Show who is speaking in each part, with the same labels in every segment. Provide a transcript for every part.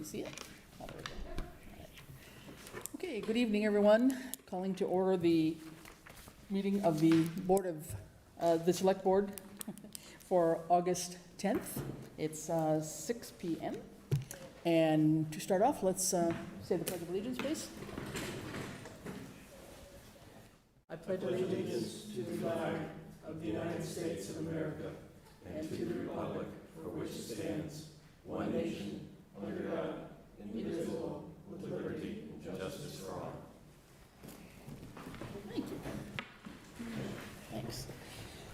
Speaker 1: see it? Oh, there we go. All right. Okay, good evening, everyone. Calling to order the meeting of the Board of, the Select Board for August 10th. It's 6 p.m. And to start off, let's say the Pledge of Allegiance, please. I pledge allegiance to the flag of the United States of America and to the republic for which it stands, one nation, under God, indivisible, with liberty and justice for all. Thank you. Thanks.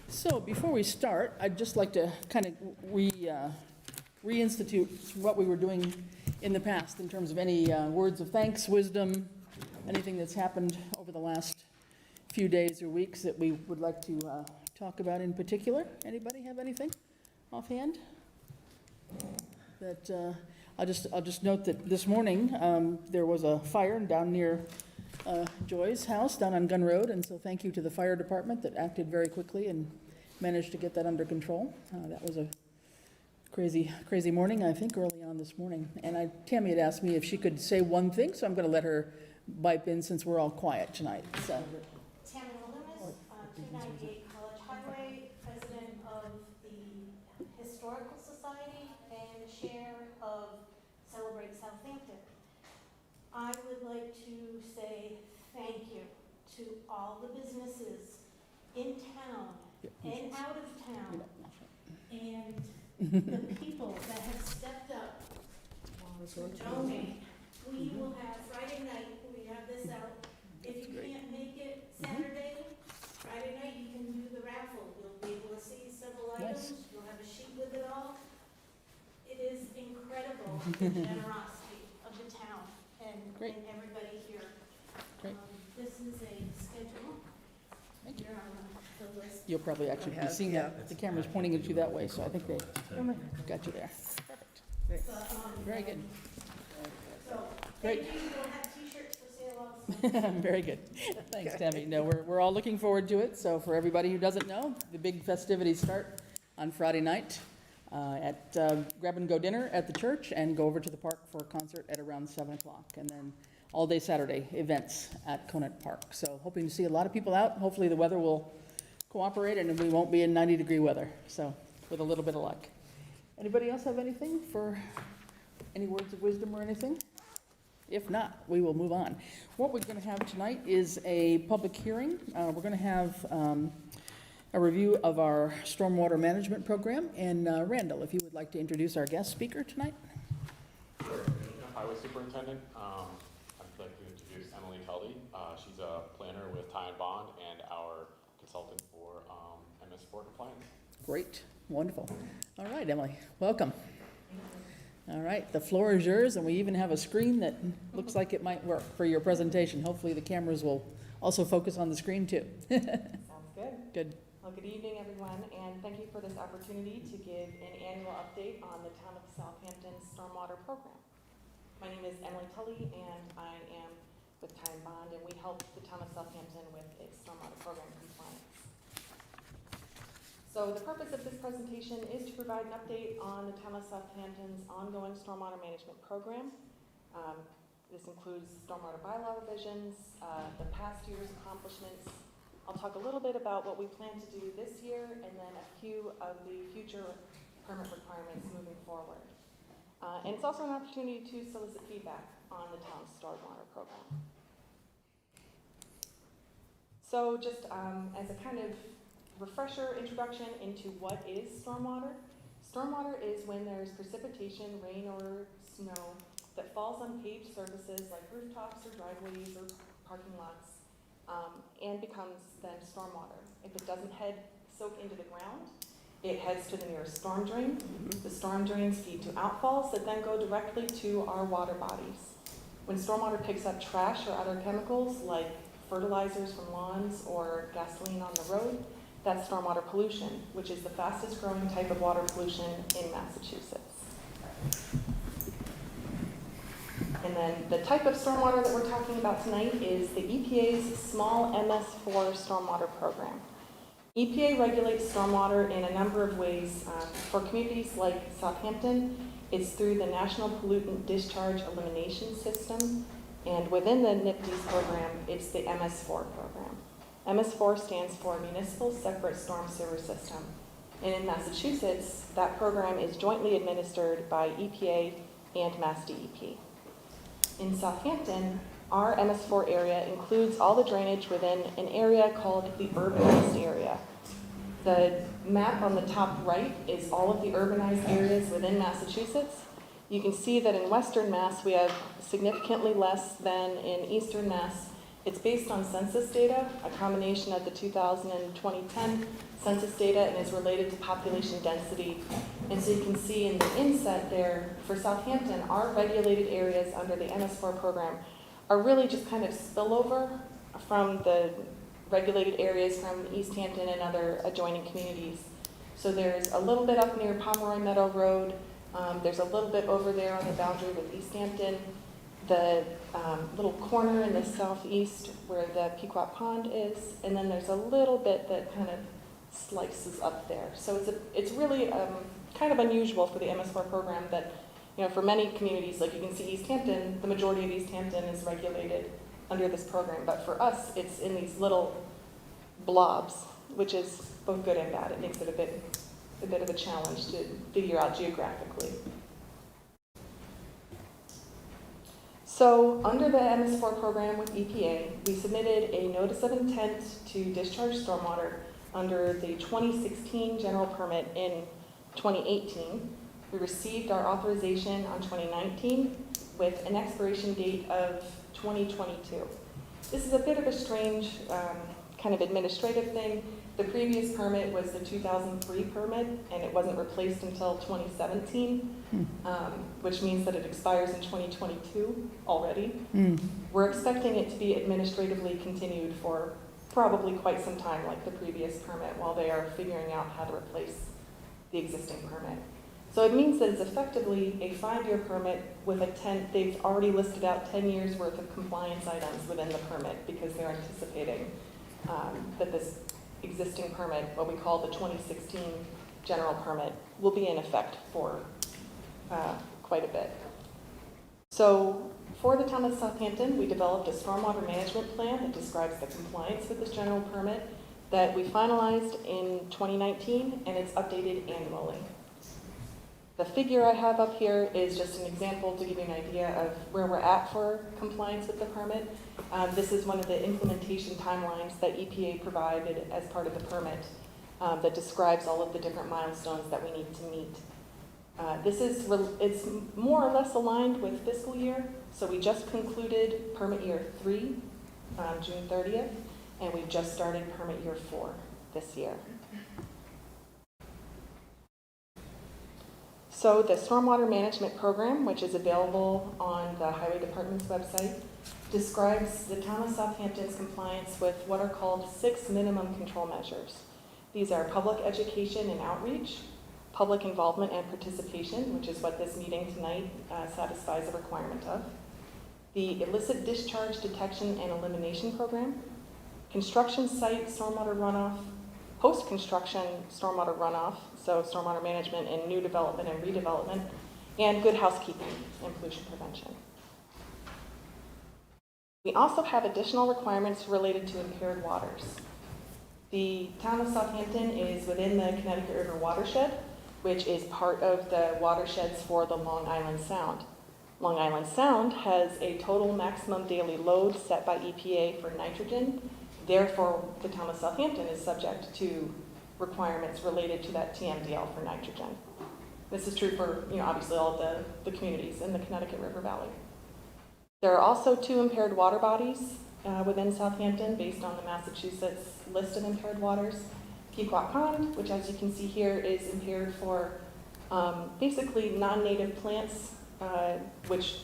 Speaker 1: So before we start, I'd just like to kind of reinstitute what we were doing in the past in terms of any words of thanks, wisdom, anything that's happened over the last few days or weeks that we would like to talk about in particular. Anybody have anything offhand? That I'll just note that this morning there was a fire down near Joy's house down on Gun Road, and so thank you to the fire department that acted very quickly and managed to get that under control. That was a crazy morning, I think, early on this morning. And Tammy had asked me if she could say one thing, so I'm going to let her pipe in since we're all quiet tonight. So.
Speaker 2: Tammy Loomis, 298 College Highway, president of the Historical Society and chair of Celebrate Southampton. I would like to say thank you to all the businesses in town and out of town and the people that have stepped up to donate. We will have Friday night, we have this out. If you can't make it Saturday, Friday night you can do the raffle. You'll be able to see several items. You'll have a sheet with it all. It is incredible, the generosity of the town and everybody here. This is a schedule. You're on the list.
Speaker 1: You'll probably actually be seeing that. The camera's pointing at you that way, so I think they got you there. Perfect. Very good.
Speaker 2: So,
Speaker 1: Great.
Speaker 2: thank you. We'll have t-shirts for sale also.
Speaker 1: Very good. Thanks, Tammy. No, we're all looking forward to it. So for everybody who doesn't know, the big festivities start on Friday night at grab-and-go dinner at the church and go over to the park for a concert at around 7 o'clock. And then all day Saturday events at Conant Park. So hoping to see a lot of people out. Hopefully the weather will cooperate and we won't be in 90-degree weather. So with a little bit of luck. Anybody else have anything for any words of wisdom or anything? If not, we will move on. What we're going to have tonight is a public hearing. We're going to have a review of our stormwater management program. And Randall, if you would like to introduce our guest speaker tonight.
Speaker 3: Sure. Highway Superintendent. I'd like to introduce Emily Tully. She's a planner with Ty and Bond and our consultant for MS4 compliance.
Speaker 1: Great. Wonderful. All right, Emily, welcome. All right, the floor is yours, and we even have a screen that looks like it might work for your presentation. Hopefully the cameras will also focus on the screen too.
Speaker 4: Sounds good.
Speaker 1: Good.
Speaker 4: Well, good evening, everyone, and thank you for this opportunity to give an annual update on the Town of Southampton Stormwater Program. My name is Emily Tully, and I am with Ty and Bond, and we help the Town of Southampton with its stormwater program compliance. So the purpose of this presentation is to provide an update on the Town of Southampton's ongoing stormwater management program. This includes stormwater bylaw revisions, the past year's accomplishments. I'll talk a little bit about what we plan to do this year and then a few of the future permit requirements moving forward. And it's also an opportunity to solicit feedback on the town's stormwater program. So just as a kind of refresher introduction into what is stormwater. Stormwater is when there's precipitation, rain or snow that falls on paved surfaces like rooftops or driveways or parking lots and becomes then stormwater. If it doesn't soak into the ground, it heads to the nearest storm drain. The storm drains feed to outfalls that then go directly to our water bodies. When stormwater picks up trash or other chemicals like fertilizers from lawns or gasoline on the road, that's stormwater pollution, which is the fastest growing type of water pollution in Massachusetts. And then the type of stormwater that we're talking about tonight is the EPA's small MS4 stormwater program. EPA regulates stormwater in a number of ways. For communities like Southampton, It's through the National Pollutant Discharge Elimination System, and within the NIPD's program, it's the MS4 program. MS4 stands for Municipal Separate Storm Sewer System. And in Massachusetts, that program is jointly administered by EPA and Mass DEP. In Southampton, our MS4 area includes all the drainage within an area called the urbanized area. The map on the top right is all of the urbanized areas within Massachusetts. You can see that in Western Mass, we have significantly less than in Eastern Mass. It's based on census data, a combination of the 2000 and 2010 census data, and is related to population density. And so you can see in the inset there, for Southampton, our regulated areas under the MS4 program are really just kind of spillover from the regulated areas from Easthampton and other adjoining communities. So there's a little bit up near Pomeroy Meadow Road. There's a little bit over there on the boundary with Easthampton. The little corner in the southeast where the Pequot Pond is, and then there's a little bit that kind of slices up there. So it's really kind of unusual for the MS4 program that, you know, for many communities, like you can see Easthampton, the majority of Easthampton is regulated under this program, but for us, it's in these little blobs, which is both good and bad. It makes it a bit of a challenge to figure out geographically. So under the MS4 program with EPA, we submitted a notice of intent to discharge stormwater under the 2016 general permit in 2018. We received our authorization on 2019 with an expiration date of 2022. This is a bit of a strange kind of administrative thing. The previous permit was the 2003 permit, and it wasn't replaced until 2017, which means that it expires in 2022 already. We're expecting it to be administratively continued for probably quite some time, like the previous permit, while they are figuring out how to replace the existing permit. So it means that it's effectively a 5-year permit with they've already listed out 10 years worth of compliance items within the permit because they're anticipating that this existing permit, what we call the 2016 general permit, will be in effect for quite a bit. So for the town of Southampton, we developed a stormwater management plan that describes the compliance with this general permit that we finalized in 2019, and it's updated annually. The figure I have up here is just an example to give you an idea of where we're at for compliance with the permit. This is one of the implementation timelines that EPA provided as part of the permit that describes all of the different milestones that we need to meet. It's more or less aligned with fiscal year, so we just concluded permit year 3 on June 30th, and we've just started permit year 4 this year. So the Stormwater Management Program, which is available on the Highway Department's website, describes the town of Southampton's compliance with what are called 6 minimum control measures. These are public education and outreach, public involvement and participation, which is what this meeting tonight satisfies a requirement of, the Illicit Discharge Detection and Elimination Program, construction site stormwater runoff, post-construction stormwater runoff, so stormwater management and new development and redevelopment, and good housekeeping and pollution prevention. We also have additional requirements related to impaired waters. The town of Southampton is within the Connecticut River watershed, which is part of the watersheds for the Long Island Sound. Long Island Sound has a total maximum daily load set by EPA for nitrogen. Therefore, the town of Southampton is subject to requirements related to that TMDL for nitrogen. This is true for, obviously all of the communities in the Connecticut River Valley. There are also 2 impaired water bodies within Southampton based on the Massachusetts list of impaired waters. Pequot Pond, which as you can see here is impaired for basically non-native plants, which,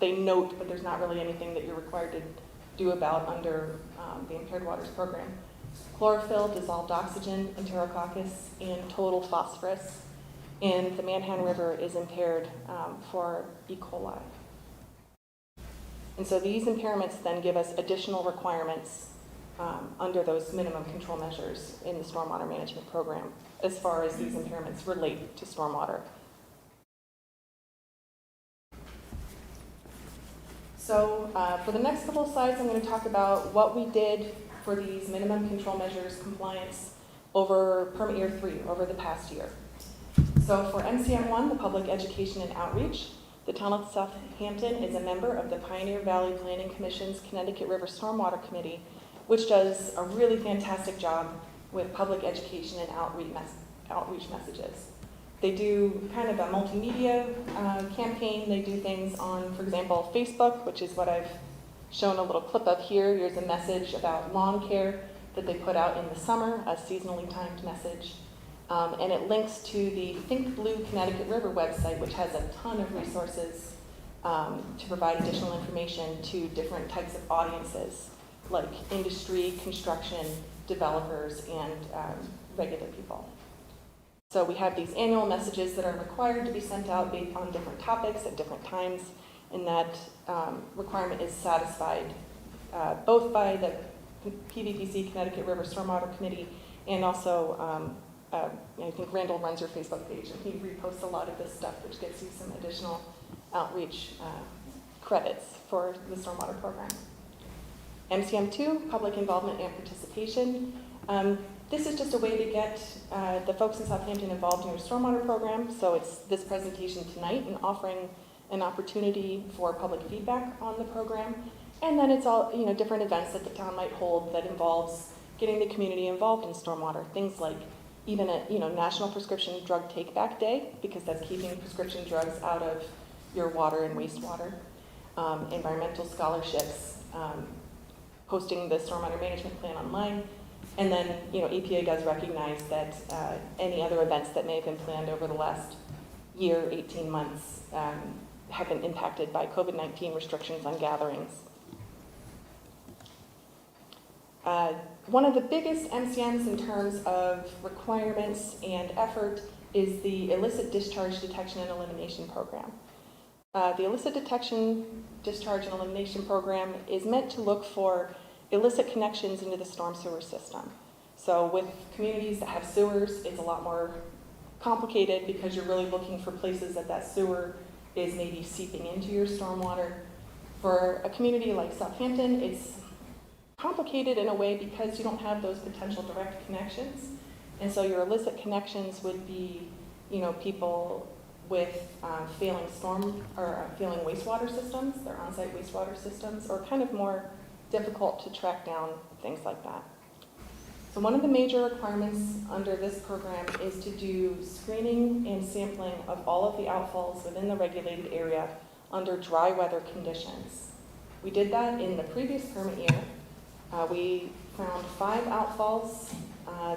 Speaker 4: they note, but there's not really anything that you're required to do about under the Impaired Waters Program. Chlorophyll, dissolved oxygen, enterococcus, and total phosphorus. And the Manhan River is impaired for E. coli. And so these impairments then give us additional requirements under those minimum control measures in the Stormwater Management Program as far as these impairments relate to stormwater. So for the next couple of slides, I'm going to talk about what we did for these minimum control measures compliance over permit year 3, over the past year. So for MCM1, the Public Education and Outreach, the town of Southampton is a member of the Pioneer Valley Planning Commission's Connecticut River Stormwater Committee, which does a really fantastic job with public education and outreach messages. They do kind of a multimedia campaign. They do things on, for example, Facebook, which is what I've shown a little clip of here. Here's a message about lawn care that they put out in the summer, a seasonally timed message. And it links to the Think Blue Connecticut River website, which has a ton of resources to provide additional information to different types of audiences, like industry, construction, developers, and regular people. So we have these annual messages that are required to be sent out based on different topics at different times, and that requirement is satisfied both by the PVPC, Connecticut River Stormwater Committee, and also I think Randall runs your Facebook page, and he reposts a lot of this stuff, which gets you some additional outreach credits for the stormwater program. MCM2, public involvement and participation. This is just a way to get the folks in Southampton involved in your stormwater program. So it's this presentation tonight and offering an opportunity for public feedback on the program. And then it's all, different events that the town might hold that involves getting the community involved in stormwater. Things like even a National Prescription Drug Take Back Day, because that's keeping prescription drugs out of your water and wastewater. Environmental scholarships, posting the stormwater management plan online. And then, EPA does recognize that any other events that may have been planned over the last year, 18 months, have been impacted by COVID-19 restrictions on gatherings. One of the biggest MCMs in terms of requirements and effort is the Illicit Discharge Detection and Elimination Program. The Illicit Detection, Discharge, and Elimination Program is meant to look for illicit connections into the storm sewer system. So with communities that have sewers, it's a lot more complicated because you're really looking for places that sewer is maybe seeping into your stormwater. For a community like Southampton, it's complicated in a way because you don't have those potential direct connections. And so your illicit connections would be, people with failing failing wastewater systems, their on-site wastewater systems, or kind of more difficult to track down things like that. So one of the major requirements under this program is to do screening and sampling of all of the outfalls within the regulated area under dry weather conditions. We did that in the previous permit year. We found 5 outfalls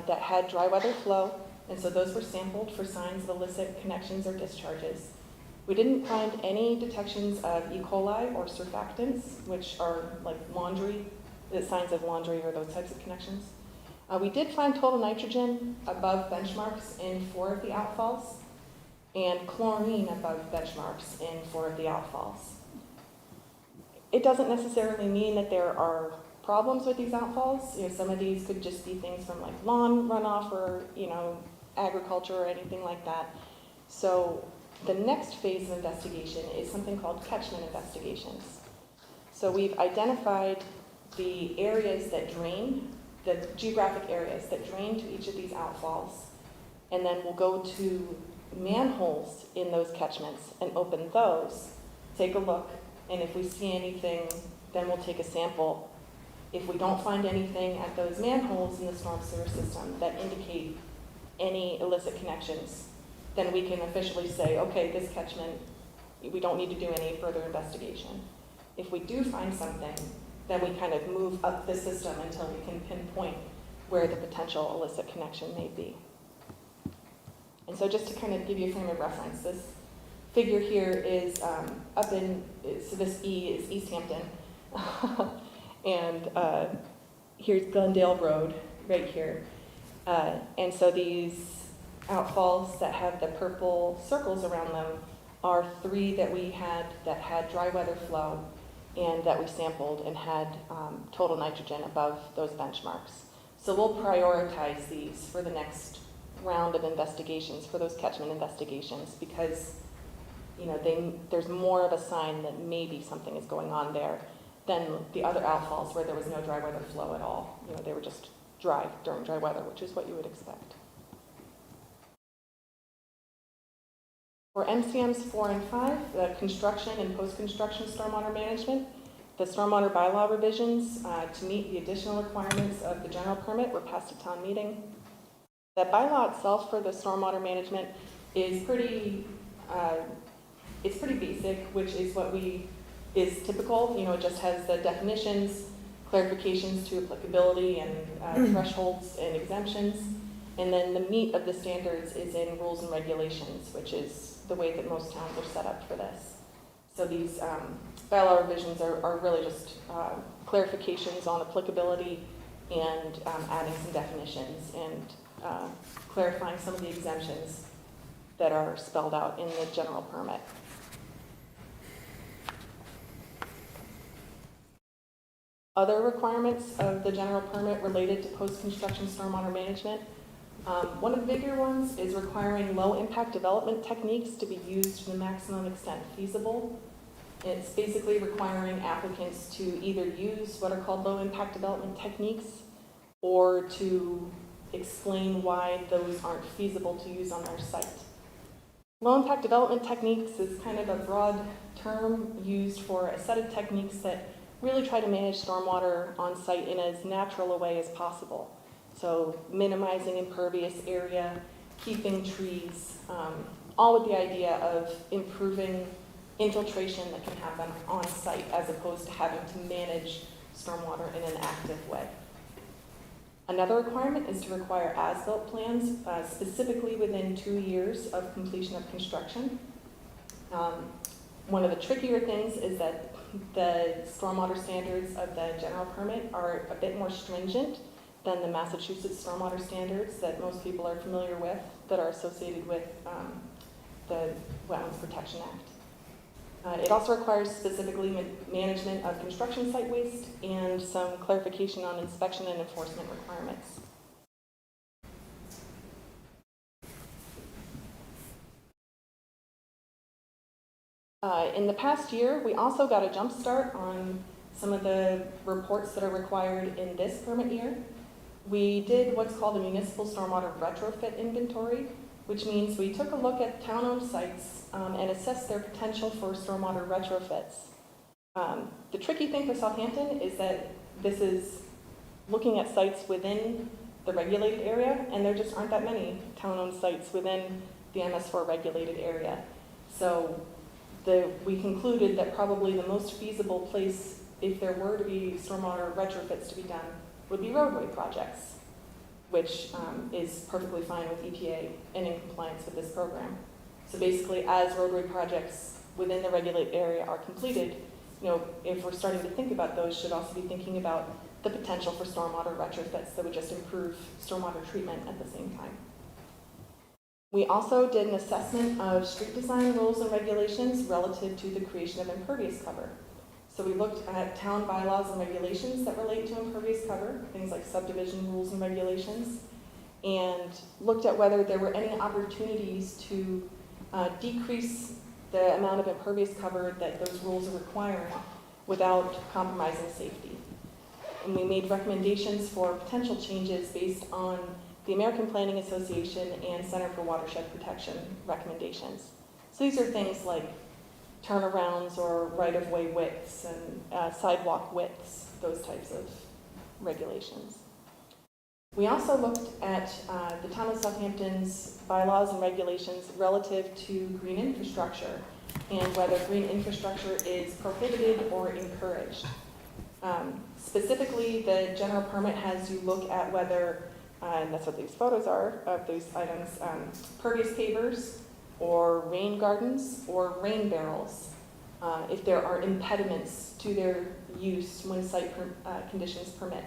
Speaker 4: that had dry weather flow, and so those were sampled for signs of illicit connections or discharges. We didn't find any detections of E. coli or surfactants, which are like laundry, the signs of laundry or those types of connections. We did find total nitrogen above benchmarks in 4 of the outfalls, and chlorine above benchmarks in 4 of the outfalls. It doesn't necessarily mean that there are problems with these outfalls. Some of these could just be things from like lawn runoff or agriculture or anything like that. So the next phase of investigation is something called Catchment Investigations. So we've identified the areas that drain, the geographic areas that drain to each of these outfalls, and then we'll go to manholes in those catchments and open those, take a look, and if we see anything, then we'll take a sample. If we don't find anything at those manholes in the storm sewer system that indicate any illicit connections, then we can officially say, okay, this catchment, we don't need to do any further investigation. If we do find something, then we kind of move up the system until we can pinpoint where the potential illicit connection may be. And so just to kind of give you a frame of reference, this figure here is so this E is Easthampton. And here's Glendale Road right here. And so these outfalls that have the purple circles around them are 3 that we had that had dry weather flow and that we sampled and had total nitrogen above those benchmarks. So we'll prioritize these for the next round of investigations, for those catchment investigations, because there's more of a sign that maybe something is going on there than the other outfalls where there was no dry weather flow at all. They were just dry during dry weather, which is what you would expect. For MCMs 4 and 5, the construction and post-construction stormwater management, the stormwater bylaw revisions to meet the additional requirements of the general permit were passed at town meeting. The bylaw itself for the stormwater management is pretty basic, which is is typical. It just has the definitions, clarifications to applicability and thresholds and exemptions. And then the meat of the standards is in rules and regulations, which is the way that most towns are set up for this. So these bylaw revisions are really just clarifications on applicability and adding some definitions and clarifying some of the exemptions that are spelled out in the general permit. Other requirements of the general permit related to post-construction stormwater management. One of the bigger ones is requiring low-impact development techniques to be used to the maximum extent feasible. It's basically requiring applicants to either use what are called low-impact development techniques or to explain why those aren't feasible to use on their site. Low-impact development techniques is kind of a broad term used for a set of techniques that really try to manage stormwater on site in as natural a way as possible. So minimizing impervious area, keeping trees, all with the idea of improving infiltration that can happen on site as opposed to having to manage stormwater in an active way. Another requirement is to require as-built plans, specifically within 2 years of completion of construction. One of the trickier things is that the stormwater standards of the general permit are a bit more stringent than the Massachusetts stormwater standards that most people are familiar with that are associated with the Wetlands Protection Act. It also requires specifically management of construction site waste and some clarification on inspection and enforcement requirements. In the past year, we also got a jump start on some of the reports that are required in this permit year. We did what's called a Municipal Stormwater Retrofit Inventory, which means we took a look at town-owned sites and assessed their potential for stormwater retrofits. The tricky thing for Southampton is that this is looking at sites within the regulated area, and there just aren't that many town-owned sites within the MS4 regulated area. So we concluded that probably the most feasible place, if there were to be stormwater retrofits to be done, would be roadway projects, which is perfectly fine with EPA and in compliance with this program. So basically, as roadway projects within the regulated area are completed, if we're starting to think about those, should also be thinking about the potential for stormwater retrofits that would just improve stormwater treatment at the same time. We also did an assessment of street design rules and regulations relative to the creation of impervious cover. So we looked at town bylaws and regulations that relate to impervious cover, things like subdivision rules and regulations, and looked at whether there were any opportunities to decrease the amount of impervious cover that those rules are requiring without compromising safety. And we made recommendations for potential changes based on the American Planning Association and Center for Watershed Protection recommendations. So these are things like turnarounds or right-of-way widths and sidewalk widths, those types of regulations. We also looked at the town of Southampton's bylaws and regulations relative to green infrastructure and whether green infrastructure is prohibited or encouraged. Specifically, the general permit has you look at whether, and that's what these photos are of these items, pervious pavers or rain gardens or rain barrels, if there are impediments to their use when site conditions permit.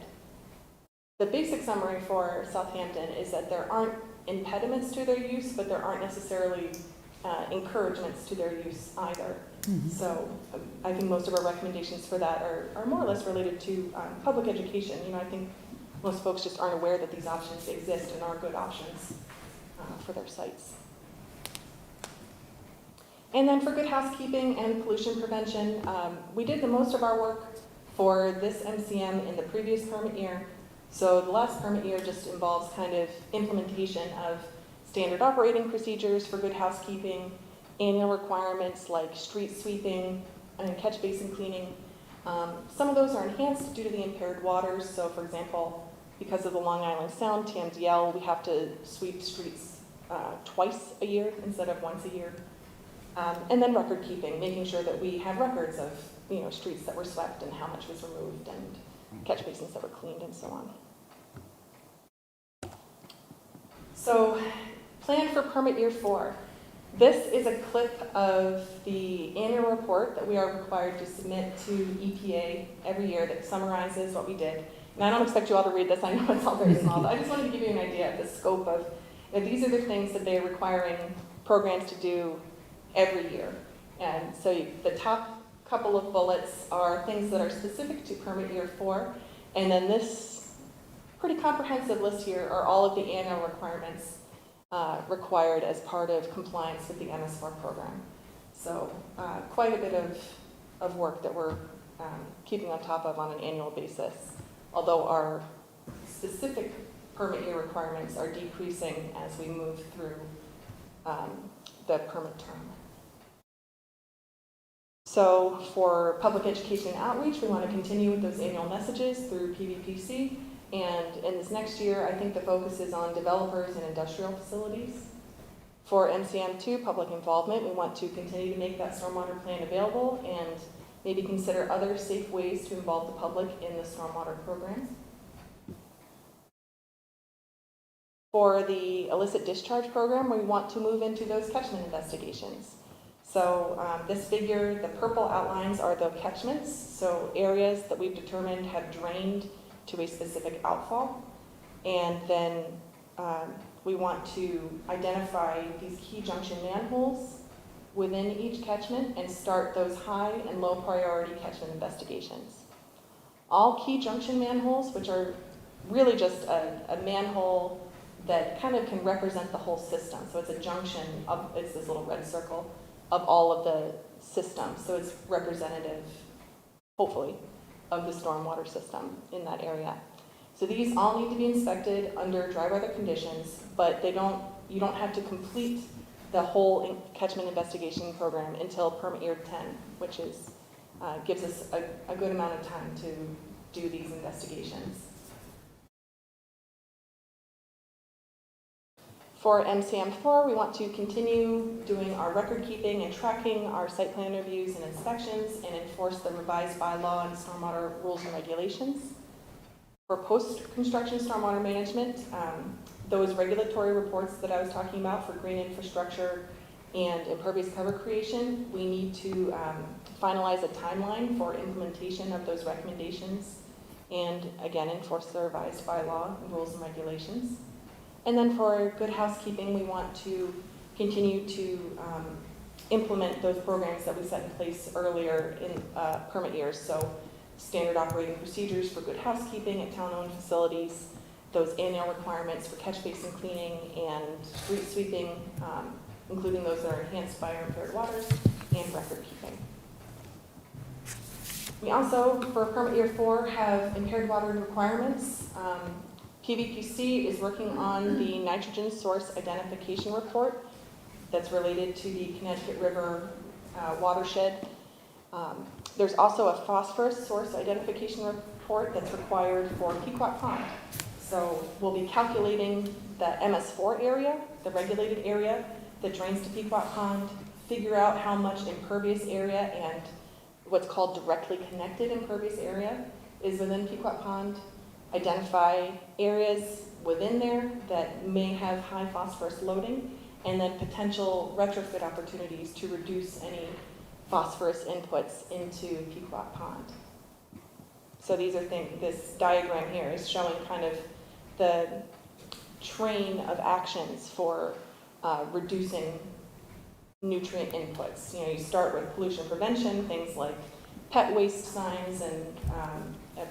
Speaker 4: The basic summary for Southampton is that there aren't impediments to their use, but there aren't necessarily encouragements to their use either. Mm-hmm. So I think most of our recommendations for that are more or less related to public education. I think most folks just aren't aware that these options exist and are good options for their sites. And then for good housekeeping and pollution prevention, we did the most of our work for this MCM in the previous permit year. So the last permit year just involves kind of implementation of standard operating procedures for good housekeeping, annual requirements like street sweeping and catch basin cleaning. Some of those are enhanced due to the impaired waters. So for example, because of the Long Island Sound, TMDL, we have to sweep streets twice a year instead of once a year. And then record keeping, making sure that we have records of streets that were swept and how much was removed and catch basins that were cleaned and so on. So, plan for permit year 4. This is a clip of the annual report that we are required to submit to EPA every year that summarizes what we did. And I don't expect you all to read this, I know it's all very small, but I just wanted to give you an idea of the scope of, these are the things that they're requiring programs to do every year. And so the top couple of bullets are things that are specific to permit year 4. And then this pretty comprehensive list here are all of the annual requirements required as part of compliance with the MS4 program. So quite a bit of work that we're keeping on top of on an annual basis, although our specific permit year requirements are decreasing as we move through the permit term. So for public education and outreach, we want to continue with those annual messages through PVPC. And in this next year, I think the focus is on developers and industrial facilities. For MCM2, public involvement, we want to continue to make that stormwater plan available and maybe consider other safe ways to involve the public in the stormwater program. For the illicit discharge program, we want to move into those catchment investigations. So this figure, the purple outlines are the catchments, so areas that we've determined have drained to a specific outfall. And then we want to identify these key junction manholes within each catchment and start those high and low priority catchment investigations. All key junction manholes, which are really just a manhole that kind of can represent the whole system. So it's a junction of, it's this little red circle of all of the systems. So it's representative, hopefully, of the stormwater system in that area. So these all need to be inspected under dry weather conditions, but you don't have to complete the whole catchment investigation program until permit year 10, which is gives us a good amount of time to do these investigations. For MCM4, we want to continue doing our record keeping and tracking our site plan reviews and inspections and enforce the revised bylaw and stormwater rules and regulations. For post-construction stormwater management, those regulatory reports that I was talking about for green infrastructure and impervious cover creation, we need to finalize a timeline for implementation of those recommendations and, again, enforce the revised bylaw and rules and regulations. And then for good housekeeping, we want to continue to implement those programs that we set in place earlier in permit years. So standard operating procedures for good housekeeping at town-owned facilities, those annual requirements for catch basin cleaning and street sweeping, including those that are enhanced by our impaired waters, and record keeping. We also, for permit year 4, have impaired water requirements. PVPC is working on the nitrogen source identification report that's related to the Connecticut River watershed. There's also a phosphorus source identification report that's required for Pequot Pond. So we'll be calculating the MS4 area, the regulated area that drains to Pequot Pond, figure out how much impervious area and what's called directly connected impervious area is within Pequot Pond, identify areas within there that may have high phosphorus loading, and then potential retrofit opportunities to reduce any phosphorus inputs into Pequot Pond. So these are things, this diagram here is showing kind of the train of actions for reducing nutrient inputs. You know, you start with pollution prevention, things like pet waste signs and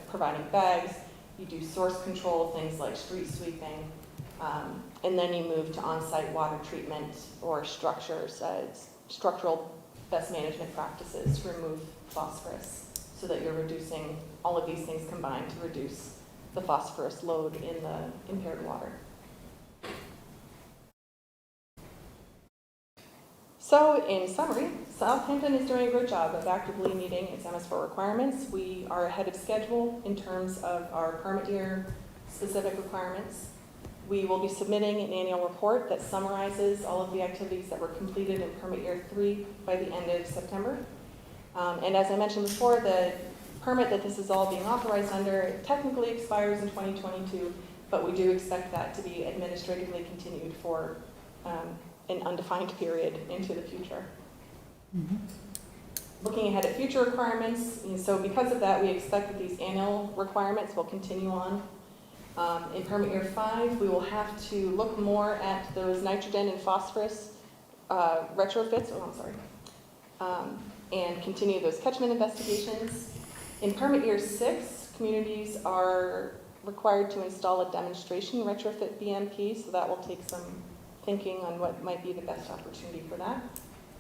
Speaker 4: providing bags. You do source control, things like street sweeping, and then you move to on-site water treatment or structures, structural best management practices to remove phosphorus, so that you're reducing, all of these things combined to reduce the phosphorus load in the impaired water. So in summary, Southampton is doing a great job of actively meeting its MS4 requirements. We are ahead of schedule in terms of our permit year specific requirements. We will be submitting an annual report that summarizes all of the activities that were completed in permit year 3 by the end of September. And as I mentioned before, the permit that this is all being authorized under technically expires in 2022, but we do expect that to be administratively continued for an undefined period into the future. Looking ahead at future requirements, so because of that, we expect that these annual requirements will continue on. In permit year 5, we will have to look more at those nitrogen and phosphorus retrofits, and continue those catchment investigations. In permit year 6, communities are required to install a demonstration retrofit BMP, so that will take some thinking on what might be the best opportunity for that.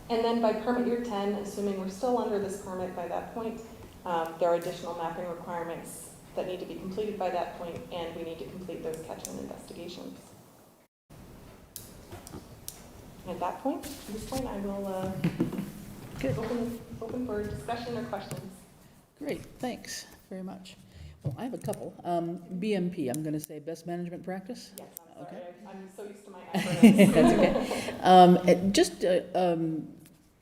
Speaker 4: And then by permit year 10, assuming we're still under this permit by that point, there are additional mapping requirements that need to be completed by that point, and we need to complete those catchment investigations. And at that point, at this point, I will open for discussion or questions.
Speaker 1: Great, thanks very much. Well, I have a couple. BMP, I'm going to say best management practice.
Speaker 4: Yes, I'm sorry. I'm so used to my acronyms.
Speaker 1: That's okay. Just a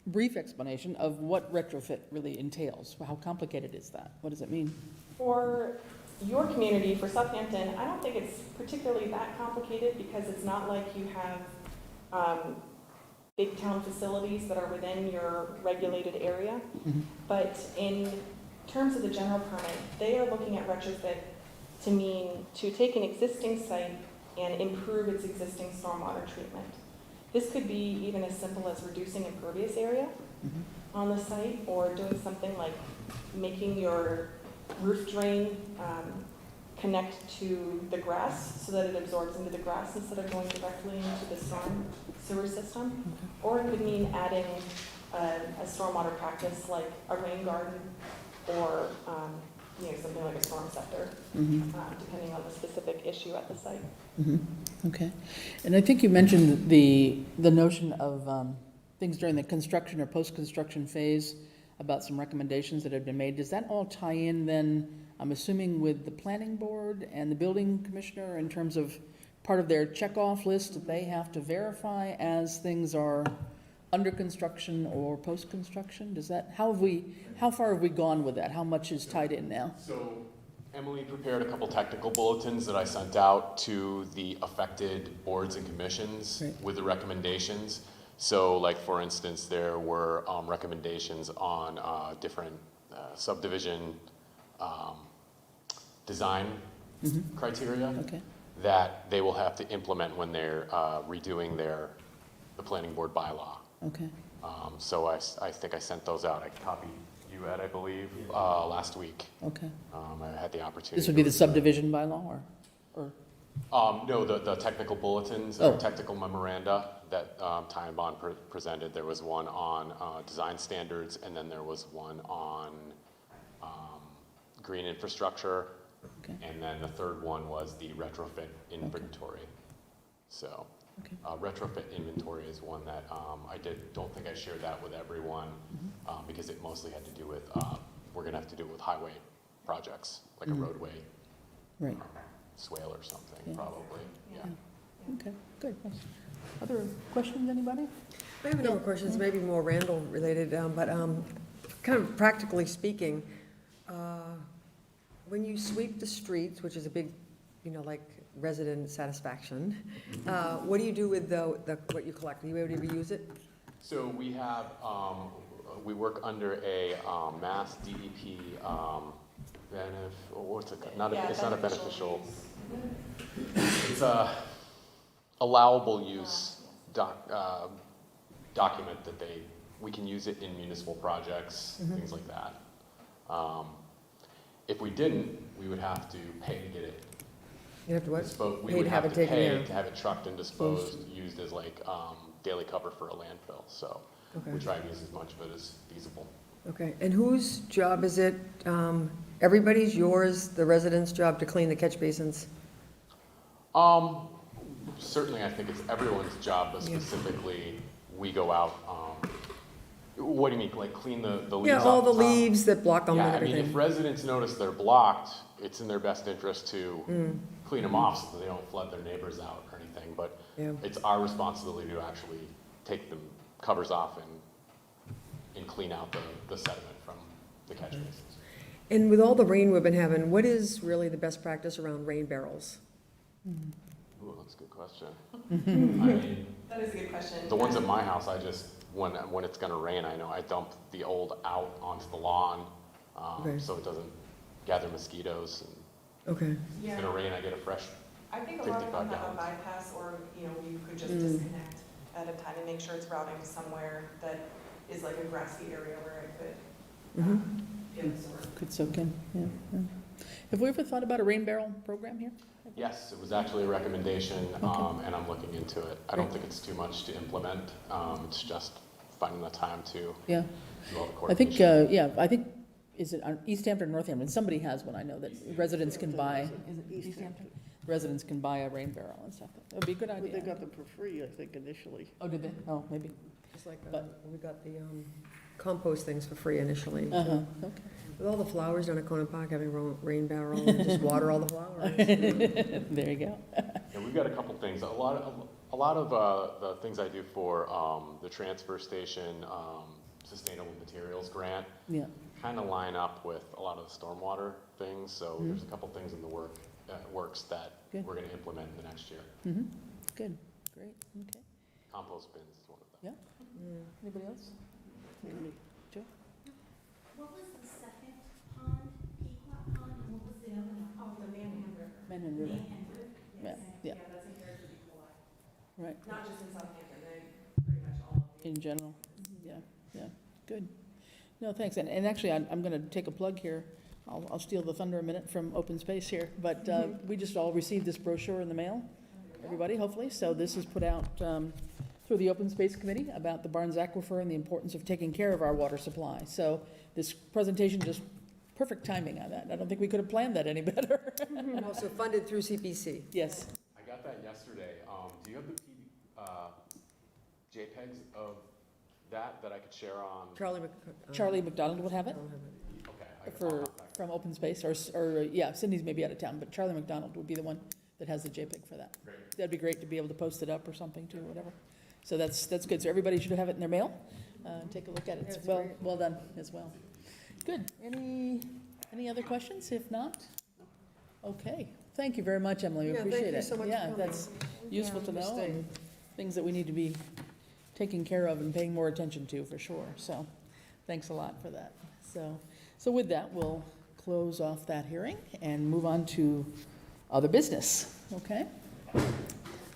Speaker 1: brief explanation of what retrofit really entails. How complicated is that? What does it mean?
Speaker 4: For your community, for Southampton, I don't think it's particularly that complicated, because it's not like you have big town facilities that are within your regulated area. But in terms of the general permit, they are looking at retrofit to mean to take an existing site and improve its existing stormwater treatment. This could be even as simple as reducing impervious area on the site, or doing something like making your roof drain connect to the grass so that it absorbs into the grass instead of going directly into the storm sewer system. Or it could mean adding a stormwater practice like a rain garden, or something like a storm scepter, depending on the specific issue at the site.
Speaker 1: Okay. And I think you mentioned the notion of things during the construction or post-construction phase, about some recommendations that have been made. Does that all tie in then, I'm assuming, with the planning board and the building commissioner in terms of part of their checkoff list that they have to verify as things are under construction or post-construction? Does that, how far have we gone with that? How much is tied in now?
Speaker 3: So Emily prepared a couple technical bulletins that I sent out to the affected boards and commissions with the recommendations. So, like, for instance, there were recommendations on different subdivision design criteria that they will have to implement when they're redoing the planning board bylaw. So I think I sent those out. I copied you, Ed, I believe, last week. I had the opportunity.
Speaker 1: This would be the subdivision bylaw, or?
Speaker 3: No, the technical bulletins, or technical memoranda that Ty and Bond presented. There was one on design standards, and then there was one on green infrastructure, and then the third one was the retrofit inventory. So retrofit inventory is one that don't think I shared that with everyone, because it mostly had to do with, we're going to have to do it with highway projects, like a roadway. Swale or something, probably.
Speaker 1: Okay, good. Other questions, anybody?
Speaker 5: I have a number of questions, maybe more Randall related, but kind of practically speaking, when you sweep the streets, which is a big, like resident satisfaction, what do you do with what you collect? Are you able to reuse it?
Speaker 3: So we have, we work under a Mass DEP it's not a beneficial. It's a allowable use document that we can use it in municipal projects, things like that. If we didn't, we would have to pay to get it.
Speaker 5: You have to what?
Speaker 3: We would have to pay to have it trucked and disposed, used as like daily cover for a landfill. So
Speaker 5: Okay.
Speaker 3: We try to use as much of it as feasible.
Speaker 5: Okay, and whose job is it? Everybody's, yours, the residents' job to clean the catch basins?
Speaker 3: Certainly, I think it's everyone's job, but
Speaker 5: Yeah.
Speaker 3: specifically, we go out, what do you mean, like clean the leaves
Speaker 5: Yeah,
Speaker 3: off
Speaker 5: all the
Speaker 3: top?
Speaker 5: leaves that block them and
Speaker 3: Yeah, I mean, if
Speaker 5: everything.
Speaker 3: residents notice they're blocked, it's in their best interest to
Speaker 5: Mm,
Speaker 3: clean them off so that they don't flood their neighbors out or anything, but
Speaker 5: yeah,
Speaker 3: it's our responsibility to actually take the covers off and clean out the sediment from the catch basins.
Speaker 5: and with all the rain we've been having, what is really the best practice around rain barrels?
Speaker 3: Ooh, that's a good question. I mean,
Speaker 4: That is a good question.
Speaker 3: the ones at my house, I just, when it's gonna rain, I know I dump the old out onto the lawn,
Speaker 5: Okay.
Speaker 3: so it doesn't gather mosquitoes. And
Speaker 5: Okay,
Speaker 3: if it's gonna rain, I get a fresh,
Speaker 4: I think a lot of them
Speaker 3: 55
Speaker 4: have a
Speaker 3: gallons.
Speaker 4: bypass, or, you could just
Speaker 5: Mm.
Speaker 4: disconnect at a time and make sure it's routing somewhere that is like a grassy area where it could
Speaker 5: mhm.
Speaker 4: be absorbed.
Speaker 1: Could soak in, yeah. Have we ever thought about a rain barrel program here?
Speaker 3: yes, it was actually a recommendation, and I'm looking into it. I don't think it's too much to implement, it's just finding the time to
Speaker 1: Yeah,
Speaker 3: do all the
Speaker 1: I think,
Speaker 3: coordination.
Speaker 1: I think, is it Easthampton or Northampton? Somebody has one, I know, that residents can buy. Is it Easthampton? Residents can buy a rain barrel and stuff. That would be a good
Speaker 6: But they
Speaker 1: idea.
Speaker 6: got them for free, I think, initially.
Speaker 1: Oh, did they? Oh, maybe.
Speaker 5: Just like,
Speaker 1: But-
Speaker 5: we got the compost things for free initially.
Speaker 1: Uh-huh, okay.
Speaker 5: With all the flowers down at Conant Park, having rain barrel and just water all the flowers.
Speaker 1: There you go.
Speaker 3: Yeah, we've got a couple things. A lot of the things I do for the transfer station sustainable materials grant
Speaker 1: Yeah,
Speaker 3: kind of line up with a lot of the stormwater things. So there's a couple things in the works that
Speaker 1: Good.
Speaker 3: we're going to implement in the next year.
Speaker 1: good, great, okay.
Speaker 3: Compost bins is one of them.
Speaker 5: Mm.
Speaker 1: Anybody else?
Speaker 2: What was the second pond, Pequot Pond, and what was the other one? Oh, the Manhan River.
Speaker 1: Manhan River,
Speaker 2: Manhan River.
Speaker 1: yeah, yeah,
Speaker 4: that's Impaired for DEI.
Speaker 1: right,
Speaker 4: Not just in Southampton, pretty much all of
Speaker 1: in general, yeah, good. No, thanks, and actually, I'm gonna take a plug here. I'll steal the thunder a minute from open space here, but we just all received this brochure in the mail, everybody, hopefully. So this is put out through the Open Space Committee about the Barnes Aquifer and the importance of taking care of our water supply. So this presentation, just perfect timing on that. I don't think we could have planned that any better.
Speaker 5: Also funded through CPC.
Speaker 1: Yes,
Speaker 3: I got that yesterday. Do you have the JPEGs of that I could share on?
Speaker 1: Charlie McDonald would have it
Speaker 3: Okay. I'll
Speaker 1: for,
Speaker 3: contact
Speaker 1: from Open Space, or, yeah, Cindy's maybe out of town, but Charlie McDonald would be the one that has the JPEG for that.
Speaker 3: Great.
Speaker 1: That'd be great to be able to post it up or something too, or whatever. So that's good. So everybody should have it in their mail. Take a look at it. It's
Speaker 5: it's
Speaker 1: well,
Speaker 5: great.
Speaker 1: well done as well. Good. Any other questions? If not, okay. Thank you very much, Emily. We
Speaker 5: Yeah, thank
Speaker 1: appreciate
Speaker 5: you
Speaker 1: it.
Speaker 5: so much for
Speaker 1: Yeah,
Speaker 5: coming.
Speaker 1: that's useful to know,
Speaker 5: Interesting.
Speaker 1: and things that we need to be taking care of and paying more attention to, for sure. So, thanks a lot for that. So with that, we'll close off that hearing and move on to other business, okay?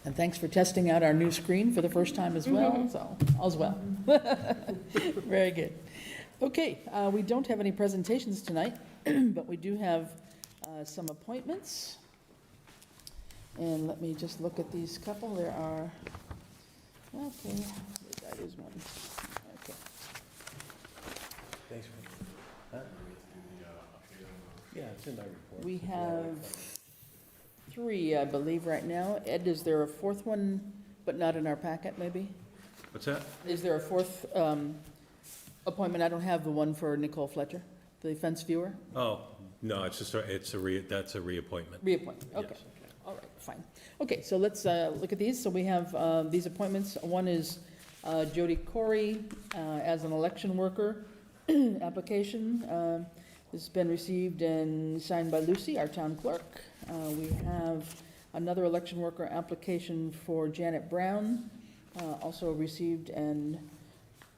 Speaker 1: And thanks for testing out our new screen for the first time as well, so, all's well. Very good. Okay, we don't have any presentations tonight, but we do have some appointments. And let me just look at these couple. There are, okay, that is one. Okay.
Speaker 6: Thanks. Yeah, it's in my report.
Speaker 1: We have three, I believe, right now. Ed, is there a fourth one, but not in our packet, maybe?
Speaker 7: What's that?
Speaker 1: Is there a fourth appointment? I don't have the one for Nicole Fletcher, the fence viewer.
Speaker 7: Oh, no, it's just, that's a reappointment.
Speaker 1: Reappointment, okay.
Speaker 7: Yes.
Speaker 1: All right, fine. Okay, so let's look at these. So we have these appointments. One is Jody Corey as an election worker application. This has been received and signed by Lucy, our town clerk. We have another election worker application for Janet Brown, also received and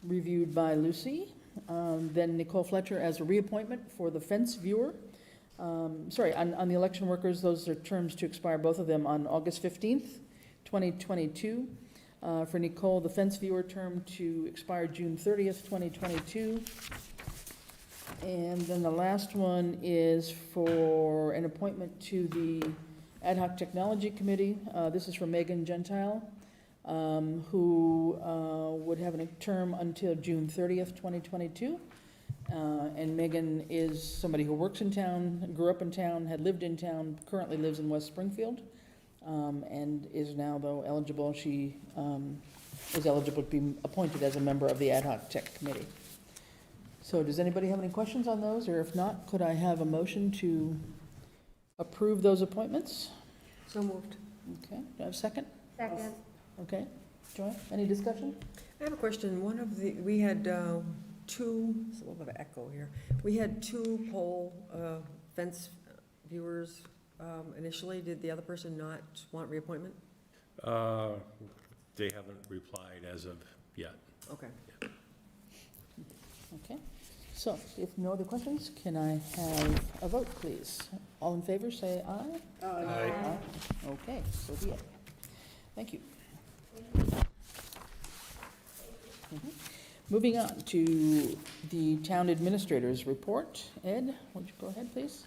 Speaker 1: reviewed by Lucy. Then Nicole Fletcher as a reappointment for the fence viewer. On the election workers, those are terms to expire, both of them, on August 15th, 2022. For Nicole, the fence viewer term to expire June 30th, 2022. And then the last one is for an appointment to the Ad hoc Technology Committee. This is for Megan Gentile. who would have a term until June 30th, 2022. And Megan is somebody who works in town, grew up in town, had lived in town, currently lives in West Springfield, and is now, though, eligible. She is eligible to be appointed as a member of the Ad hoc Tech Committee. So does anybody have any questions on those, or if not, could I have a motion to approve those appointments?
Speaker 5: So moved.
Speaker 1: Okay, do I have a second?
Speaker 2: Second.
Speaker 1: Okay, Joy, any discussion?
Speaker 5: I have a question. We had two, it's a little bit of echo here. We had two poll fence viewers initially. Did the other person not want reappointment?
Speaker 7: They haven't replied as of yet.
Speaker 5: Okay.
Speaker 1: Okay, so if no other questions, can I have a vote, please? All in favor, say aye.
Speaker 6: Aye.
Speaker 1: Okay, so be it. Thank you. Mhm. Moving on to the town administrator's report. Ed, would you go ahead, please?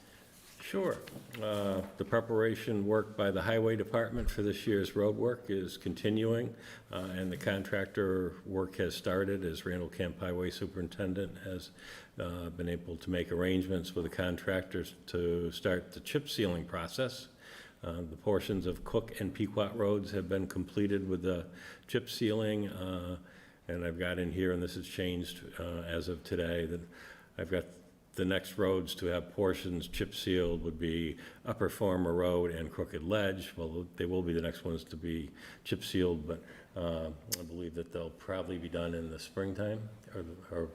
Speaker 7: Sure. The preparation work by the Highway Department for this year's road work is continuing, and the contractor work has started as Randall Camp Highway Superintendent has been able to make arrangements with the contractors to start the chip sealing process. The portions of Cook and Pequot roads have been completed with the chip sealing, and I've got in here, and this has changed as of today, that I've got the next roads to have portions chip sealed would be Upper Farmer Road and Crooked Ledge. Well, they will be the next ones to be chip sealed, but I believe that they'll probably be done in the springtime or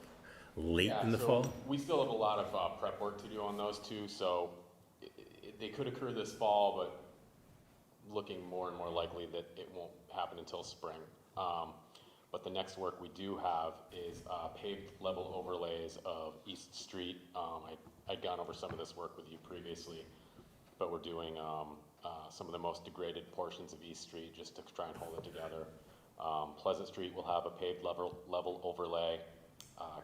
Speaker 7: late in the
Speaker 3: so
Speaker 7: fall.
Speaker 3: We still have a lot of prep work to do on those two, so they could occur this fall, but looking more and more likely that it won't happen until spring. But the next work we do have is paved level overlays of East Street. I'd gone over some of this work with you previously, but we're doing some of the most degraded portions of East Street just to try and hold it together. Pleasant Street will have a paved level overlay.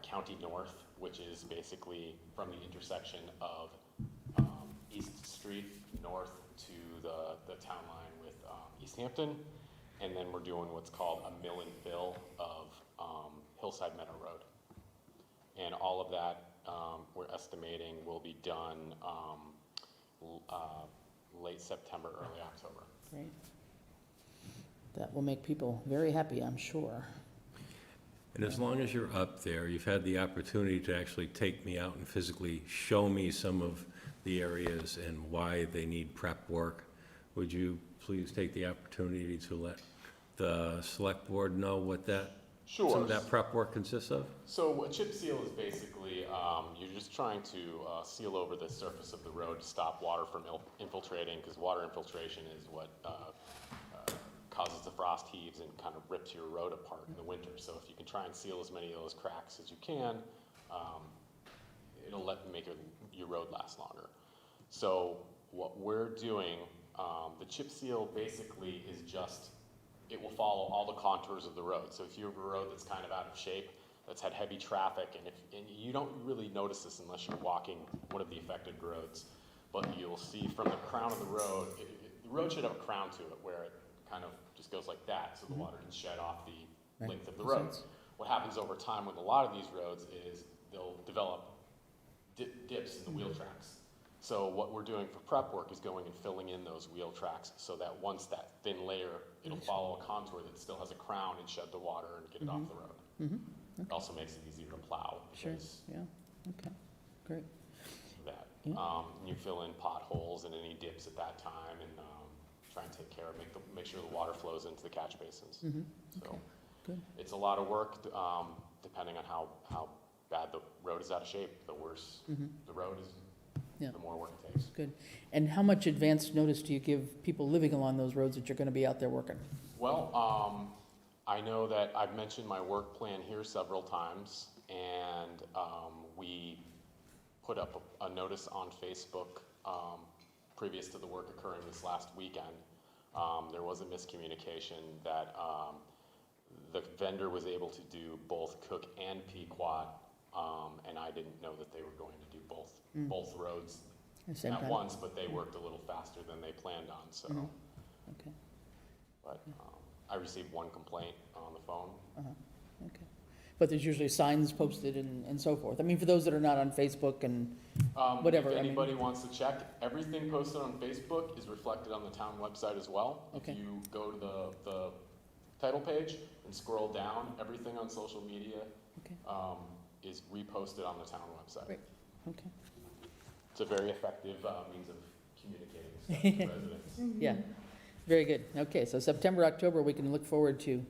Speaker 3: County North, which is basically from the intersection of East Street north to the town line with Easthampton. And then we're doing what's called a mill and fill of Hillside Meadow Road. And all of that, we're estimating will be done late September, early October.
Speaker 1: Great. That will make people very happy, I'm sure.
Speaker 7: And as long as you're up there, you've had the opportunity to actually take me out and physically show me some of the areas and why they need prep work. Would you please take the opportunity to let the select board know what
Speaker 3: Sure.
Speaker 7: some of that prep work consists of?
Speaker 3: So a chip seal is basically, you're just trying to seal over the surface of the road to stop water from infiltrating, because water infiltration is what causes the frost heaves and kind of rips your road apart in the winter. So if you can try and seal as many of those cracks as you can, it'll make your road last longer. So what we're doing, the chip seal basically is just, it will follow all the contours of the road. So if you have a road that's kind of out of shape, that's had heavy traffic, and you don't really notice this unless you're walking one of the affected roads, but you'll see from the crown of the road, the road should have a crown to it where it kind of just goes like that, so the water can shed off the length of the road. What happens over time with a lot of these roads is they'll develop dips in the wheel tracks. So what we're doing for prep work is going and filling in those wheel tracks so that once that thin layer, it'll follow a contour that still has a crown and shed the water and get it off the road. It also makes it easier to plow.
Speaker 1: Sure, yeah, okay, great.
Speaker 3: That.
Speaker 1: Yeah.
Speaker 3: You fill in potholes and any dips at that time and try and take care of, make sure the water flows into the catch basins. So
Speaker 1: Okay, good.
Speaker 3: it's a lot of work, depending on how bad the road is out of shape. The worse the road is,
Speaker 1: Yeah.
Speaker 3: the more work it takes.
Speaker 1: Good. And how much advance notice do you give people living along those roads that you're going to be out there working?
Speaker 3: Well, I know that I've mentioned my work plan here several times, and we put up a notice on Facebook previous to the work occurring this last weekend. There was a miscommunication that the vendor was able to do both Cook and Pequot, and I didn't know that they were going to do both roads
Speaker 1: At the same
Speaker 3: at
Speaker 1: time?
Speaker 3: once, but they worked a little faster than they planned on, so.
Speaker 1: Okay.
Speaker 3: But I received one complaint on the phone.
Speaker 1: Okay. But there's usually signs posted and so forth. I mean, for those that are not on Facebook and, Whatever, I
Speaker 3: If
Speaker 1: mean-
Speaker 3: anybody wants to check, everything posted on Facebook is reflected on the town website as well.
Speaker 1: Okay.
Speaker 3: If you go to the title page and scroll down, everything on social media
Speaker 1: Okay.
Speaker 3: is reposted on the town website.
Speaker 1: Great. okay,
Speaker 3: It's a very effective means of communicating stuff with residents.
Speaker 1: yeah, very good. Okay, so September, October, we can look forward to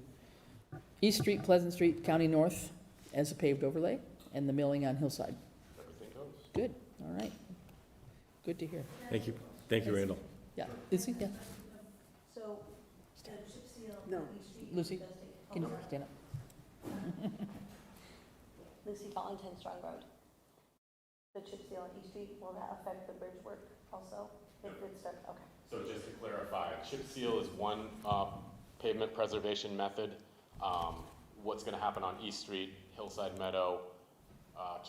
Speaker 1: East Street, Pleasant Street, County North as a paved overlay, and the milling on Hillside.
Speaker 3: Everything goes.
Speaker 1: Good, all right. Good to hear.
Speaker 7: Thank you, Randall.
Speaker 1: Yeah, Lucy, yeah,
Speaker 2: So, the chip seal.
Speaker 6: No.
Speaker 2: East Street
Speaker 1: Lucy,
Speaker 2: does take-
Speaker 1: can you stand up?
Speaker 2: Lucy Valentine Strong Road. The chip seal on East Street, will that affect the bridge work also? If it starts, okay.
Speaker 3: So just to clarify, chip seal is one pavement preservation method. What's going to happen on East Street, Hillside Meadow,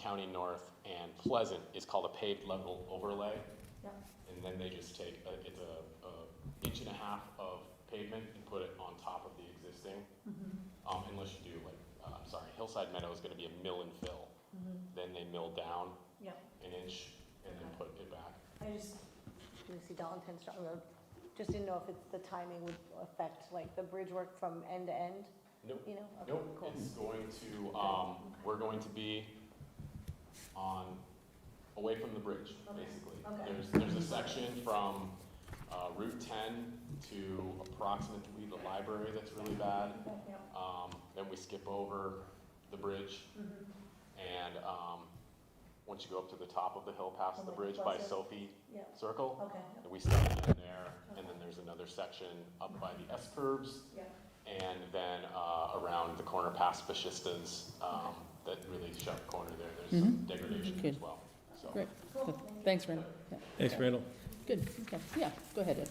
Speaker 3: County North, and Pleasant is called a paved level overlay.
Speaker 2: Yep.
Speaker 3: And then they just take, it's a inch and a half of pavement and put it on top of the existing. Unless you do Hillside Meadow is going to be a mill and fill. Then they mill down
Speaker 2: Yep.
Speaker 3: an inch and then put it back.
Speaker 2: I just, Lucy Valentine Strong Road, just didn't know if it's, the timing would affect like the bridge work from end to end,
Speaker 3: Nope.
Speaker 2: you know? Okay,
Speaker 3: Nope,
Speaker 2: cool.
Speaker 3: it's going to, we're going to be away from the bridge,
Speaker 2: Okay,
Speaker 3: basically.
Speaker 2: okay.
Speaker 3: There's a section from Route 10 to approximately the library that's really bad.
Speaker 2: Yep.
Speaker 3: Then we skip over the bridge, and once you go up to the top of the hill past the bridge by Sophie
Speaker 2: Yep.
Speaker 3: Circle,
Speaker 2: Okay.
Speaker 3: and we stop in there, and then there's another section up by the S-curves,
Speaker 2: Yep.
Speaker 3: and then around the corner past Fascistas, that really sharp corner there, there's some degradation as
Speaker 1: Good.
Speaker 3: well, so.
Speaker 1: Great. Thanks, Randall. Yeah,
Speaker 7: Thanks, Randall.
Speaker 1: good, okay, yeah, go ahead, Ed.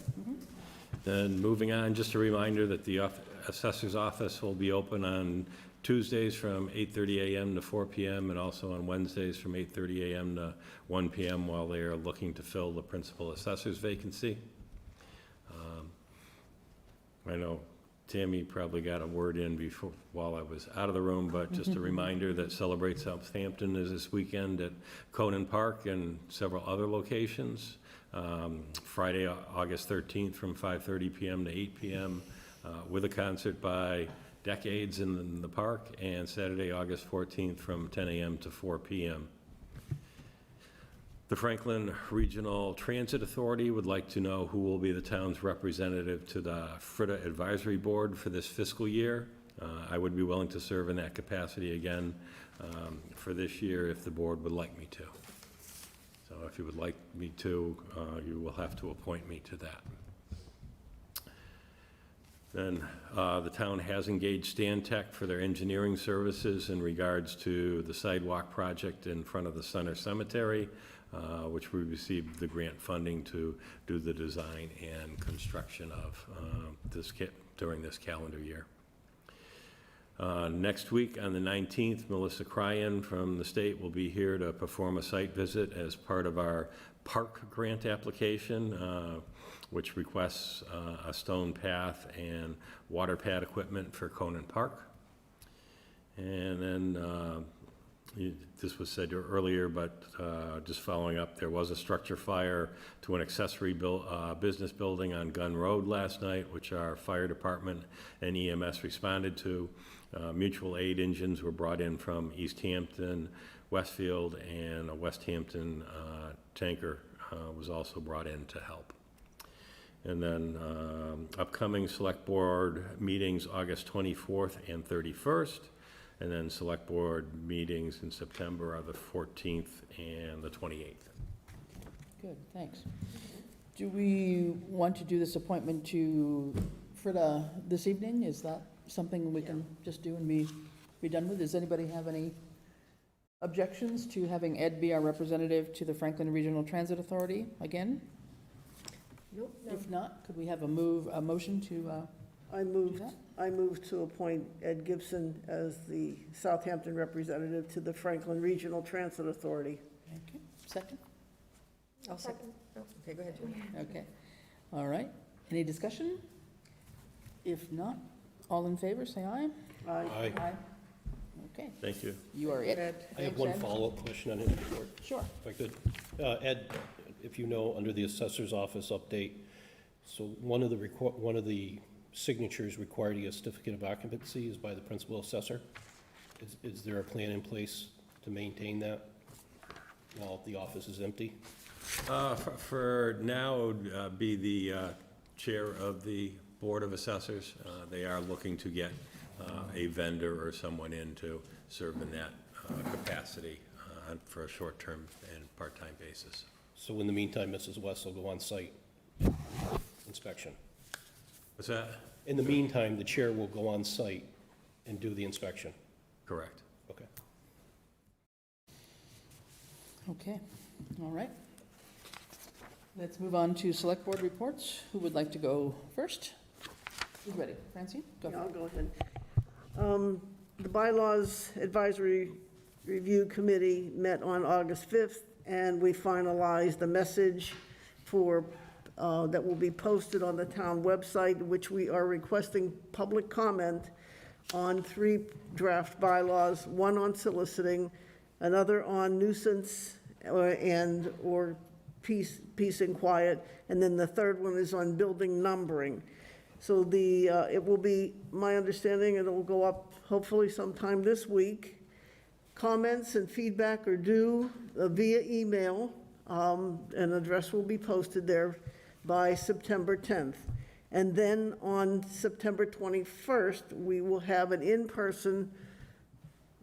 Speaker 7: Then moving on, just a reminder that the assessor's office will be open on Tuesdays from 8:30 a.m. to 4 p.m. and also on Wednesdays from 8:30 a.m. to 1 p.m. while they are looking to fill the principal assessor's vacancy. I know Tammy probably got a word in before, while I was out of the room, but just a reminder that Celebrate Southampton is this weekend at Conan Park and several other locations. Friday, August 13th from 5:30 p.m. to 8 p.m. With a concert by Decades in the park, and Saturday, August 14th from 10 a.m. to 4 p.m. The Franklin Regional Transit Authority would like to know who will be the town's representative to the FRITA Advisory Board for this fiscal year. I would be willing to serve in that capacity again for this year if the board would like me to. So if you would like me to, you will have to appoint me to that. Then the town has engaged Stantec for their engineering services in regards to the sidewalk project in front of the Center Cemetery, which we received the grant funding to do the design and construction of during this calendar year. Next week, on the 19th, Melissa Cryan from the state will be here to perform a site visit as part of our park grant application, which requests a stone path and water pad equipment for Conan Park. And then, this was said earlier, but just following up, there was a structure fire to an accessory business building on Gun Road last night, which our fire department and EMS responded to. Mutual aid engines were brought in from Easthampton, Westfield, and a West Hampton tanker was also brought in to help. And then upcoming select board meetings, August 24th and 31st. And then select board meetings in September are the 14th and the 28th.
Speaker 1: Good, thanks. Do we want to do this appointment to FRITA this evening? Is that something we can just do and be done with? Does anybody have any objections to having Ed be our representative to the Franklin Regional Transit Authority again?
Speaker 5: Nope.
Speaker 1: If not, could we have a motion to
Speaker 6: I move to appoint Ed Gibson as the Southampton representative to the Franklin Regional Transit Authority.
Speaker 1: okay, second?
Speaker 5: I'll second. Oh, okay, go ahead, Julie.
Speaker 1: Okay, all right. Any discussion? If not, All in favor, say aye.
Speaker 6: Aye.
Speaker 1: Aye. Okay,
Speaker 7: Thank you.
Speaker 1: you are it.
Speaker 5: Ed.
Speaker 8: I have
Speaker 1: Thanks,
Speaker 8: one
Speaker 1: Ed.
Speaker 8: follow-up question on his report,
Speaker 1: Sure.
Speaker 8: if I could. Ed, if you know, under the assessor's office update, so one of the signatures requiring a certificate of occupancy is by the principal assessor. Is there a plan in place to maintain that while the office is empty?
Speaker 7: For now, it would be the chair of the Board of Assessors. They are looking to get a vendor or someone in to serve in that capacity for a short-term and part-time basis.
Speaker 8: So in the meantime, Mrs. West will go on site inspection.
Speaker 7: What's that?
Speaker 8: In the meantime, the chair will go on site and do the inspection.
Speaker 7: Correct.
Speaker 8: Okay.
Speaker 1: Okay, all right. Let's move on to select board reports. Who would like to go first? Who's ready? Francine? Go.
Speaker 6: Yeah, I'll go ahead. The Bylaws Advisory Review Committee met on August 5th, and we finalized the message for, that will be posted on the town website, which we are requesting public comment on 3 draft bylaws, one on soliciting, another on nuisance or peace and quiet, and then the third one is on building numbering. So it will be, my understanding, it'll go up hopefully sometime this week. Comments and feedback are due via email. An address will be posted there by September 10th. And then on September 21st, we will have an in-person,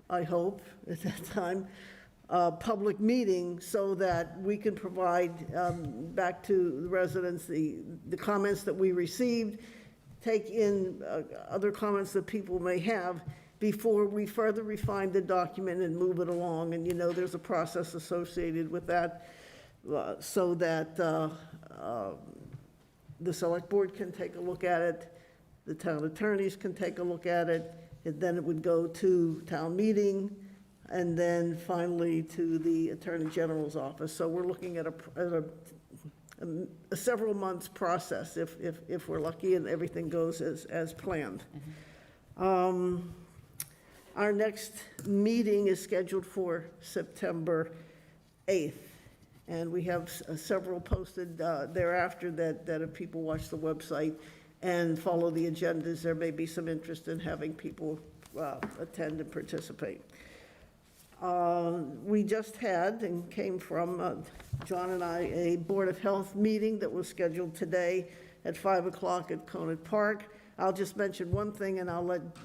Speaker 6: I hope, at that time, public meeting so that we can provide back to the residents the comments that we received, take in other comments that people may have before we further refine the document and move it along. And there's a process associated with that so that the select board can take a look at it, the town attorneys can take a look at it, and then it would go to town meeting, and then finally to the Attorney General's office. So we're looking at a several months process if we're lucky and everything goes as planned. Our next meeting is scheduled for September 8th, and we have several posted thereafter that if people watch the website and follow the agendas, there may be some interest in having people attend and participate. We just had and came from, John and I, a Board of Health meeting that was scheduled today at 5 o'clock at Conant Park. I'll just mention one thing, and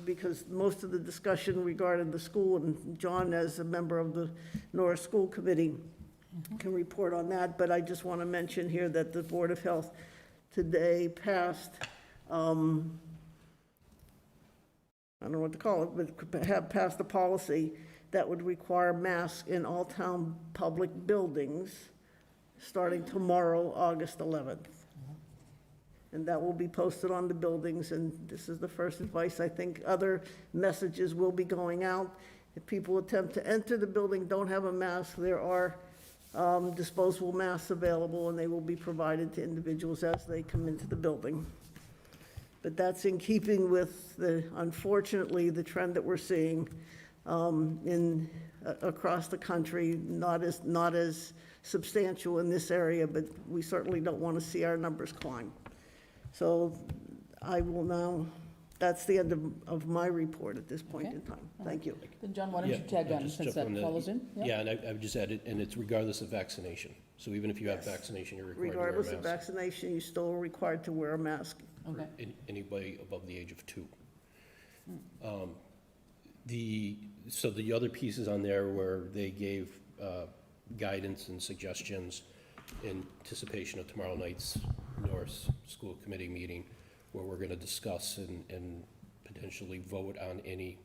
Speaker 6: because most of the discussion regarding the school, and John, as a member of the Norris School Committee, can report on that, but I just want to mention here that the Board of Health today passed, I don't know what to call it, but have passed a policy that would require masks in all town public buildings starting tomorrow, August 11th. And that will be posted on the buildings, and this is the first advice. I think other messages will be going out. If people attempt to enter the building, don't have a mask, there are disposable masks available, and they will be provided to individuals as they come into the building. But that's in keeping with unfortunately, the trend that we're seeing across the country, not as substantial in this area, but we certainly don't want to see our numbers climb. So I will now, that's the end of my report at this point in time. Thank you.
Speaker 1: Then John, why don't you tag
Speaker 8: Yeah,
Speaker 1: on
Speaker 8: just
Speaker 1: since
Speaker 8: jump
Speaker 1: that
Speaker 8: on that.
Speaker 1: follows in?
Speaker 8: Yeah, and I would just add it, and it's regardless of vaccination. So even if you have vaccination, you're required to wear a
Speaker 6: Regardless of
Speaker 8: mask.
Speaker 6: vaccination, you're still required to wear a mask.
Speaker 1: Okay.
Speaker 8: Anybody above the age of 2. So the other pieces on there where they gave guidance and suggestions in anticipation of tomorrow night's Norris School Committee meeting, where we're going to discuss and potentially vote on any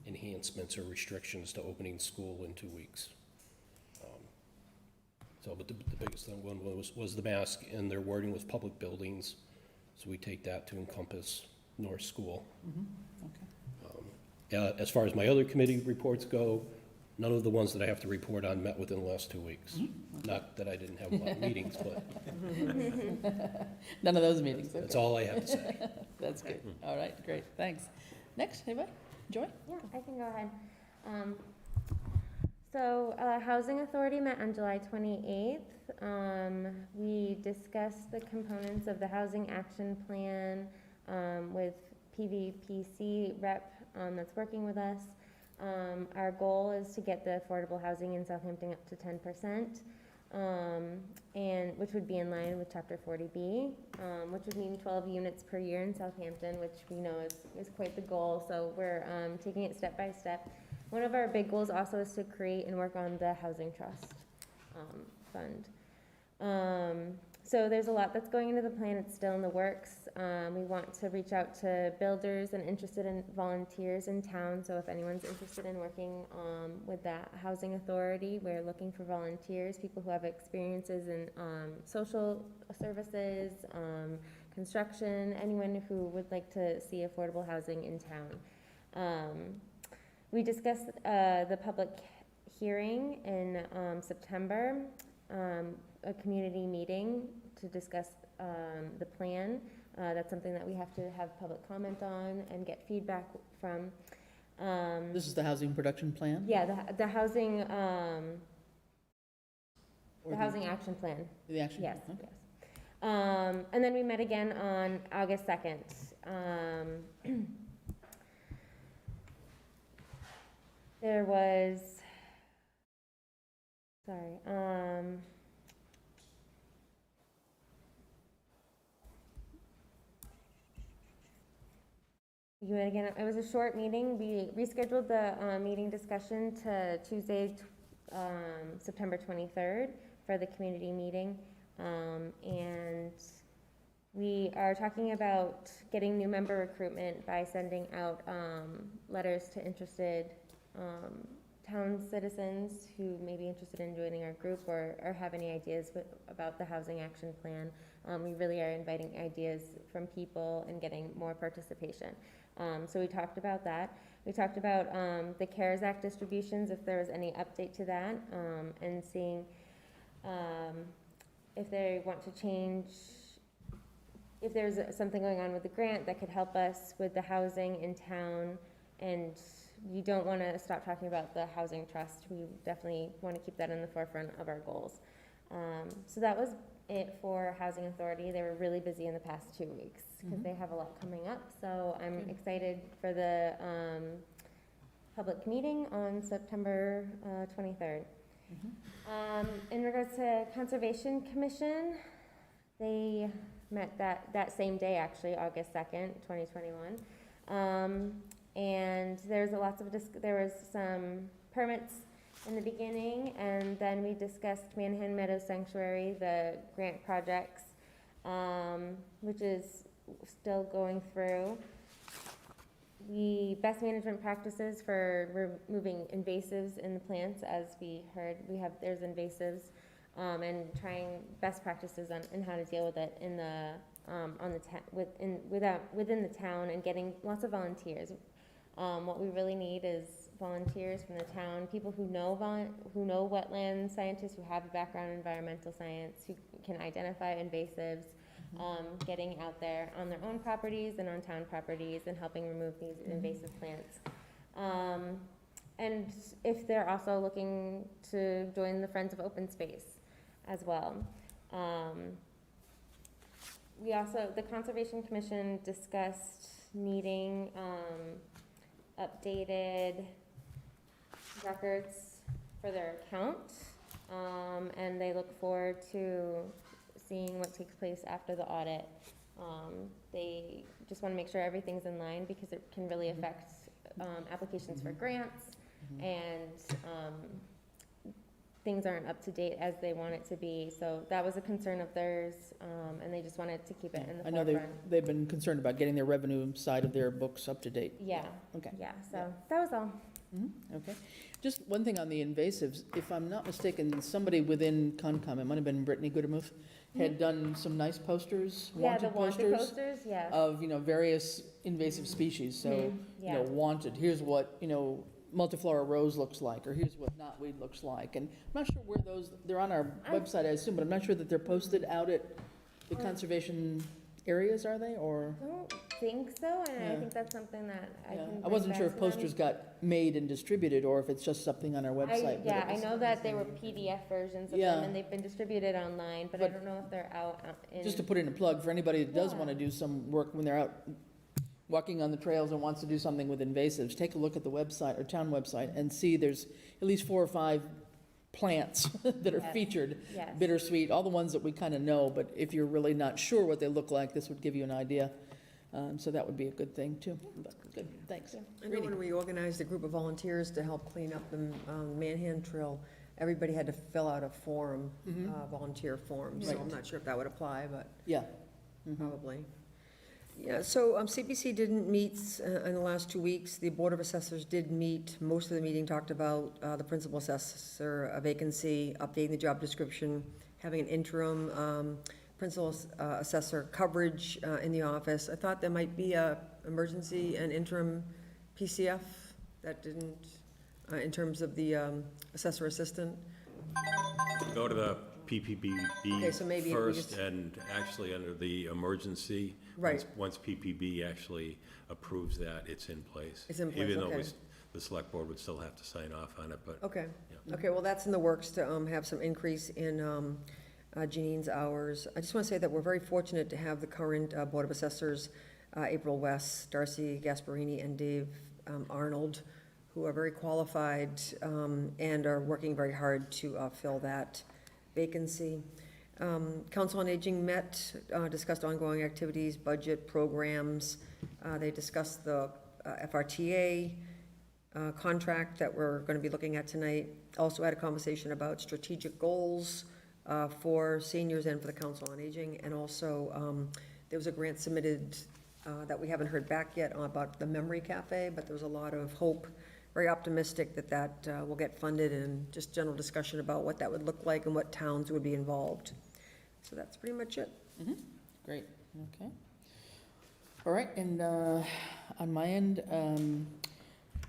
Speaker 8: enhancements or restrictions to opening school in 2 weeks. But the biggest thing was the mask, and their wording was public buildings, so we take that to encompass Norris School.
Speaker 1: Okay.
Speaker 8: As far as my other committee reports go, none of the ones that I have to report on met within the last 2 weeks. Not that I didn't have a lot of meetings, but
Speaker 1: None of those meetings, okay.
Speaker 8: that's all I have to say.
Speaker 1: That's good. All right, great, thanks. Next, anybody? Joy?
Speaker 9: Yeah, I can go ahead. Housing Authority met on July 28th. We discussed the components of the Housing Action Plan with PVPC rep that's working with us. Our goal is to get the affordable housing in Southampton up to 10%, and which would be in line with Chapter 40B, which would mean 12 units per year in Southampton, which we know is quite the goal. So we're taking it step by step. One of our big goals also is to create and work on the Housing Trust Fund. So there's a lot that's going into the plan. It's still in the works. We want to reach out to builders and interested in volunteers in town. So if anyone's interested in working with that housing authority, we're looking for volunteers, people who have experiences in social services, construction, anyone who would like to see affordable housing in town. We discussed the public hearing in September, a community meeting to discuss the plan. That's something that we have to have public comment on and get feedback from.
Speaker 1: This is the housing production plan?
Speaker 9: Yeah, the housing,
Speaker 1: Or
Speaker 9: the housing action plan.
Speaker 1: The action?
Speaker 9: Yes,
Speaker 1: plan, okay.
Speaker 9: yes. And then we met again on August 2nd. There was, sorry, you met again. It was a short meeting. We rescheduled the meeting discussion to Tuesday, September 23rd for the community meeting. And we are talking about getting new member recruitment by sending out letters to interested town citizens who may be interested in joining our group or have any ideas about the housing action plan. We really are inviting ideas from people and getting more participation. So we talked about that. We talked about the CARES Act distributions, if there was any update to that, and seeing if they want to change, if there's something going on with the grant that could help us with the housing in town. And you don't want to stop talking about the housing trust. We definitely want to keep that in the forefront of our goals. So that was it for Housing Authority. They were really busy in the past 2 weeks because they have a lot coming up. So I'm excited for the public meeting on September 23rd. In regards to Conservation Commission, they met that same day, actually, August 2nd, 2021. And there's there was some permits in the beginning, and then we discussed Manhattan Meadow Sanctuary, the grant projects, which is still going through. The best management practices for removing invasives in the plants, as we heard, there's invasives, and trying best practices on how to deal with it in the within the town, and getting lots of volunteers. What we really need is volunteers from the town, people who know wetland scientists, who have a background in environmental science, who can identify invasives, getting out there on their own properties and on town properties and helping remove these invasive plants. And if they're also looking to join the Friends of Open Space as well. The Conservation Commission discussed needing updated records for their account, and they look forward to seeing what takes place after the audit. They just want to make sure everything's in line because it can really affect applications for grants, and things aren't up to date as they want it to be. So that was a concern of theirs, and they just wanted to keep it in the
Speaker 1: I know
Speaker 9: forefront.
Speaker 1: they've been concerned about getting their revenue side of their books up to date.
Speaker 9: Yeah.
Speaker 1: Okay.
Speaker 9: Yeah, so that was all.
Speaker 1: Okay. Just one thing on the invasives. If I'm not mistaken, somebody within Concom, it might have been Brittany Goodermuth, had done some nice posters,
Speaker 9: Yeah, the
Speaker 1: wanted
Speaker 9: wanted posters, yes.
Speaker 1: of, various invasive species. So,
Speaker 9: Yeah.
Speaker 1: wanted, here's what, multiflora rose looks like, or here's what knotweed looks like. And I'm not sure where they're on our website, I assume, but I'm not sure that they're posted out at the conservation areas, are they, or?
Speaker 9: I don't think so, and I
Speaker 1: Yeah.
Speaker 9: think that's something that I
Speaker 1: Yeah.
Speaker 9: can
Speaker 1: I
Speaker 9: bring
Speaker 1: wasn't
Speaker 9: back
Speaker 1: sure if
Speaker 9: to them.
Speaker 1: posters got made and distributed, or if it's just something on our website. but
Speaker 9: Yeah,
Speaker 1: it
Speaker 9: I
Speaker 1: was-
Speaker 9: know that they were PDF versions of
Speaker 1: Yeah.
Speaker 9: them, and they've been distributed online, but I
Speaker 1: But-
Speaker 9: don't know if they're out in.
Speaker 1: Just to put in a plug, for anybody that does
Speaker 9: Yeah.
Speaker 1: want to do some work when they're out walking on the trails and wants to do something with invasives, take a look at the website, or town website, and see there's at least 4 or 5 plants that are
Speaker 9: Yes.
Speaker 1: featured.
Speaker 9: Yes.
Speaker 1: Bittersweet, all the ones that we kind of know, but if you're really not sure what they look like, this would give you an idea. So that would be a good thing, too. But good, thanks.
Speaker 5: I know when we organized a group of volunteers to help clean up the Manhan Trail, everybody had to fill out a form, volunteer form, so
Speaker 1: Right.
Speaker 5: I'm not sure if that would apply, but
Speaker 1: Yeah.
Speaker 5: probably. Yeah, so CPC didn't meet in the last 2 weeks. The Board of Assessors did meet. Most of the meeting talked about the principal assessor, a vacancy, updating the job description, having an interim principal assessor coverage in the office. I thought there might be a emergency and interim PCF that didn't, in terms of the assessor assistant.
Speaker 7: Go to the PPB
Speaker 5: Okay, so maybe if we
Speaker 7: first,
Speaker 5: just-
Speaker 7: and actually under the emergency.
Speaker 5: Right.
Speaker 7: Once PPB actually approves that, it's in place.
Speaker 5: It's in place,
Speaker 7: Even though
Speaker 5: okay.
Speaker 7: the select board would still have to sign off on it, but
Speaker 5: Okay,
Speaker 7: Yeah.
Speaker 5: okay, well, that's in the works to have some increase in Janine's hours. I just want to say that we're very fortunate to have the current Board of Assessors, April West, Darcy Gasparini, and Dave Arnold, who are very qualified and are working very hard to fill that vacancy. Council on Aging met, discussed ongoing activities, budget, programs. They discussed the FRTA contract that we're going to be looking at tonight. Also had a conversation about strategic goals for seniors and for the Council on Aging. And also, there was a grant submitted that we haven't heard back yet about the Memory Cafe, but there was a lot of hope, very optimistic that will get funded, and just general discussion about what that would look like and what towns would be involved. So that's pretty much it.
Speaker 1: Great, okay. All right, and on my end,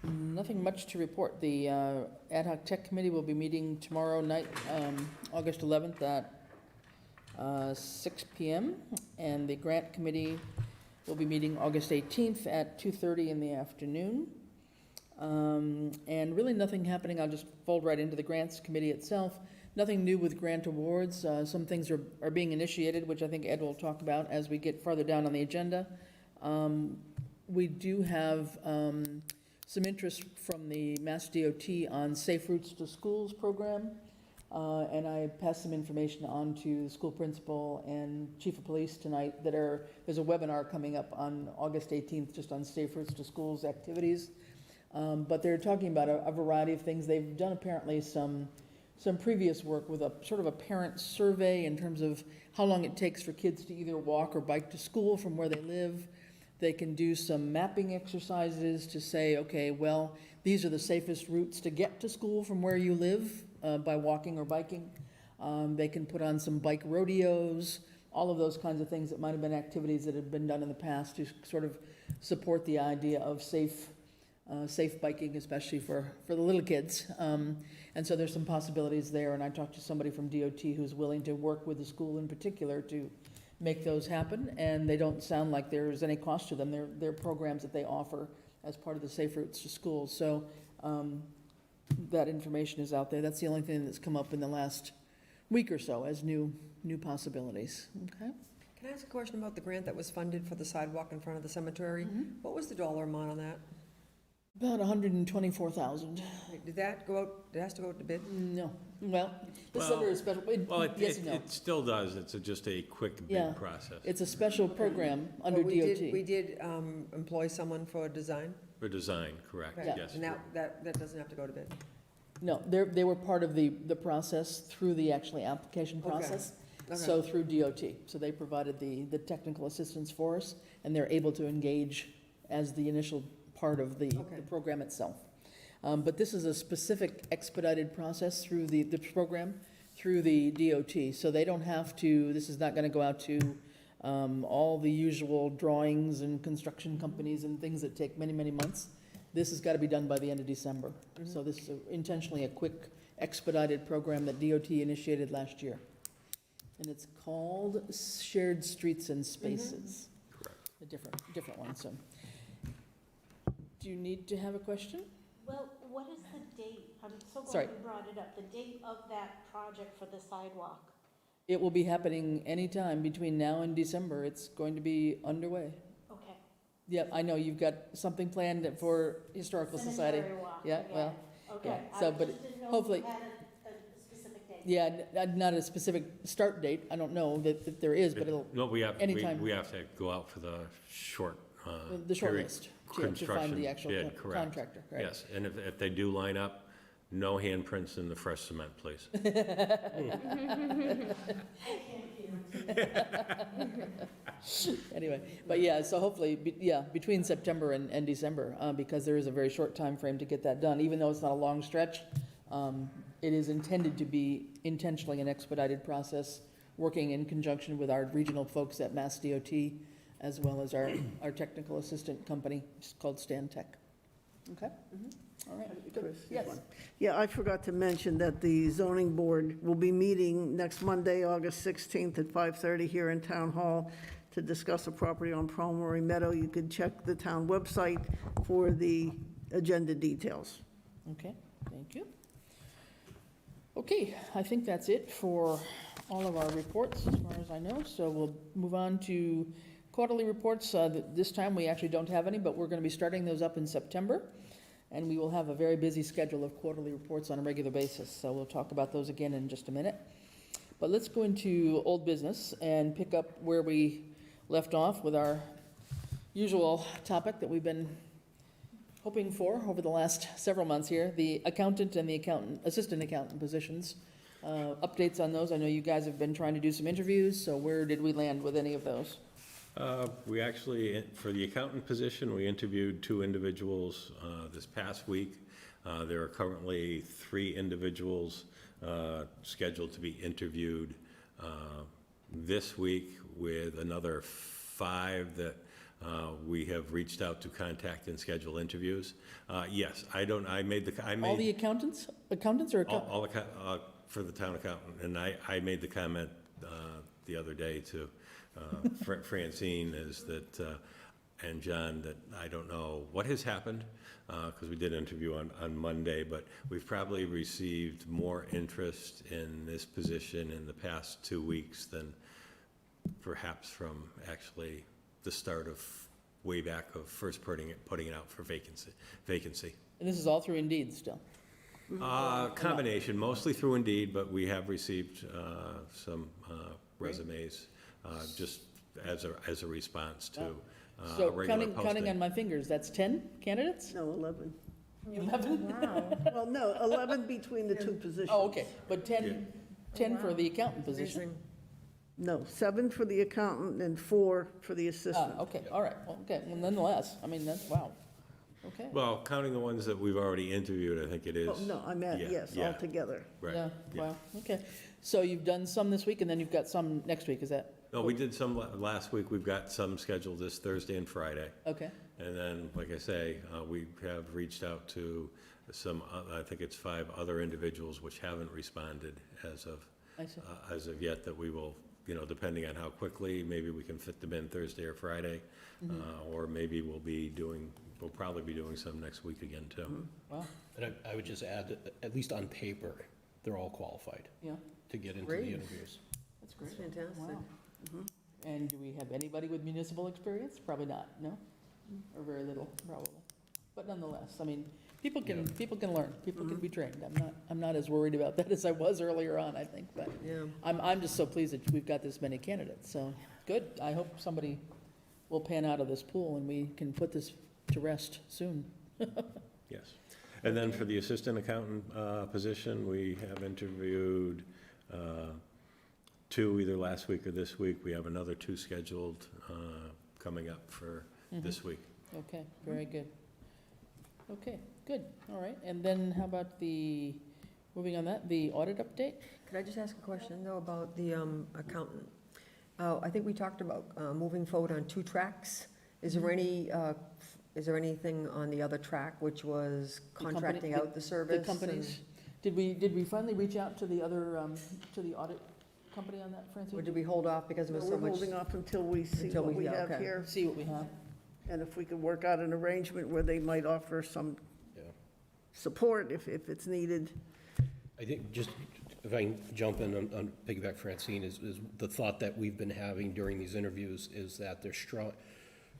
Speaker 1: nothing much to report. The Ad hoc Tech Committee will be meeting tomorrow night, August 11th at 6 PM, and the Grant Committee will be meeting August 18th at 2:30 in the afternoon. And really nothing happening. I'll just fold right into the Grants Committee itself. Nothing new with grant awards. Some things are being initiated, which I think Ed will talk about as we get farther down on the agenda. We do have some interest from the Mass DOT on Safe Routes to Schools program. And I passed some information on to the school principal and chief of police tonight there's a webinar coming up on August 18th just on Safe Routes to Schools activities. But they're talking about a variety of things. They've done apparently some previous work with a sort of a parent survey in terms of how long it takes for kids to either walk or bike to school from where they live. They can do some mapping exercises to say, okay, well, these are the safest routes to get to school from where you live by walking or biking. They can put on some bike rodeos, all of those kinds of things that might have been activities that have been done in the past to sort of support the idea of safe biking, especially for the little kids. And so there's some possibilities there, and I talked to somebody from DOT who's willing to work with the school in particular to make those happen, and they don't sound like there's any cost to them. They're programs that they offer as part of the Safe Routes to Schools. So that information is out there. That's the only thing that's come up in the last week or so as new possibilities. Okay?
Speaker 5: Can I ask a question about the grant that was funded for the sidewalk in front of the cemetery? What was the dollar amount on that?
Speaker 1: About 124,000.
Speaker 5: Did that go out, it has to go out to bid?
Speaker 1: No, well, this is
Speaker 7: Well-
Speaker 1: under a special,
Speaker 7: Well,
Speaker 1: yes and no.
Speaker 7: it still does, it's just a quick
Speaker 1: Yeah.
Speaker 7: bid process
Speaker 1: It's a special program under
Speaker 5: But we
Speaker 1: DOT.
Speaker 5: did employ someone for design?
Speaker 7: for design, correct,
Speaker 5: Okay.
Speaker 7: yes.
Speaker 5: And that doesn't have to go to bid?
Speaker 1: No, they were part of the process through the actually application
Speaker 5: Okay.
Speaker 1: process.
Speaker 5: Okay.
Speaker 1: So through DOT. So they provided the technical assistance for us, and they're able to engage as the initial part of the
Speaker 5: Okay.
Speaker 1: program itself. But this is a specific expedited process through the program, through the DOT. So they don't have to, this is not going to go out to all the usual drawings and construction companies and things that take many, many months. This has got to be done by the end of December. So this is intentionally a quick expedited program that DOT initiated last year. And it's called Shared Streets and Spaces. A different one, so. Do you need to have a question?
Speaker 2: Well, what is the date? I'm so
Speaker 1: Sorry.
Speaker 2: glad you brought it up. The date of that project for the sidewalk.
Speaker 1: It will be happening anytime between now and December. It's going to be underway.
Speaker 2: Okay.
Speaker 1: Yep, I know you've got something planned for Historical Society.
Speaker 2: Cemetery walk
Speaker 1: Yeah,
Speaker 2: again.
Speaker 1: well,
Speaker 2: Okay.
Speaker 1: yeah, so,
Speaker 2: I
Speaker 1: but
Speaker 2: just didn't know
Speaker 1: hopefully-
Speaker 2: if you had a specific date.
Speaker 1: Yeah, not a specific start date. I don't know that there is, but it'll,
Speaker 7: No, we have
Speaker 1: anytime.
Speaker 7: to go out for the short,
Speaker 1: the short
Speaker 7: period
Speaker 1: list to
Speaker 7: construction
Speaker 1: find the actual
Speaker 7: bid, correct.
Speaker 1: contractor, right?
Speaker 7: Yes, and if they do line up, no handprints in the fresh cement, please.
Speaker 2: I can't guarantee.
Speaker 1: Anyway, but yeah, so hopefully, between September and December, because there is a very short time frame to get that done, even though it's not a long stretch. It is intended to be intentionally an expedited process, working in conjunction with our regional folks at Mass DOT, as well as our technical assistant company, it's called Stan Tech. Okay? All right, good.
Speaker 6: Chris,
Speaker 1: Yes.
Speaker 6: Yeah, I forgot to mention that the zoning board will be meeting next Monday, August 16th at 5:30 here in Town Hall to discuss a property on Primary Meadow. You can check the town website for the agenda details.
Speaker 1: Okay, thank you. Okay, I think that's it for all of our reports, as far as I know. So we'll move on to quarterly reports. This time, we actually don't have any, but we're going to be starting those up in September. And we will have a very busy schedule of quarterly reports on a regular basis. So we'll talk about those again in just a minute. But let's go into old business and pick up where we left off with our usual topic that we've been hoping for over the last several months here, the accountant and the assistant accountant positions. Updates on those. I know you guys have been trying to do some interviews, so where did we land with any of those?
Speaker 7: We actually, for the accountant position, we interviewed 2 individuals this past week. There are currently 3 individuals scheduled to be interviewed this week, with another 5 that we have reached out to contact and schedule interviews. Yes, I made
Speaker 1: All the accountants or
Speaker 7: all for the town accountant, and I made the comment the other day to Francine and John, that I don't know what has happened, because we did interview on Monday, but we've probably received more interest in this position in the past 2 weeks than perhaps from actually the start of way back of first putting it out for vacancy.
Speaker 1: And this is all through Indeed still?
Speaker 7: Combination, mostly through Indeed, but we have received some resumes just as a response to
Speaker 1: So
Speaker 7: a regular
Speaker 1: counting
Speaker 7: posting.
Speaker 1: on my fingers, that's 10 candidates?
Speaker 6: No, 11.
Speaker 1: 11?
Speaker 9: Wow.
Speaker 6: Well, no, 11 between the 2 positions.
Speaker 1: Oh, okay, but 10 for the accountant position?
Speaker 5: Amazing.
Speaker 6: No, 7 for the accountant and 4 for the assistant.
Speaker 1: Okay, all right, well, nonetheless, I mean, that's, wow, okay.
Speaker 7: Well, counting the ones that we've already interviewed, I think it is.
Speaker 6: Oh, no, I meant,
Speaker 7: Yeah,
Speaker 6: yes,
Speaker 7: yeah.
Speaker 6: altogether.
Speaker 7: Right.
Speaker 1: Yeah, wow, okay. So you've done some this week, and then you've got some next week, is that?
Speaker 7: No, we did some last week. We've got some scheduled this Thursday and Friday.
Speaker 1: Okay,
Speaker 7: And then, like I say, we have reached out to some, I think it's 5 other individuals which haven't responded as
Speaker 1: I see.
Speaker 7: of yet, that we will, depending on how quickly, maybe we can fit them in Thursday or Friday, or maybe we'll probably be doing some next week again, too.
Speaker 1: Wow,
Speaker 8: And I would just add, that at least on paper, they're all qualified
Speaker 1: yeah,
Speaker 8: to get into
Speaker 5: Great.
Speaker 8: the interviews.
Speaker 1: that's great.
Speaker 5: That's fantastic.
Speaker 1: Wow. And do we have anybody with municipal experience? Probably not, no? Or very little, probably. But nonetheless, I mean, people can learn, people can be trained. I'm not as worried about that as I was earlier on, I think, but
Speaker 5: Yeah.
Speaker 1: I'm just so pleased that we've got this many candidates, so, good. I hope somebody will pan out of this pool and we can put this to rest soon.
Speaker 7: Yes. And then for the assistant accountant position, we have interviewed 2 either last week or this week. We have another 2 scheduled coming up for this week.
Speaker 1: Okay, very good. Okay, good, all right. And then how about moving on that, the audit update?
Speaker 5: Could I just ask a question, though, about the accountant? I think we talked about moving forward on 2 tracks. Is there anything on the other track, which was
Speaker 1: company-
Speaker 5: contracting out the service?
Speaker 1: The companies, did we finally reach out to the other, to the audit company on that,
Speaker 5: Or
Speaker 1: Francine?
Speaker 5: did we hold off because there was so
Speaker 6: We're
Speaker 5: much?
Speaker 6: holding off until we see
Speaker 5: Until
Speaker 6: what
Speaker 5: we-
Speaker 6: we
Speaker 5: yeah,
Speaker 6: have
Speaker 5: okay.
Speaker 6: here,
Speaker 1: See what we have.
Speaker 6: and if we could work out an arrangement where they might offer some
Speaker 8: Yeah.
Speaker 6: support if it's needed.
Speaker 8: I think just, if I can jump in on piggyback Francine, is the thought that we've been having during these interviews is that they're strong,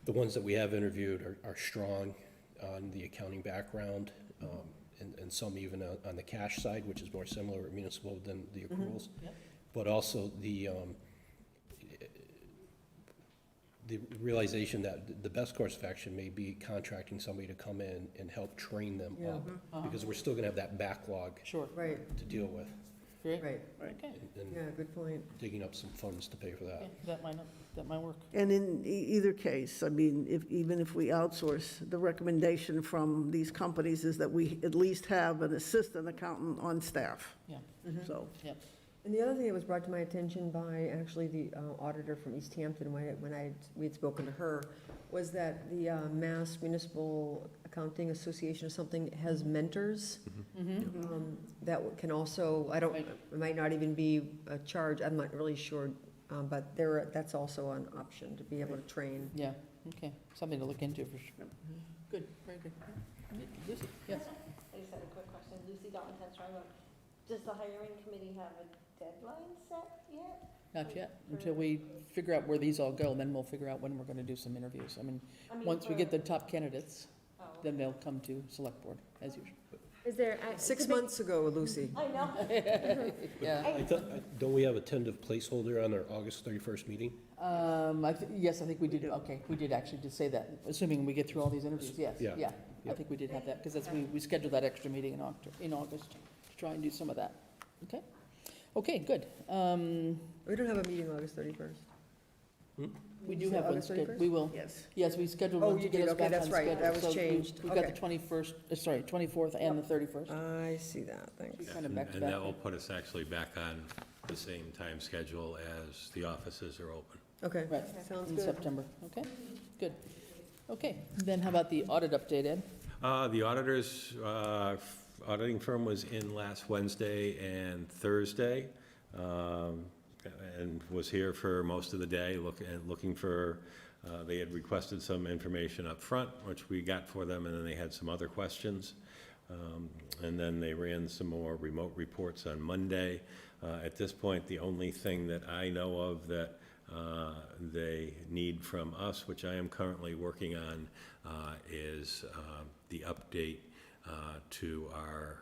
Speaker 8: the ones that we have interviewed are strong on the accounting background, and some even on the cash side, which is more similar at municipal than the accruals.
Speaker 1: Yep.
Speaker 8: But also the realization that the best course of action may be contracting somebody to come in and help train them
Speaker 5: Yeah.
Speaker 8: up, because we're still gonna have that backlog
Speaker 1: Sure,
Speaker 5: Right,
Speaker 8: to deal with,
Speaker 1: great,
Speaker 5: right,
Speaker 1: okay,
Speaker 8: and
Speaker 5: yeah, good point.
Speaker 8: digging up some funds to pay for
Speaker 1: yeah,
Speaker 8: that.
Speaker 1: that might work.
Speaker 6: And in either case, I mean, even if we outsource, the recommendation from these companies is that we at least have an assistant accountant on staff.
Speaker 1: Yeah.
Speaker 6: So,
Speaker 5: And the other thing that was brought to my attention by actually the auditor from Easthampton, we had spoken to her, was that the Mass Municipal Accounting Association or something has mentors. That can also,
Speaker 1: Right.
Speaker 5: it might not even be a charge, I'm not really sure, but that's also an option to be able to train.
Speaker 1: Yeah, okay, something to look into for sure. Good, very good. Lucy, yes?
Speaker 10: I just had a quick question. Lucy Dalton, 10 Strong Road. Does the hiring committee have a deadline set yet?
Speaker 1: Not yet, until we figure out where these all go, then we'll figure out when we're gonna do some interviews. I mean, once we get the top candidates,
Speaker 10: Oh,
Speaker 1: then they'll come to select board, as usual.
Speaker 9: Is there?
Speaker 5: 6 months ago, Lucy.
Speaker 10: I know.
Speaker 1: Yeah.
Speaker 8: I thought, don't we have a tentative placeholder on our August 31st meeting?
Speaker 1: Yes, I think we did, okay, we did actually just say that, assuming we get through all these interviews, yes,
Speaker 8: Yeah.
Speaker 1: yeah. I
Speaker 8: Yeah.
Speaker 1: think we did have that, because we scheduled that extra meeting in August to try and do some of that. Okay? Okay, good.
Speaker 5: We don't have a meeting August 31st.
Speaker 1: We
Speaker 5: Did
Speaker 1: do
Speaker 5: you say
Speaker 1: have one
Speaker 5: August
Speaker 1: scheduled,
Speaker 5: 31st?
Speaker 1: we will.
Speaker 6: yes.
Speaker 1: Yes, we scheduled
Speaker 5: Oh,
Speaker 1: one to
Speaker 5: you
Speaker 1: get
Speaker 5: did,
Speaker 1: us
Speaker 5: okay,
Speaker 1: back on
Speaker 5: that's right,
Speaker 1: schedule.
Speaker 5: that was
Speaker 1: So
Speaker 5: changed,
Speaker 1: We've got the
Speaker 5: okay.
Speaker 1: 21st, 24th and the 31st.
Speaker 5: I see that, thanks.
Speaker 1: Kind of
Speaker 7: And
Speaker 1: back to
Speaker 7: and
Speaker 1: back.
Speaker 7: that will put us actually back on the same time schedule as the offices are open.
Speaker 5: Okay,
Speaker 1: Right,
Speaker 5: sounds
Speaker 1: in
Speaker 5: good.
Speaker 1: September, okay, good. Okay, then how about the audit update, Ed?
Speaker 7: The auditors, auditing firm was in last Wednesday and Thursday, and was here for most of the day, looking for, they had requested some information up front, which we got for them, and then they had some other questions. And then they ran some more remote reports on Monday. At this point, the only thing that I know of that they need from us, which I am currently working on, is the update to our,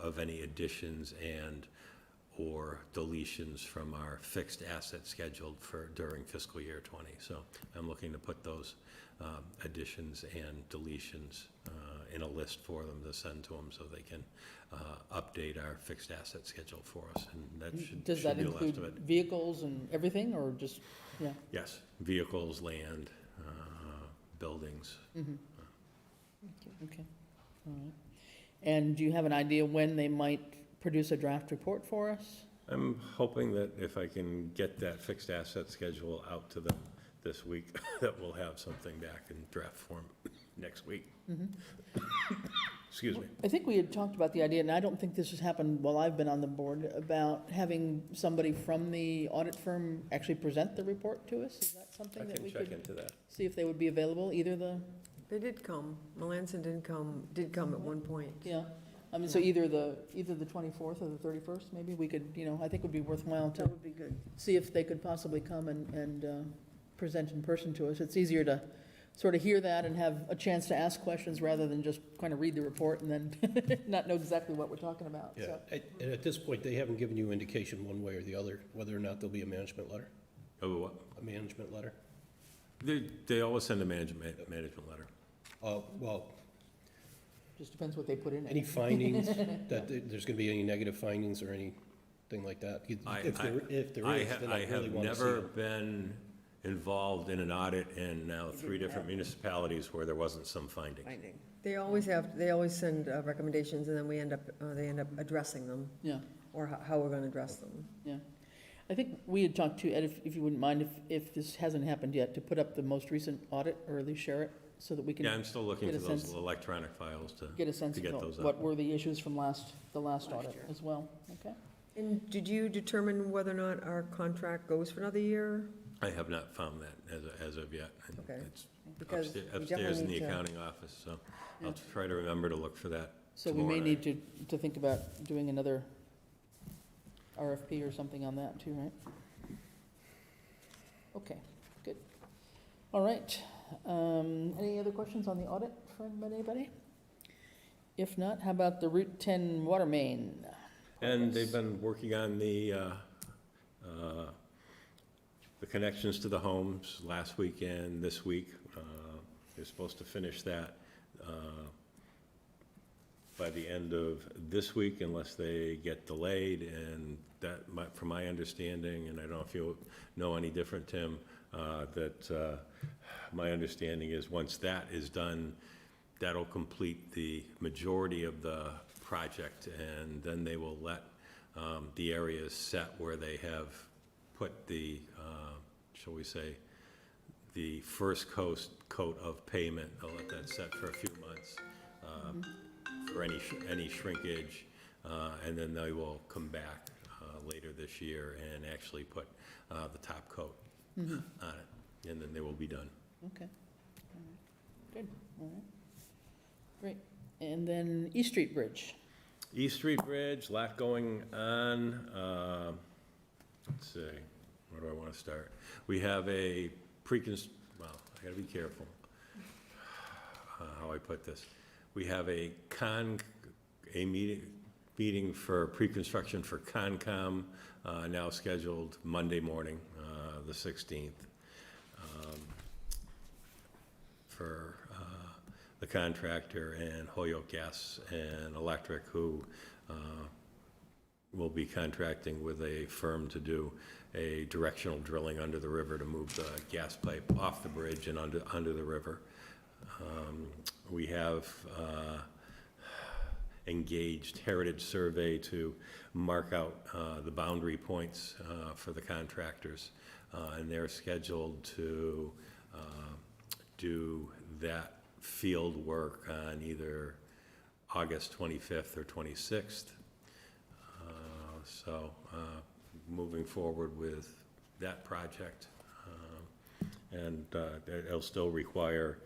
Speaker 7: of any additions and/or deletions from our fixed asset scheduled for during fiscal year '20. So I'm looking to put those additions and deletions in a list for them to send to them so they can update our fixed asset schedule for us, and that should
Speaker 1: Does that
Speaker 7: be the last
Speaker 1: include
Speaker 7: of it.
Speaker 1: vehicles and everything, or just, yeah?
Speaker 7: Yes, vehicles, land, buildings.
Speaker 1: Okay, all right. And do you have an idea when they might produce a draft report for us?
Speaker 7: I'm hoping that if I can get that fixed asset schedule out to them this week, that we'll have something back in draft form next week. Excuse me.
Speaker 1: I think we had talked about the idea, and I don't think this has happened while I've been on the board, about having somebody from the audit firm actually present the report to us. Is that
Speaker 7: I
Speaker 1: something that
Speaker 7: can
Speaker 1: we
Speaker 7: check
Speaker 1: could
Speaker 7: into that.
Speaker 1: see if they would be available, either the,
Speaker 5: They did come, Melanson did come at one point.
Speaker 1: yeah, I mean, so either the 24th or the 31st, maybe, we could, I think would be worthwhile to
Speaker 6: That would be good.
Speaker 1: see if they could possibly come and present in person to us. It's easier to sort of hear that and have a chance to ask questions rather than just kind of read the report and then not know exactly what we're talking about,
Speaker 8: Yeah,
Speaker 1: so.
Speaker 8: and at this point, they haven't given you indication one way or the other, whether or not there'll be a management letter,
Speaker 7: Oh, what?
Speaker 8: a management letter?
Speaker 7: They always send a management letter.
Speaker 8: Well,
Speaker 1: Just depends what they put in
Speaker 8: any
Speaker 1: it.
Speaker 8: findings, that there's gonna be any negative findings or anything like that? If there is, then I really
Speaker 7: have
Speaker 8: wanna see
Speaker 7: never
Speaker 8: them.
Speaker 7: been involved in an audit in now 3 different municipalities where there wasn't some findings.
Speaker 6: Finding.
Speaker 5: They always send recommendations, and then they end up addressing them,
Speaker 1: Yeah,
Speaker 5: or how we're gonna address them.
Speaker 1: yeah. I think we had talked to, Ed, if you wouldn't mind, if this hasn't happened yet, to put up the most recent audit, or at least share it, so that we can
Speaker 7: Yeah, I'm still looking
Speaker 1: get
Speaker 7: for
Speaker 1: a
Speaker 7: those
Speaker 1: sense-
Speaker 7: electronic files to
Speaker 1: get a sense
Speaker 7: to get
Speaker 1: of
Speaker 7: those
Speaker 1: what
Speaker 7: up.
Speaker 1: were the issues from the last audit as well, okay?
Speaker 5: And did you determine whether or not our contract goes for another year?
Speaker 7: I have not found that as of yet.
Speaker 5: Okay.
Speaker 7: It's
Speaker 5: Because we
Speaker 7: upstairs
Speaker 5: definitely
Speaker 7: in the
Speaker 5: need to-
Speaker 7: accounting office, so I'll try to remember to look for that
Speaker 1: So we may
Speaker 7: tomorrow
Speaker 1: need
Speaker 7: night.
Speaker 1: to think about doing another RFP or something on that too, right? Okay, good. All right. Any other questions on the audit from anybody? If not, how about the Route 10 water main?
Speaker 7: And they've been working on the connections to the homes last week and this week. They're supposed to finish that by the end of this week unless they get delayed. And that, from my understanding, and I don't know if you know any different, Tim, that my understanding is once that is done, that'll complete the majority of the project, and then they will let the areas set where they have put the, shall we say, the first coat of pavement. They'll let that set for a few months for any shrinkage, and then they will come back later this year and actually put the top coat on it, and then they will be done.
Speaker 1: Okay. All right. Good. All right. Great. And then East Street Bridge.
Speaker 7: East Street Bridge, lot going on. Let's see, where do I want to start? We have a well, I gotta be careful how I put this. We have a meeting for pre-construction for Concom now scheduled Monday morning, the 16th, for the contractor and Holyoke Gas and Electric, who will be contracting with a firm to do a directional drilling under the river to move the gas pipe off the bridge and under the river. We have engaged Heritage Survey to mark out the boundary points for the contractors, and they're scheduled to do that field work on either August 25th or 26th. So moving forward with that project. And it'll still require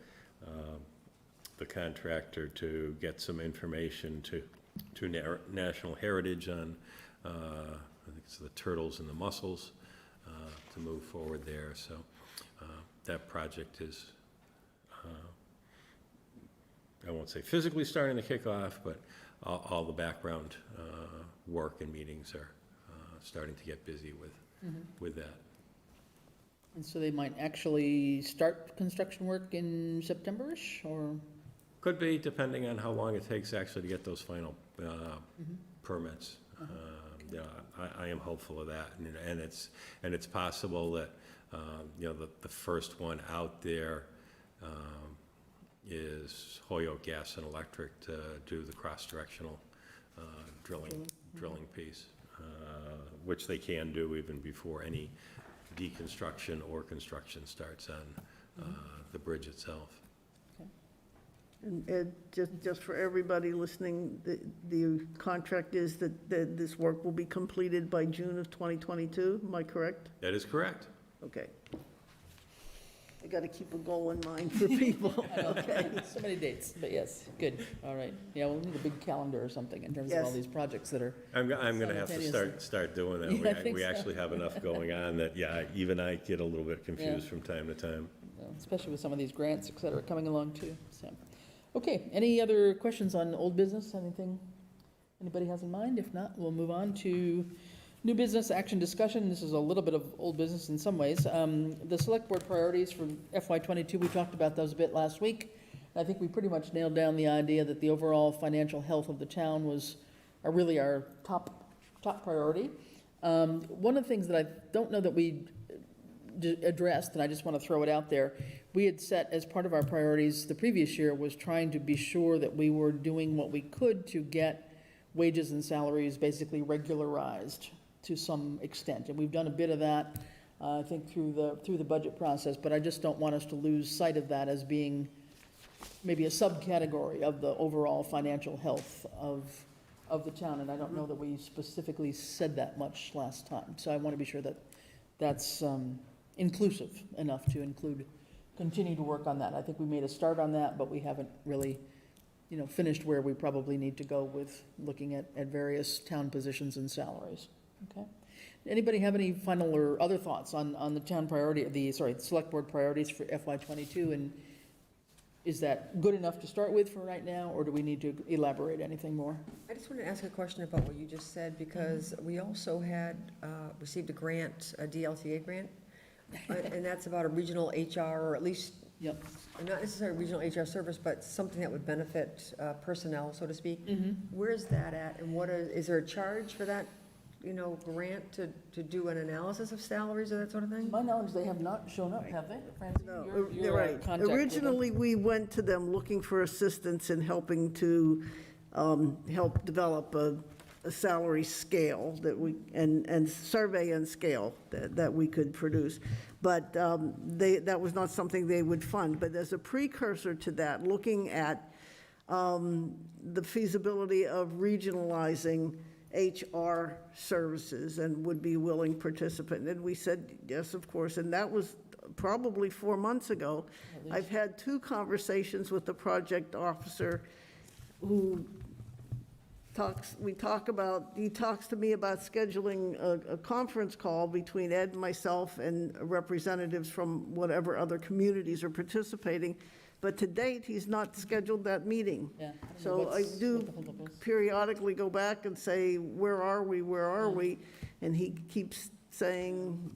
Speaker 7: the contractor to get some information to National Heritage on, I think it's the turtles and the mussels, to move forward there. So that project is, I won't say physically starting to kick off, but all the background work and meetings are starting to get busy with that.
Speaker 1: And so they might actually start construction work in September-ish, or?
Speaker 7: Could be, depending on how long it takes actually to get those final permits. Yeah, I am hopeful of that, and it's possible that the first one out there is Holyoke Gas and Electric to do the cross-directional drilling piece, which they can do even before any deconstruction or construction starts on the bridge itself.
Speaker 6: And Ed, just for everybody listening, the contract is that this work will be completed by June of 2022, am I correct?
Speaker 7: That is correct.
Speaker 6: Okay. I got to keep a goal in mind for people. Okay.
Speaker 1: So many dates, but yes, good, all right. Yeah, we'll need a big calendar or something in terms of all
Speaker 6: Yes.
Speaker 1: these projects that are,
Speaker 7: I'm gonna have to start doing that.
Speaker 1: Yeah, I think
Speaker 7: We
Speaker 1: so.
Speaker 7: actually have enough going on that, yeah, even I get a little bit confused from time to time.
Speaker 1: especially with some of these grants, et cetera, coming along too, so. Okay, any other questions on old business, anything anybody has in mind? If not, we'll move on to new business action discussion. This is a little bit of old business in some ways. The select board priorities for FY '22, we talked about those a bit last week. I think we pretty much nailed down the idea that the overall financial health of the town are really our top priority. One of the things that I don't know that we addressed, and I just want to throw it out there, we had set as part of our priorities the previous year was trying to be sure that we were doing what we could to get wages and salaries basically regularized to some extent. And we've done a bit of that, I think, through the budget process, but I just don't want us to lose sight of that as being maybe a subcategory of the overall financial health of of the town, and I don't know that we specifically said that much last time. So I want to be sure that that's inclusive enough to continue to work on that. I think we made a start on that, but we haven't really, finished where we probably need to go with looking at various town positions and salaries. Okay? Anybody have any final or other thoughts on the town priority, the select board priorities for FY '22? And is that good enough to start with for right now, or do we need to elaborate anything more?
Speaker 5: I just want to ask a question about what you just said, because we also had received a grant, a DLTA grant, and that's about a regional HR, or at least,
Speaker 1: Yep.
Speaker 5: not necessarily regional HR service, but something that would benefit personnel, so to speak.
Speaker 1: Mm-hmm.
Speaker 5: Where's that at, and is there a charge for that, grant to do an analysis of salaries or that sort of thing?
Speaker 1: To my knowledge, they have not shown up, have they? Francine,
Speaker 6: No,
Speaker 1: you're
Speaker 6: you're right.
Speaker 1: contact with them.
Speaker 6: Originally, we went to them looking for assistance in helping to help develop a salary scale and survey and scale that we could produce. But that was not something they would fund. But as a precursor to that, looking at the feasibility of regionalizing HR services and would be willing participant. And we said, yes, of course, and that was probably 4 months ago. I've had 2 conversations with the project officer who he talks to me about scheduling a conference call between Ed and myself and representatives from whatever other communities are participating. But to date, he's not scheduled that meeting.
Speaker 1: Yeah.
Speaker 6: So I do periodically go back and say, where are we? And he keeps saying,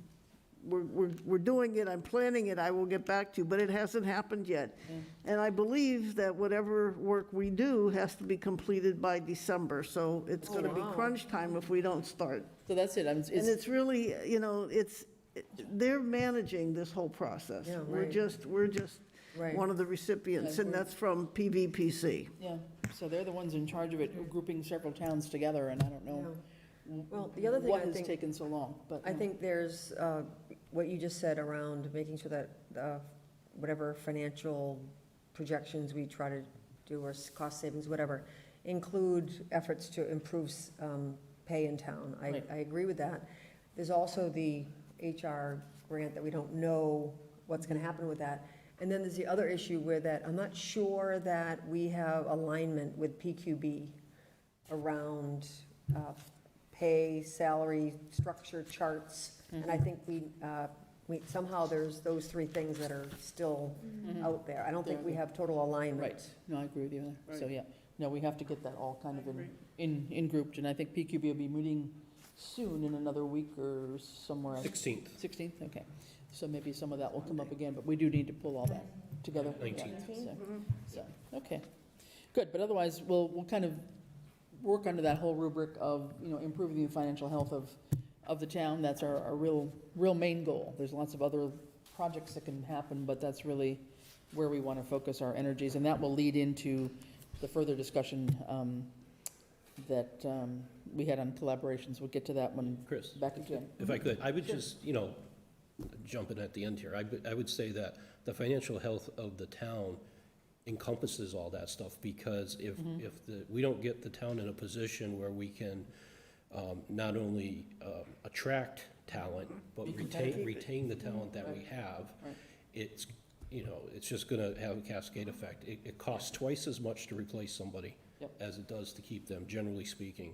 Speaker 6: we're doing it, I'm planning it, I will get back to you, but it hasn't happened yet. And I believe that whatever work we do has to be completed by December, so it's going to be crunch time if we don't start.
Speaker 1: So that's it.
Speaker 6: And it's really, they're managing this whole process.
Speaker 5: Yeah,
Speaker 6: We're
Speaker 5: right.
Speaker 6: just
Speaker 5: Right.
Speaker 6: one of the recipients, and that's from PVPC.
Speaker 1: Yeah, so they're the ones in charge of it, grouping several towns together, and I don't know
Speaker 5: Well, the other thing
Speaker 1: what
Speaker 5: I
Speaker 1: has
Speaker 5: think,
Speaker 1: taken so long, but.
Speaker 5: I think there's what you just said around making sure that whatever financial projections we try to do, or cost savings, whatever, include efforts to improve pay in town.
Speaker 1: Right.
Speaker 5: I agree with that. There's also the HR grant that we don't know what's going to happen with that. And then there's the other issue where that I'm not sure that we have alignment with PQB around pay, salary, structure charts. And I think we somehow there's those 3 things that are still out there. I don't think we have total alignment.
Speaker 1: Right, no, I agree with you there. So, yeah, no, we have to get that all kind of in grouped, and I think PQB will be meeting soon, in another week or somewhere.
Speaker 8: 16th.
Speaker 1: 16th, okay. So maybe some of that will come up again, but we do need to pull all that together.
Speaker 8: 19th.
Speaker 1: So, okay, good, but otherwise, we'll kind of work under that whole rubric of, improving the financial health of the town. That's our real main goal. There's lots of other projects that can happen, but that's really where we want to focus our energies, and that will lead into the further discussion that we had on collaborations. We'll get to that when
Speaker 8: Chris,
Speaker 1: back again.
Speaker 8: if I could, I would just, jump in at the end here. I would say that the financial health of the town encompasses all that stuff, because if we don't get the town in a position where we can not only attract talent, but retain the talent that we have, it's, it's just going to have a cascade effect. It costs twice as much to replace somebody as it does to keep them, generally speaking.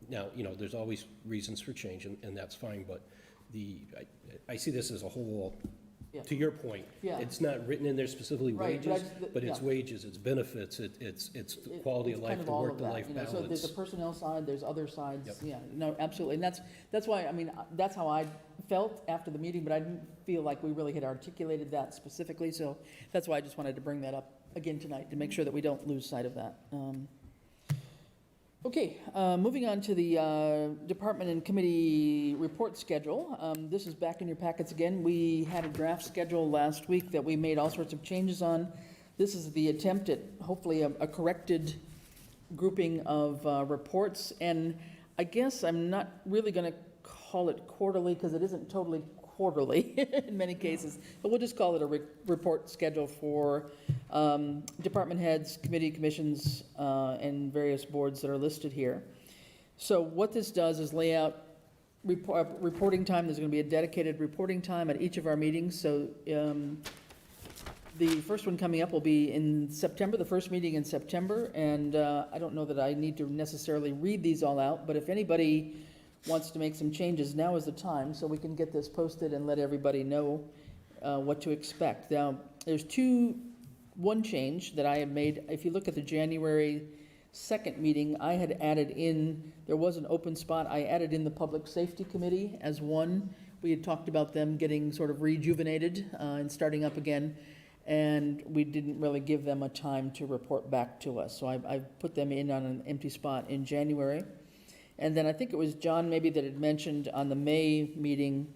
Speaker 8: Now, there's always reasons for change, and that's fine, but I see this as a whole. To your point, it's not written in there specifically wages, but it's wages, it's benefits, it's quality of life, the work-to-life balance.
Speaker 1: So there's a personnel side, there's other sides, no, absolutely, and that's why, that's how I felt after the meeting, but I didn't feel like we really had articulated that specifically, so that's why I just wanted to bring that up again tonight, to make sure that we don't lose sight of that. Okay, moving on to the department and committee report schedule. This is back in your packets again. We had a draft schedule last week that we made all sorts of changes on. This is the attempt at hopefully a corrected grouping of reports. And I guess I'm not really going to call it quarterly, because it isn't totally quarterly in many cases, but we'll just call it a report schedule for department heads, committee, commissions, and various boards that are listed here. So what this does is lay out reporting time. There's going to be a dedicated reporting time at each of our meetings. So the first one coming up will be in September, the first meeting in September. And I don't know that I need to necessarily read these all out, but if anybody wants to make some changes, now is the time, so we can get this posted and let everybody know what to expect. Now, there's one change that I have made. If you look at the January 2nd meeting, I had added in, there was an open spot, I added in the Public Safety Committee as one. We had talked about them getting sort of rejuvenated and starting up again, and we didn't really give them a time to report back to us. So I put them in on an empty spot in January. And then I think it was John maybe that had mentioned on the May meeting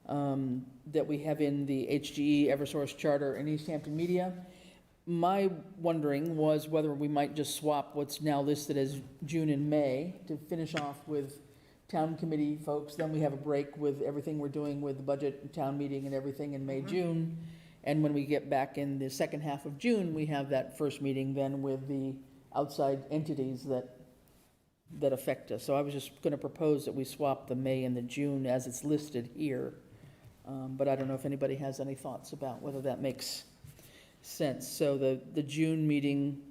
Speaker 1: that we have in the HGE, Eversource Charter, and Easthampton Media. My wondering was whether we might just swap what's now listed as June and May to finish off with town committee folks. Then we have a break with everything we're doing with the budget and town meeting and everything in May, June. And when we get back in the second half of June, we have that first meeting then with the outside entities that affect us. So I was just going to propose that we swap the May and the June as it's listed here. But I don't know if anybody has any thoughts about whether that makes sense. So the June meeting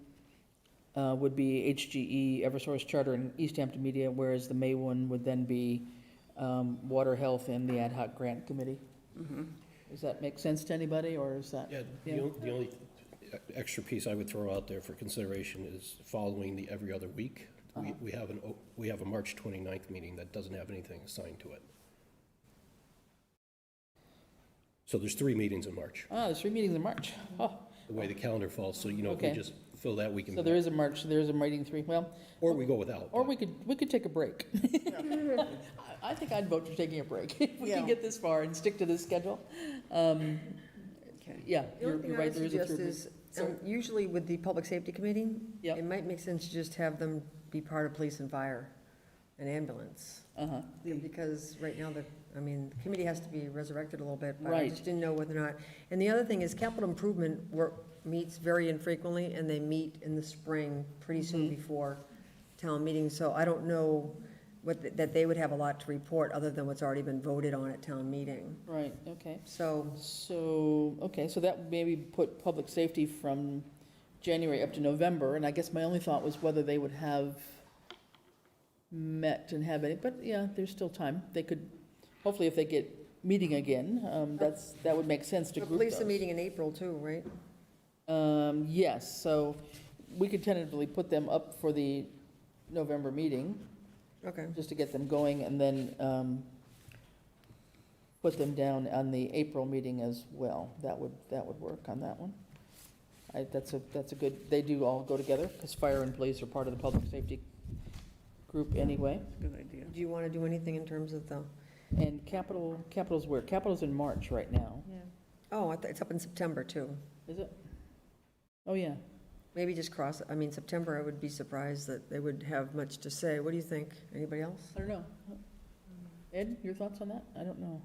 Speaker 1: would be HGE, Eversource Charter, and Easthampton Media, whereas the May one would then be Water, Health, and the Ad Hoc Grant Committee. Does that make sense to anybody, or is that?
Speaker 8: Yeah, the only extra piece I would throw out there for consideration is following the every other week. We have a March 29th meeting that doesn't have anything assigned to it. So there's 3 meetings in March,
Speaker 1: There's 3 meetings in March. Oh,
Speaker 8: the way the calendar falls, so, if
Speaker 1: Okay.
Speaker 8: we just fill that week in.
Speaker 1: so there is a March, there is a meeting 3, well,
Speaker 8: Or we go without.
Speaker 1: or
Speaker 8: but-
Speaker 1: we could take a break. I think I'd vote for taking a break, if we
Speaker 6: Yeah.
Speaker 1: can get this far and stick to this schedule. Yeah,
Speaker 5: The
Speaker 1: you're
Speaker 5: only thing I
Speaker 1: right,
Speaker 5: would
Speaker 1: there is a
Speaker 5: suggest
Speaker 1: 3.
Speaker 5: is, usually with the Public Safety Committee,
Speaker 1: Yep.
Speaker 5: it might make sense to just have them be part of police and fire and ambulance.
Speaker 1: Uh-huh.
Speaker 5: Because right now, the committee has to be resurrected a little bit, but I
Speaker 1: Right.
Speaker 5: just didn't know whether or not. And the other thing is capital improvement meets very infrequently, and they meet in the spring, pretty soon before town meeting. So I don't know that they would have a lot to report other than what's already been voted on at town meeting.
Speaker 1: Right, okay.
Speaker 5: So,
Speaker 1: So that maybe put public safety from January up to November, and I guess my only thought was whether they would have met and have any, but yeah, there's still time. They could, hopefully if they get meeting again, that would make sense to
Speaker 5: the
Speaker 1: group
Speaker 5: police are
Speaker 1: those.
Speaker 5: meeting in April too, right?
Speaker 1: Yes, so we could tentatively put them up for the November meeting,
Speaker 5: Okay.
Speaker 1: just to get them going, and then put them down on the April meeting as well. That would work on that one. That's a good, they do all go together, because fire and police are part of the public safety group anyway.
Speaker 6: Good idea.
Speaker 5: Do you want to do anything in terms of the,
Speaker 1: And capital's where? Capital's in March right now,
Speaker 5: oh, it's up in September too.
Speaker 1: is it? Oh, yeah.
Speaker 5: Maybe just September, I would be surprised that they would have much to say. What do you think? Anybody else?
Speaker 1: I don't know. Ed, your thoughts on that? I don't know.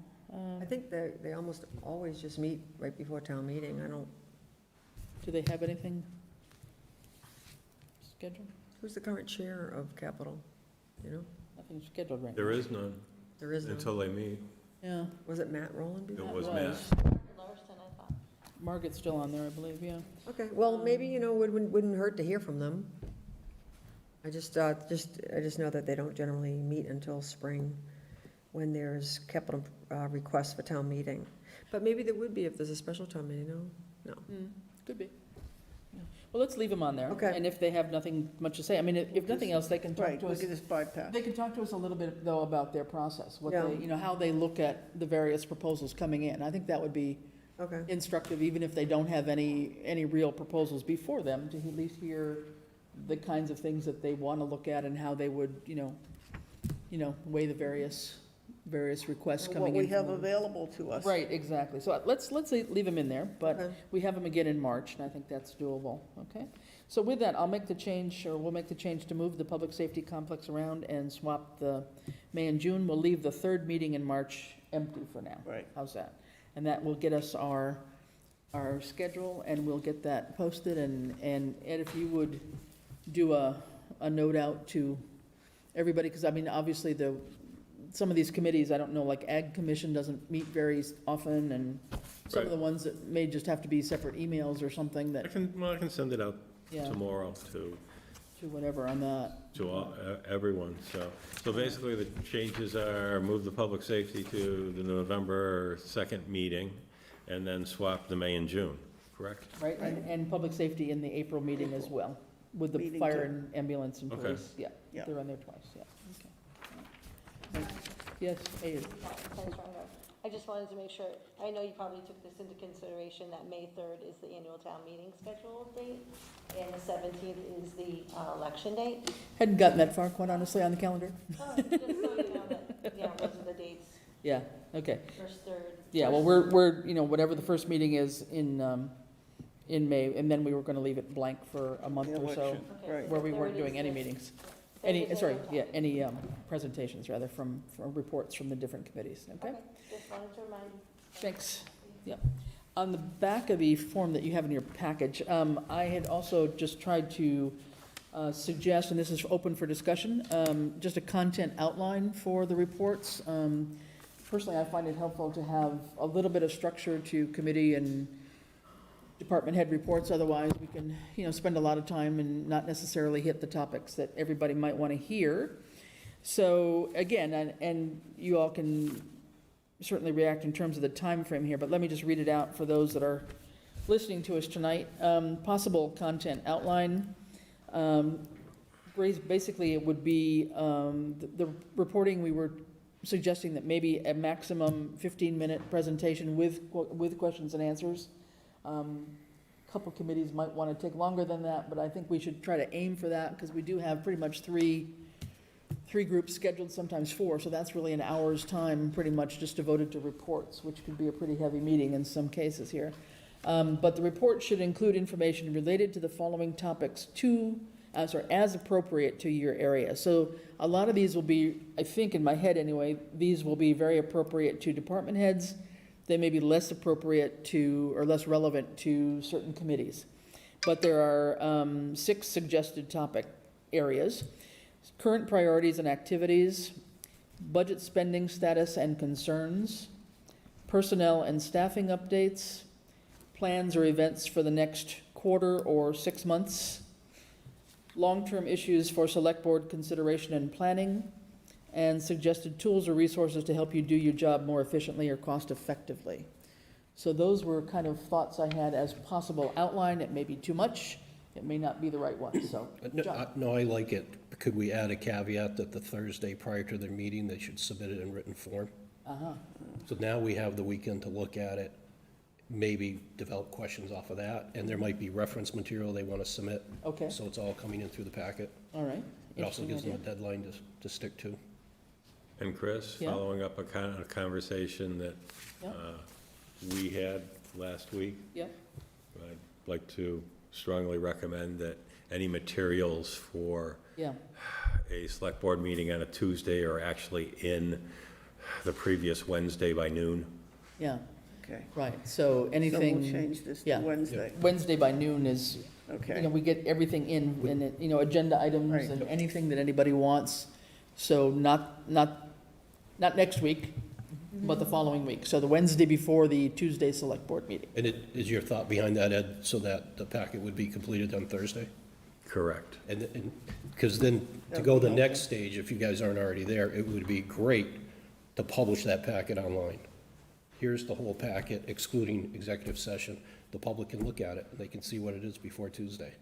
Speaker 5: I think they almost always just meet right before town meeting.
Speaker 1: Do they have anything scheduled?
Speaker 5: Who's the current chair of Capital? You know?
Speaker 1: Nothing's scheduled right now.
Speaker 7: There is none
Speaker 5: There is none.
Speaker 7: until they meet.
Speaker 1: Yeah,
Speaker 5: Was it Matt Rowland before?
Speaker 7: It was
Speaker 1: That
Speaker 7: Matt.
Speaker 1: was.
Speaker 10: Larson, I thought.
Speaker 1: Margaret's still on there, I believe, yeah.
Speaker 5: Okay, well, maybe, wouldn't hurt to hear from them. I just know that they don't generally meet until spring when there's capital requests for town meeting. But maybe there would be if there's a special town meeting, no?
Speaker 1: Could be. Yeah. Well, let's leave them on there.
Speaker 5: Okay.
Speaker 1: And if they have nothing much to say, I mean, if nothing else, they can talk
Speaker 6: Right,
Speaker 1: to
Speaker 6: we
Speaker 1: us.
Speaker 6: could just bypass.
Speaker 1: They can talk to us a little bit, though, about their process, what
Speaker 5: Yeah.
Speaker 1: they, how they look at the various proposals coming in. I think that would be
Speaker 5: Okay,
Speaker 1: instructive, even if they don't have any real proposals before them, to at least hear the kinds of things that they want to look at and how they would, weigh the various requests
Speaker 6: What
Speaker 1: coming in.
Speaker 6: we have
Speaker 1: from them.
Speaker 6: available to us.
Speaker 1: Right, exactly. So let's leave them in there, but
Speaker 5: Okay.
Speaker 1: we have them again in March, and I think that's doable, okay? So with that, we'll make the change to move the public safety complex around and swap the May and June. We'll leave the third meeting in March empty for now.
Speaker 6: Right.
Speaker 1: How's that? And that will get us our our schedule, and we'll get that posted, and Ed, if you would do a note out to everybody, because I mean, obviously, some of these committees, I don't know, like Ag Commission doesn't meet very often, and some of
Speaker 7: Right.
Speaker 1: the ones that may just have to be separate emails or something
Speaker 7: I
Speaker 1: that,
Speaker 7: can send it out
Speaker 1: yeah,
Speaker 7: tomorrow to
Speaker 1: whatever on that.
Speaker 7: everyone, so basically the changes are move the public safety to the November 2nd meeting, and then swap the May and June, correct?
Speaker 1: Right, and public safety in the April meeting as well, with the
Speaker 6: Meeting
Speaker 1: fire
Speaker 6: too.
Speaker 1: and ambulance and
Speaker 7: Okay.
Speaker 1: police, yeah,
Speaker 6: Yeah.
Speaker 1: they're on there twice, yeah, okay. Yes, Ed.
Speaker 10: Thanks, Rhonda. I just wanted to make sure, I know you probably took this into consideration, that May 3rd is the annual town meeting schedule date, and the 17th is the election date.
Speaker 1: Hadn't gotten that far, quite honestly, on the calendar.
Speaker 10: Oh, just so you know that, those are the dates,
Speaker 1: Yeah, okay.
Speaker 10: first, third.
Speaker 1: Yeah, well, we're, whatever the first meeting is in May, and then we were gonna leave it blank for a month
Speaker 6: The
Speaker 1: or so,
Speaker 6: election,
Speaker 10: Okay,
Speaker 6: right.
Speaker 10: so
Speaker 1: where we
Speaker 10: the
Speaker 1: weren't
Speaker 10: third
Speaker 1: doing
Speaker 10: is
Speaker 1: any
Speaker 10: the-
Speaker 1: meetings.
Speaker 10: third
Speaker 1: Any,
Speaker 10: is the
Speaker 1: sorry,
Speaker 10: annual
Speaker 1: yeah,
Speaker 10: town.
Speaker 1: any presentations, rather, from reports from the different committees, okay?
Speaker 10: Okay, just wanted to remind you.
Speaker 1: Thanks. Yep. On the back of the form that you have in your package, I had also just tried to suggest, and this is open for discussion, just a content outline for the reports. Personally, I find it helpful to have a little bit of structure to committee and department head reports, otherwise we can, spend a lot of time and not necessarily hit the topics that everybody might want to hear. So again, and you all can certainly react in terms of the time frame here, but let me just read it out for those that are listening to us tonight. Possible content outline. Basically, it would be the reporting, we were suggesting that maybe a maximum 15-minute presentation with questions and answers. Couple committees might want to take longer than that, but I think we should try to aim for that, because we do have pretty much three groups scheduled, sometimes four, so that's really an hour's time pretty much just devoted to reports, which could be a pretty heavy meeting in some cases here. But the report should include information related to the following topics as appropriate to your area. So a lot of these will be, I think in my head anyway, these will be very appropriate to department heads. They may be less appropriate to, or less relevant to certain committees. But there are 6 suggested topic areas: current priorities and activities, budget spending status and concerns, personnel and staffing updates, plans or events for the next quarter or 6 months, long-term issues for select board consideration and planning, and suggested tools or resources to help you do your job more efficiently or cost-effectively. So those were kind of thoughts I had as possible outline. It may be too much, it may not be the right one, so. John.
Speaker 8: No, I like it. Could we add a caveat that the Thursday prior to their meeting, they should submit it in written form?
Speaker 1: Uh-huh,
Speaker 8: So now we have the weekend to look at it, maybe develop questions off of that, and there might be reference material they want to submit.
Speaker 1: okay,
Speaker 8: So it's all coming in through the packet.
Speaker 1: all right.
Speaker 8: It also
Speaker 1: Interesting
Speaker 8: gives them a
Speaker 1: idea.
Speaker 8: deadline to stick to.
Speaker 7: And Chris,
Speaker 1: Yeah.
Speaker 7: following up a conversation that
Speaker 1: Yeah.
Speaker 7: we had last week,
Speaker 1: Yep,
Speaker 7: I'd like to strongly recommend that any materials for
Speaker 1: yeah,
Speaker 7: a select board meeting on a Tuesday are actually in the previous Wednesday by noon.
Speaker 1: yeah,
Speaker 6: Okay.
Speaker 1: right. So
Speaker 6: So we'll
Speaker 1: anything,
Speaker 6: change this to
Speaker 1: yeah.
Speaker 6: Wednesday.
Speaker 1: Wednesday by noon is,
Speaker 6: Okay.
Speaker 1: we get everything in it, agenda items
Speaker 6: Right.
Speaker 1: and anything that anybody wants. So not next week, but the following week. So the Wednesday before the Tuesday select board meeting.
Speaker 8: And is your thought behind that, Ed, so that the packet would be completed on Thursday?
Speaker 7: Correct.
Speaker 8: And, because then, to go the next stage, if you guys aren't already there, it would be great to publish that packet online. Here's the whole packet excluding executive session. The public can look at it, and they can see what it is before Tuesday.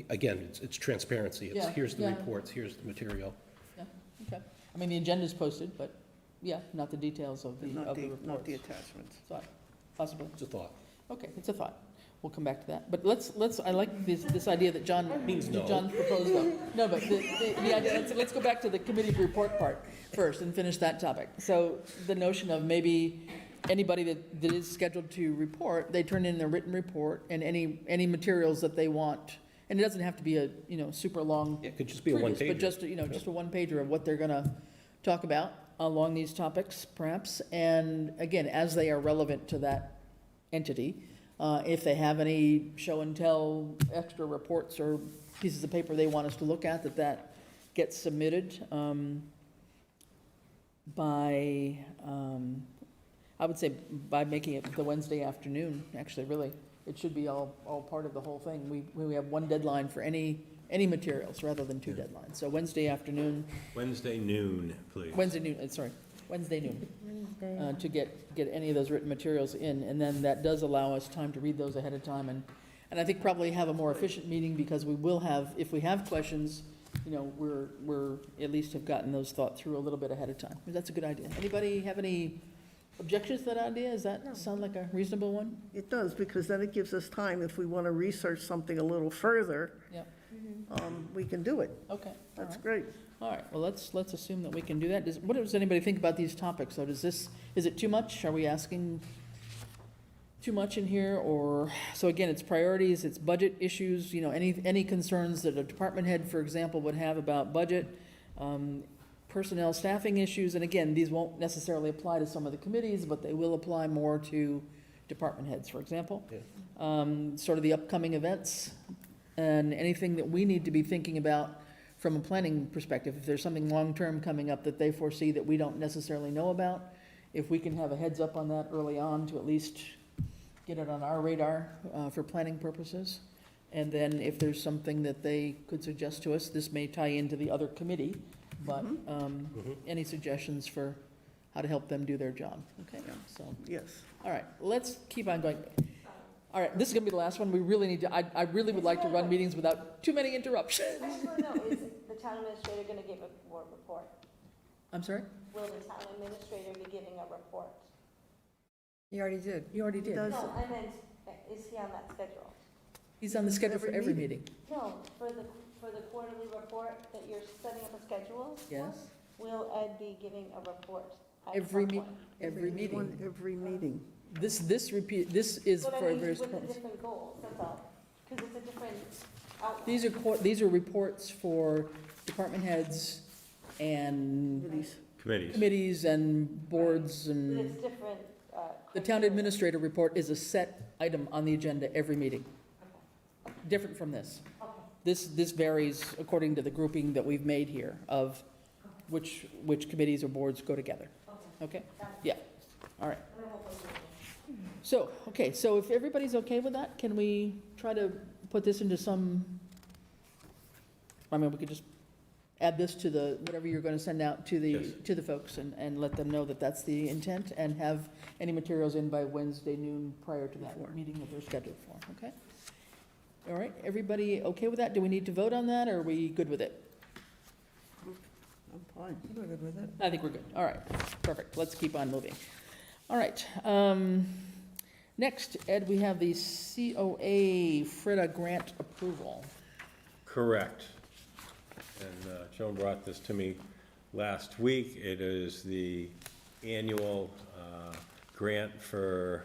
Speaker 8: Again, it's transparency. It's,
Speaker 1: Yeah,
Speaker 8: here's the
Speaker 1: yeah.
Speaker 8: reports, here's the material.
Speaker 1: Yeah, okay. I mean, the agenda's posted, but, yeah, not the details of the
Speaker 6: Not the
Speaker 1: reports.
Speaker 6: attachments.
Speaker 1: Thought, possibly.
Speaker 8: It's a thought.
Speaker 1: Okay, it's a thought. We'll come back to that. But I like this idea that John proposed though. No, but the idea, let's go back to the committee report part first and finish that topic. So the notion of maybe anybody that is scheduled to report, they turn in their written report and any materials that they want. And it doesn't have to be a, super long
Speaker 8: It could just be a
Speaker 1: treatise,
Speaker 8: one-pager.
Speaker 1: but just, just a one-pager of what they're gonna talk about along these topics, perhaps. And again, as they are relevant to that entity. If they have any show and tell extra reports or pieces of paper they want us to look at, that gets submitted by, I would say by making it the Wednesday afternoon, actually, really. It should be all part of the whole thing. We have one deadline for any materials rather than two deadlines. So Wednesday afternoon,
Speaker 7: Wednesday noon, please.
Speaker 1: Wednesday noon, to get any of those written materials in. And then that does allow us time to read those ahead of time and I think probably have a more efficient meeting because we will have, if we have questions, you know, we're at least have gotten those thought through a little bit ahead of time. That's a good idea. Anybody have any objections to that idea? Does that sound like a reasonable one?
Speaker 6: It does, because then it gives us time, if we want to research something a little further,
Speaker 1: Yep.
Speaker 6: We can do it.
Speaker 1: Okay.
Speaker 6: That's great.
Speaker 1: All right, well, let's assume that we can do that. What does anybody think about these topics? So is it too much? Are we asking too much in here, or, so again, it's priorities, it's budget issues, you know, any concerns that a department head, for example, would have about budget, personnel staffing issues, and again, these won't necessarily apply to some of the committees, but they will apply more to department heads, for example. Sort of the upcoming events, and anything that we need to be thinking about from a planning perspective. If there's something long-term coming up that they foresee that we don't necessarily know about, if we can have a heads up on that early on to at least get it on our radar for planning purposes. And then if there's something that they could suggest to us, this may tie into the other committee, but any suggestions for how to help them do their job, okay? So,
Speaker 6: Yes.
Speaker 1: all right, let's keep on going. All right, this is gonna be the last one. We really need to, I really would like to run meetings without too many interruptions.
Speaker 10: Actually, no, is the town administrator going to give a report?
Speaker 1: I'm sorry?
Speaker 10: Will the town administrator be giving a report?
Speaker 5: You already did.
Speaker 1: You already did.
Speaker 6: Does-
Speaker 10: No, I meant, is he on that schedule?
Speaker 1: He's on the schedule for
Speaker 6: Every
Speaker 1: every meeting.
Speaker 10: No, for the quarterly report that you're setting up a schedule for?
Speaker 1: Yes,
Speaker 10: Will Ed be giving a report at
Speaker 1: every
Speaker 10: some
Speaker 1: meet,
Speaker 10: point?
Speaker 1: every meeting.
Speaker 6: Every meeting.
Speaker 1: This is
Speaker 10: But I
Speaker 1: for
Speaker 10: mean,
Speaker 1: various
Speaker 10: with the
Speaker 1: purposes.
Speaker 10: different goals, that's all, because it's a different outline.
Speaker 1: These are reports for department heads and
Speaker 6: Committees.
Speaker 1: committees and boards
Speaker 10: But
Speaker 1: and,
Speaker 10: it's different.
Speaker 1: the town
Speaker 10: criteria.
Speaker 1: administrator report is a set item on the agenda every meeting,
Speaker 10: Okay.
Speaker 1: different from this.
Speaker 10: Okay.
Speaker 1: This varies according to the grouping that we've made here of which committees or boards go together, okay? Yeah, all right. So, okay, so if everybody's okay with that, can we try to put this into some, I mean, we could just add this to the, whatever you're going to send out to the,
Speaker 7: Yes.
Speaker 1: to the folks and let them know that that's the intent and have any materials in by Wednesday noon prior to that meeting that they're scheduled for, okay? All right, everybody okay with that? Do we need to vote on that, or are we good with it?
Speaker 6: I'm fine.
Speaker 5: We're good with it.
Speaker 1: I think we're good. All right, perfect. Let's keep on moving. All right. Next, Ed, we have the COA FRITA grant approval.
Speaker 7: Correct. And Joan brought this to me last week. It is the annual grant for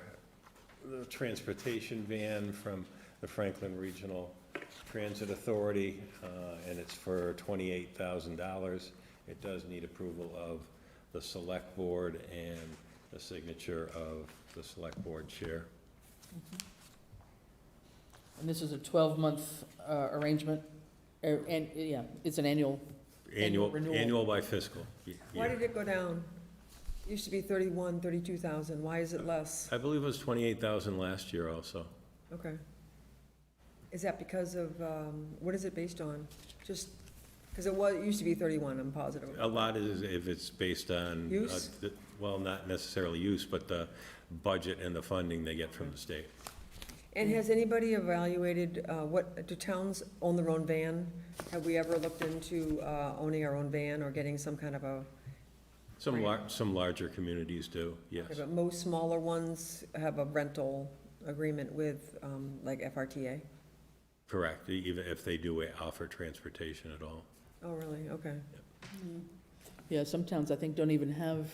Speaker 7: the transportation van from the Franklin Regional Transit Authority, and it's for $28,000. It does need approval of the Select Board and the signature of the Select Board Chair.
Speaker 1: And this is a 12-month arrangement, and, yeah, it's an annual renewal.
Speaker 7: Annual by fiscal
Speaker 5: Why
Speaker 7: year.
Speaker 5: did it go down? Used to be 31, 32,000. Why is it less?
Speaker 7: I believe it was 28,000 last year also.
Speaker 5: Okay. Is that because of, what is it based on? Just, because it used to be 31, I'm positive.
Speaker 7: A lot is if it's based on.
Speaker 5: Use?
Speaker 7: Well, not necessarily use, but the budget and the funding they get from the state.
Speaker 5: And has anybody evaluated, do towns own their own van? Have we ever looked into owning our own van or getting some kind of a,
Speaker 7: Some larger communities do, yes.
Speaker 5: but most smaller ones have a rental agreement with, like FRTA?
Speaker 7: Correct, even if they do offer transportation at all.
Speaker 5: Oh, really? Okay.
Speaker 1: Yeah, some towns, I think, don't even have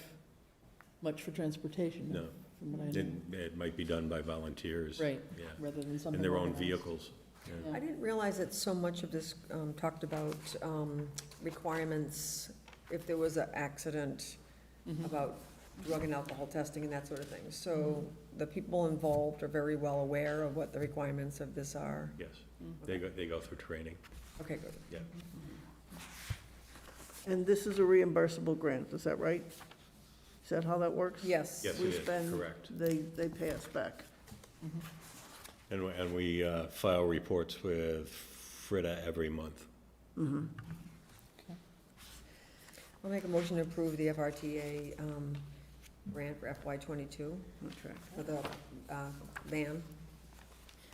Speaker 1: much for transportation.
Speaker 7: No.
Speaker 1: From what I know.
Speaker 7: It might be done by volunteers.
Speaker 1: Right,
Speaker 7: Yeah,
Speaker 1: rather than something
Speaker 7: and their own
Speaker 1: organized.
Speaker 7: vehicles. Yeah.
Speaker 1: Yeah.
Speaker 5: I didn't realize that so much of this talked about requirements, if there was an accident,
Speaker 1: Mhm.
Speaker 5: about drug and alcohol testing and that sort of thing. So the people involved are very well aware of what the requirements of this are.
Speaker 7: Yes, they go through training,
Speaker 5: Okay, good.
Speaker 7: yeah.
Speaker 6: And this is a reimbursable grant, is that right? Is that how that works?
Speaker 5: Yes.
Speaker 7: Yes,
Speaker 6: We
Speaker 7: it is,
Speaker 6: spend,
Speaker 7: correct.
Speaker 6: they pay us back.
Speaker 7: And we file reports with FRITA every month.
Speaker 5: I'll make a motion to approve the FRTA grant for FY '22
Speaker 6: Okay.
Speaker 5: for the van.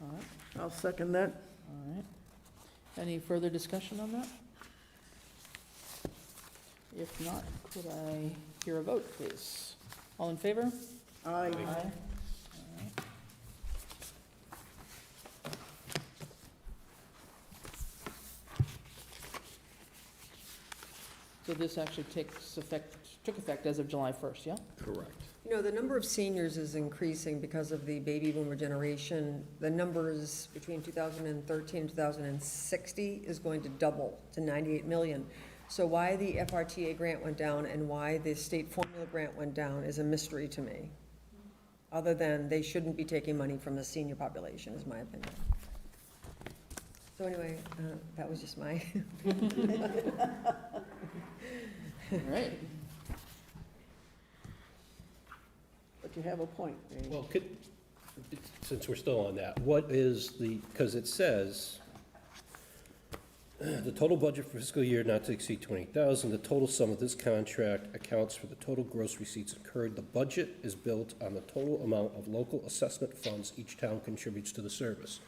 Speaker 1: All right,
Speaker 6: I'll second that.
Speaker 1: all right. Any further discussion on that? If not, could I hear a vote, please? All in favor?
Speaker 6: Aye.
Speaker 1: Aye. So this actually took effect as of July 1st, yeah?
Speaker 7: Correct.
Speaker 5: You know, the number of seniors is increasing because of the baby boomer generation. The numbers between 2013 and 2060 is going to double to 98 million. So why the FRTA grant went down and why the state formula grant went down is a mystery to me. Other than they shouldn't be taking money from the senior population, is my opinion. So anyway, that was just my,
Speaker 1: All right.
Speaker 6: But you have a point. Dave.
Speaker 8: Well, since we're still on that, what is because it says, the total budget for fiscal year not to exceed 20,000, the total sum of this contract accounts for the total gross receipts incurred. The budget is built on the total amount of local assessment funds each town contributes to the service.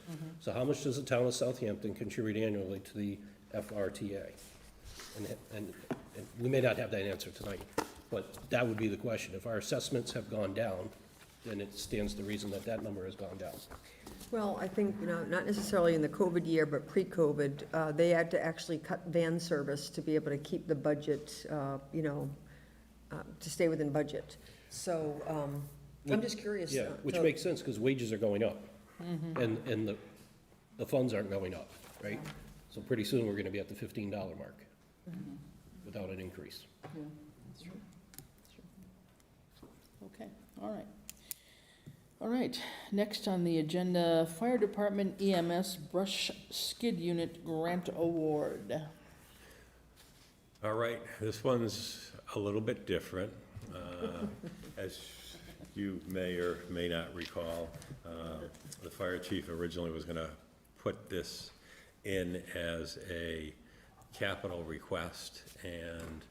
Speaker 8: So how much does the town of Southampton contribute annually to the FRTA? And we may not have that answer tonight, but that would be the question. If our assessments have gone down, then it stands to reason that that number has gone down.
Speaker 5: well, I think, you know, not necessarily in the COVID year, but pre-COVID, they had to actually cut van service to be able to keep the budget, you know, to stay within budget. So I'm just curious.
Speaker 8: Yeah, which
Speaker 5: so-
Speaker 8: makes sense, because wages are going up, and the funds aren't going up, right? So pretty soon, we're gonna be at the $15 mark without an increase.
Speaker 1: Yeah, that's true. That's true. Okay, all right. All right, next on the agenda, Fire Department EMS Brush Skid Unit Grant Award.
Speaker 7: All right, this one's a little bit different. As you may or may not recall, the fire chief originally was gonna put this in as a capital request, and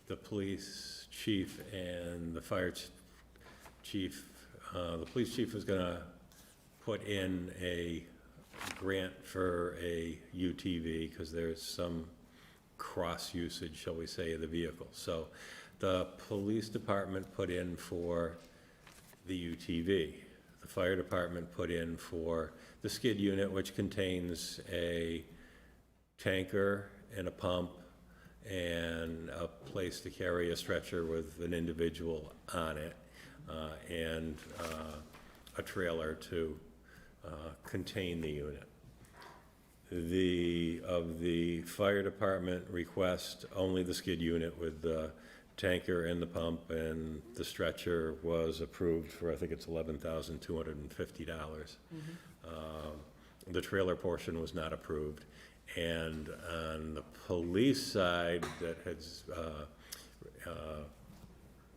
Speaker 7: the police chief and the fire chief, the police chief was gonna put in a grant for a UTV, because there's some cross usage, shall we say, of the vehicle. So the police department put in for the UTV. The fire department put in for the skid unit, which contains a tanker and a pump and a place to carry a stretcher with an individual on it, and a trailer to contain the unit. Of the fire department request, only the skid unit with the tanker and the pump and the stretcher was approved for, I think it's $11,250. The trailer portion was not approved. And on the police side, that has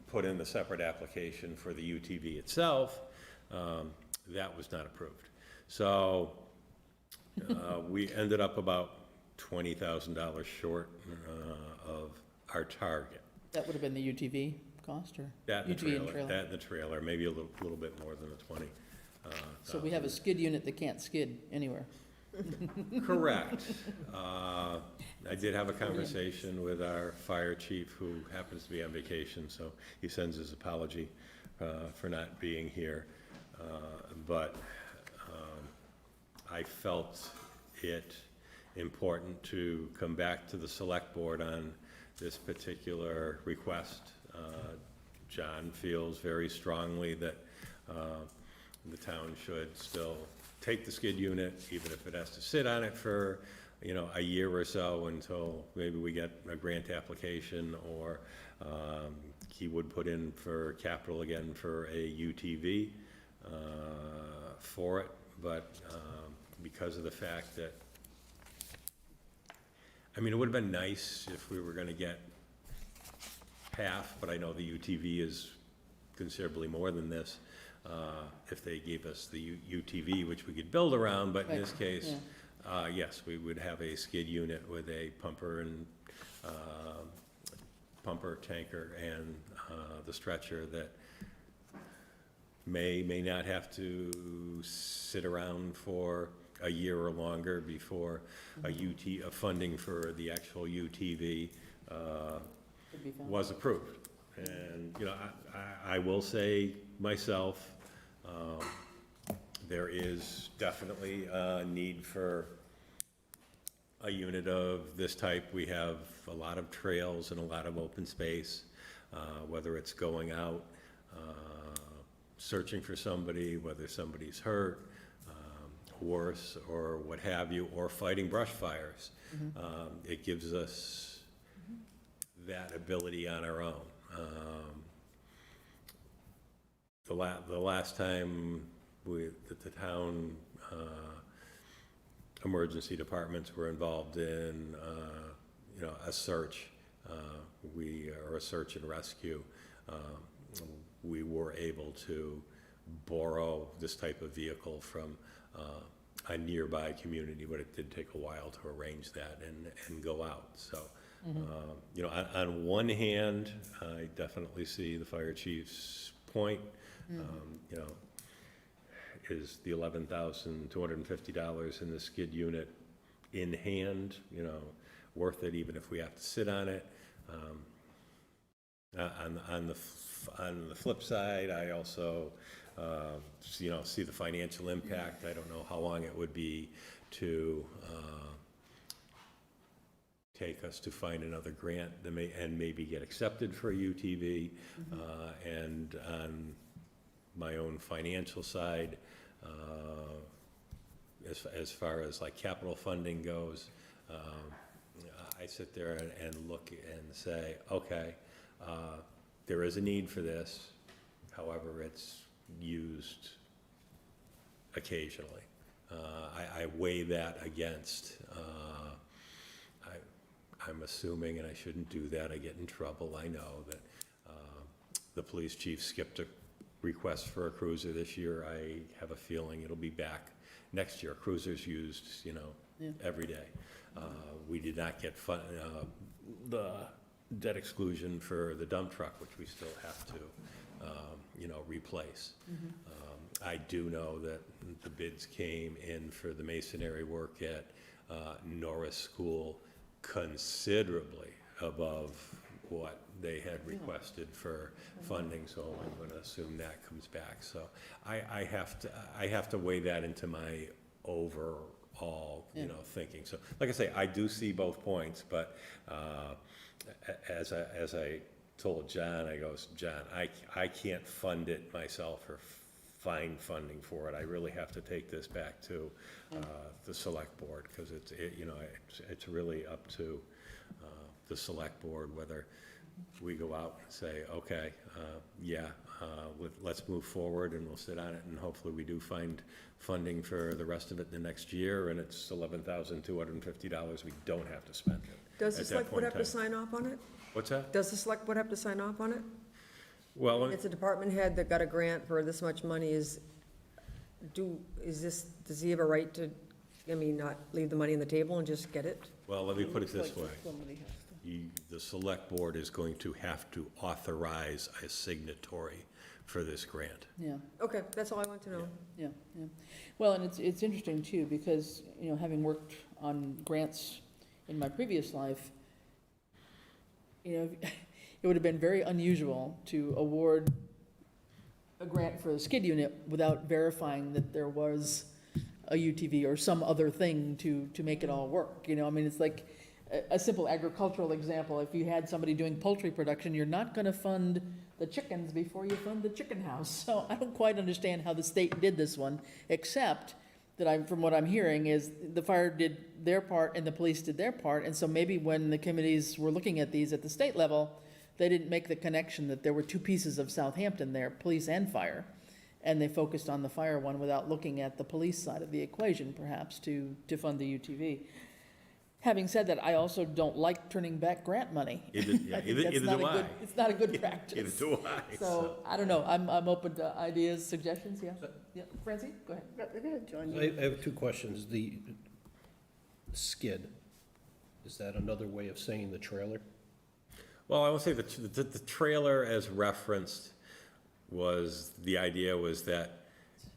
Speaker 7: put in the separate application for the UTV itself, that was not approved. So we ended up about $20,000 short of our target.
Speaker 1: That would have been the UTV cost, or?
Speaker 7: That and the
Speaker 1: UTV and
Speaker 7: trailer, that and the trailer, maybe a little bit more than the 20.
Speaker 1: So we have a skid unit that can't skid anywhere.
Speaker 7: Correct. I did have a conversation with our fire chief, who happens to be on vacation, so he sends his apology for not being here. But I felt it important to come back to the select board on this particular request. John feels very strongly that the town should still take the skid unit, even if it has to sit on it for, a year or so until maybe we get a grant application, or he would put in for capital again for a UTV for it, but because of the fact that, it would have been nice if we were gonna get half, but I know the UTV is considerably more than this. If they gave us the UTV, which we could build around, but in this
Speaker 1: Right,
Speaker 7: case, yes, we would have a skid unit with a pumper and pumper, tanker, and the stretcher that may not have to sit around for a year or longer before a funding for the actual UTV
Speaker 1: Could be found.
Speaker 7: was approved. And, I will say myself, there is definitely a need for a unit of this type. We have a lot of trails and a lot of open space, whether it's going out, searching for somebody, whether somebody's hurt, worse, or what have you, or fighting brush fires. It gives us that ability on our own. The last time that the town emergency departments were involved in, a search, or a search and rescue, we were able to borrow this type of vehicle from a nearby community, but it did take a while to arrange that and go out. So, on one hand, I definitely see the fire chief's point. Is the $11,250 in the skid unit in hand, worth it, even if we have to sit on it? On the flip side, I also, see the financial impact. I don't know how long it would be to take us to find another grant that and maybe get accepted for a UTV. And on my own financial side, as far as like capital funding goes, I sit there and look and say, okay, there is a need for this. However, it's used occasionally. I weigh that against, I'm assuming, and I shouldn't do that, I get in trouble. I know that the police chief skipped a request for a cruiser this year. I have a feeling it'll be back next year. Cruisers used, every day. We did not get the debt exclusion for the dump truck, which we still have to, replace. I do know that the bids came in for the masonry work at Norris School considerably above what they had requested for funding, so I'm going to assume that comes back. So I have to weigh that into my overall, thinking. So, like I say, I do see both points, but as I told John, John, I can't fund it myself or find funding for it. I really have to take this back to the select board, because it's really up to the select board whether we go out and say, okay, let's move forward, and we'll sit on it, and hopefully we do find funding for the rest of it the next year, and it's $11,250. We don't have to spend it.
Speaker 5: Does the
Speaker 7: at that
Speaker 5: select board
Speaker 7: point
Speaker 5: have
Speaker 7: in
Speaker 5: to
Speaker 7: time.
Speaker 5: sign off on it?
Speaker 7: What's that?
Speaker 5: Does the select board have to sign off on it?
Speaker 7: Well,
Speaker 5: It's a department head that got a grant for this much money. Does he have a right to, not leave the money on the table and just get it?
Speaker 7: well, let me put it this
Speaker 1: Looks like
Speaker 7: way.
Speaker 1: somebody has to.
Speaker 7: The select board is going to have to authorize a signatory for this grant.
Speaker 1: Yeah.
Speaker 5: Okay, that's all I want to know.
Speaker 1: Yeah. Well, and it's interesting too, because, having worked on grants in my previous life, it would have been very unusual to award a grant for a skid unit without verifying that there was a UTV or some other thing to make it all work. It's like a simple agricultural example. If you had somebody doing poultry production, you're not going to fund the chickens before you fund the chicken house. So I don't quite understand how the state did this one, except from what I'm hearing, is the fire did their part and the police did their part, and so maybe when the committees were looking at these at the state level, they didn't make the connection that there were two pieces of Southampton there, police and fire, and they focused on the fire one without looking at the police side of the equation, perhaps, to fund the UTV. Having said that, I also don't like turning back grant money.
Speaker 7: Either
Speaker 1: I think that's not a
Speaker 7: do I.
Speaker 1: good- It's not a good practice.
Speaker 7: Either do I.
Speaker 1: So, I don't know, I'm open to ideas, suggestions, yeah? Yeah, Francine, go ahead.
Speaker 6: Go ahead, John.
Speaker 8: I have two questions. The skid, is that another way of saying the trailer?
Speaker 7: Well, I would say the trailer as referenced the idea was that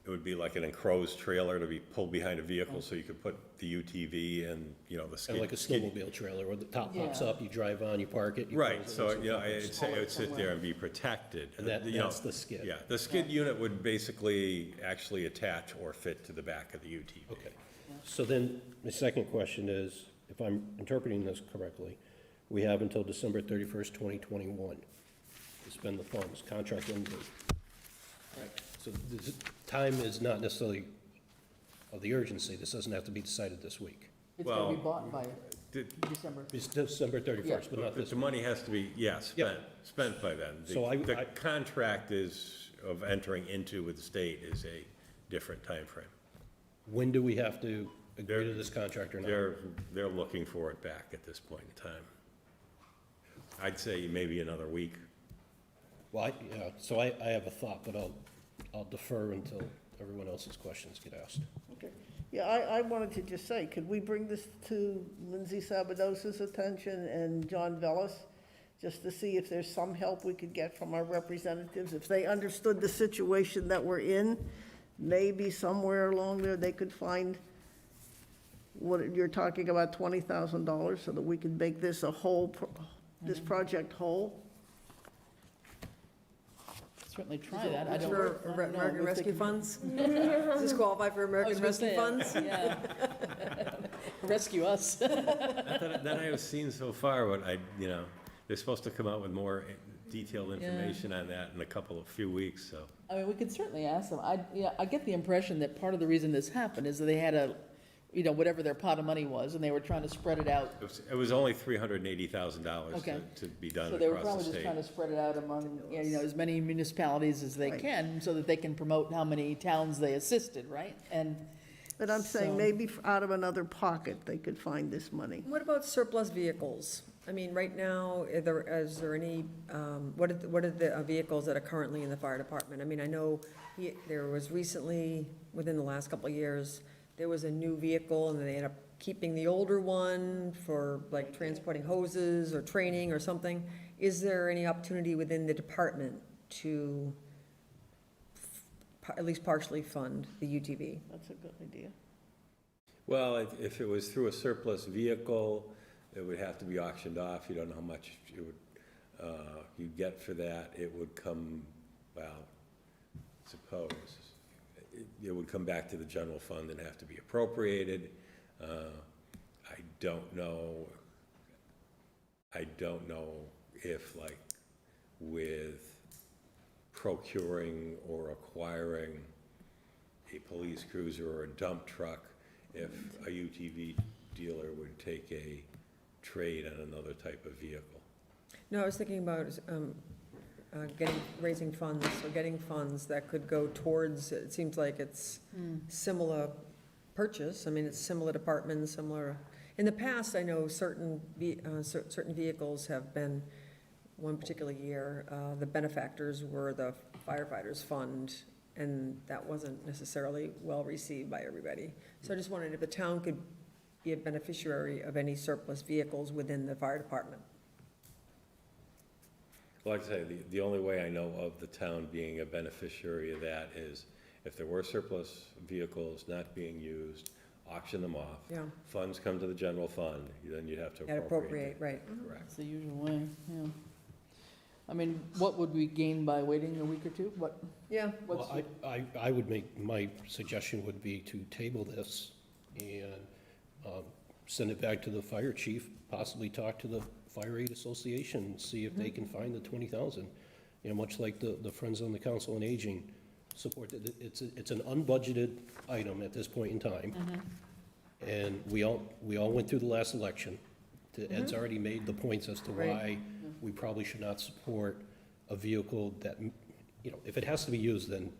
Speaker 7: it would be like an enclosed trailer to be pulled behind a vehicle, so you could put the UTV and, the skid.
Speaker 8: Kind of like a snowmobile trailer, where the top pops
Speaker 1: Yeah.
Speaker 8: up, you drive on, you park it. you
Speaker 7: Right,
Speaker 8: close it,
Speaker 7: so,
Speaker 8: and so forth.
Speaker 7: I'd say it would sit there and be protected.
Speaker 8: And that-
Speaker 7: You know,
Speaker 8: that's the skid.
Speaker 7: Yeah, the skid unit would basically actually attach or fit to the back of the UTV.
Speaker 8: Okay. So then, the second question is, if I'm interpreting this correctly, we have until December 31st, 2021 to spend the funds, contract end date. So the time is not necessarily of the urgency. This doesn't have to be decided this week.
Speaker 1: It's gonna be
Speaker 7: Well,
Speaker 1: bought by
Speaker 7: The
Speaker 1: December.
Speaker 8: It's December 31st, but not this
Speaker 7: the
Speaker 8: week.
Speaker 7: money has to be, spent by then.
Speaker 8: So I-
Speaker 7: The contract of entering into with the state is a different timeframe.
Speaker 8: When do we have to agree to this contract or not?
Speaker 7: They're looking for it back at this point in time. I'd say maybe another week.
Speaker 8: Well, so I have a thought, but I'll defer until everyone else's questions get asked.
Speaker 6: Okay. Yeah, I wanted to just say, could we bring this to Lindsay Sabadosa's attention and John Vellis, just to see if there's some help we could get from our representatives? If they understood the situation that we're in, maybe somewhere along there they could find what you're talking about, $20,000, so that we could make this this project whole.
Speaker 1: Certainly try that. I don't
Speaker 5: For
Speaker 1: know
Speaker 5: American
Speaker 1: if they
Speaker 5: Rescue
Speaker 1: can-
Speaker 5: Funds? Does this qualify for
Speaker 1: I was
Speaker 5: American
Speaker 1: gonna
Speaker 5: Rescue
Speaker 1: say,
Speaker 5: Funds?
Speaker 1: Yeah. Rescue us.
Speaker 7: Not that I have seen so far, but they're supposed to come out with more detailed information on that in a few weeks, so.
Speaker 1: I mean, we could certainly ask them. I get the impression that part of the reason this happened is that they had whatever their pot of money was, and they were trying to spread it out.
Speaker 7: It was only $380,000
Speaker 1: Okay.
Speaker 7: to be done
Speaker 1: So they were
Speaker 7: across
Speaker 1: probably
Speaker 7: the
Speaker 1: just
Speaker 7: state.
Speaker 1: trying to spread it out among, as many municipalities as they
Speaker 6: Right.
Speaker 1: can, so that they can promote how many towns they assisted, right? And
Speaker 6: But I'm saying
Speaker 1: So-
Speaker 6: maybe out of another pocket, they could find this money.
Speaker 5: What about surplus vehicles? I mean, right now, is there any, what are the vehicles that are currently in the fire department? I mean, I know there was recently, within the last couple of years, there was a new vehicle, and they ended up keeping the older one for like transporting hoses or training or something. Is there any opportunity within the department to at least partially fund the UTV?
Speaker 6: That's a good idea.
Speaker 7: Well, if it was through a surplus vehicle, it would have to be auctioned off. You don't know how much you'd get for that. It would come, suppose, it would come back to the general fund and have to be appropriated. I don't know if, like, with procuring or acquiring a police cruiser or a dump truck, if a UTV dealer would take a trade on another type of vehicle.
Speaker 5: No, I was thinking about raising funds, or getting funds that could go towards, it seems like it's similar purchase. I mean, it's similar departments, similar. In the past, I know certain vehicles have been, one particular year, the benefactors were the firefighters fund, and that wasn't necessarily well received by everybody. So I just wondered if the town could be a beneficiary of any surplus vehicles within the fire department.
Speaker 7: Like I say, the only way I know of the town being a beneficiary of that is if there were surplus vehicles not being used, auction them off.
Speaker 5: Yeah.
Speaker 7: Funds come to the general fund, then you'd have to
Speaker 5: Gotta appropriate, right.
Speaker 7: Correct.
Speaker 1: that's the usual way, yeah. I mean, what would we gain by waiting a week or two?
Speaker 5: Yeah.
Speaker 1: What's,
Speaker 8: Well, I would make, my suggestion would be to table this and send it back to the fire chief, possibly talk to the Fire Aid Association, and see if they can find the 20,000. Much like the Friends on the Council on Aging support it. It's an unbudgeted item at this point in time. And we all went through the last election. Ed's already made the points as to
Speaker 5: Right.
Speaker 8: why we probably should not support a vehicle that, if it has to be used, then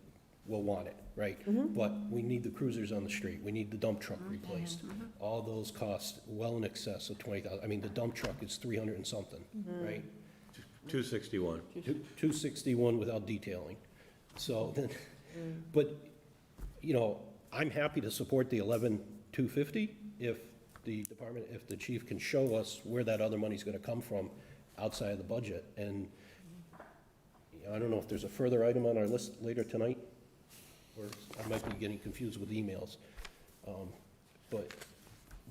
Speaker 8: we'll want it, right? But we need the cruisers on the street, we need the dump truck replaced. All those costs well in excess of 20,000. I mean, the dump truck is 300 and something, right?
Speaker 7: 261.
Speaker 8: 261 without detailing. So then, but, I'm happy to support the 11,250 if the chief can show us where that other money's gonna come from outside of the budget. And I don't know if there's a further item on our list later tonight, or I might be getting confused with emails. But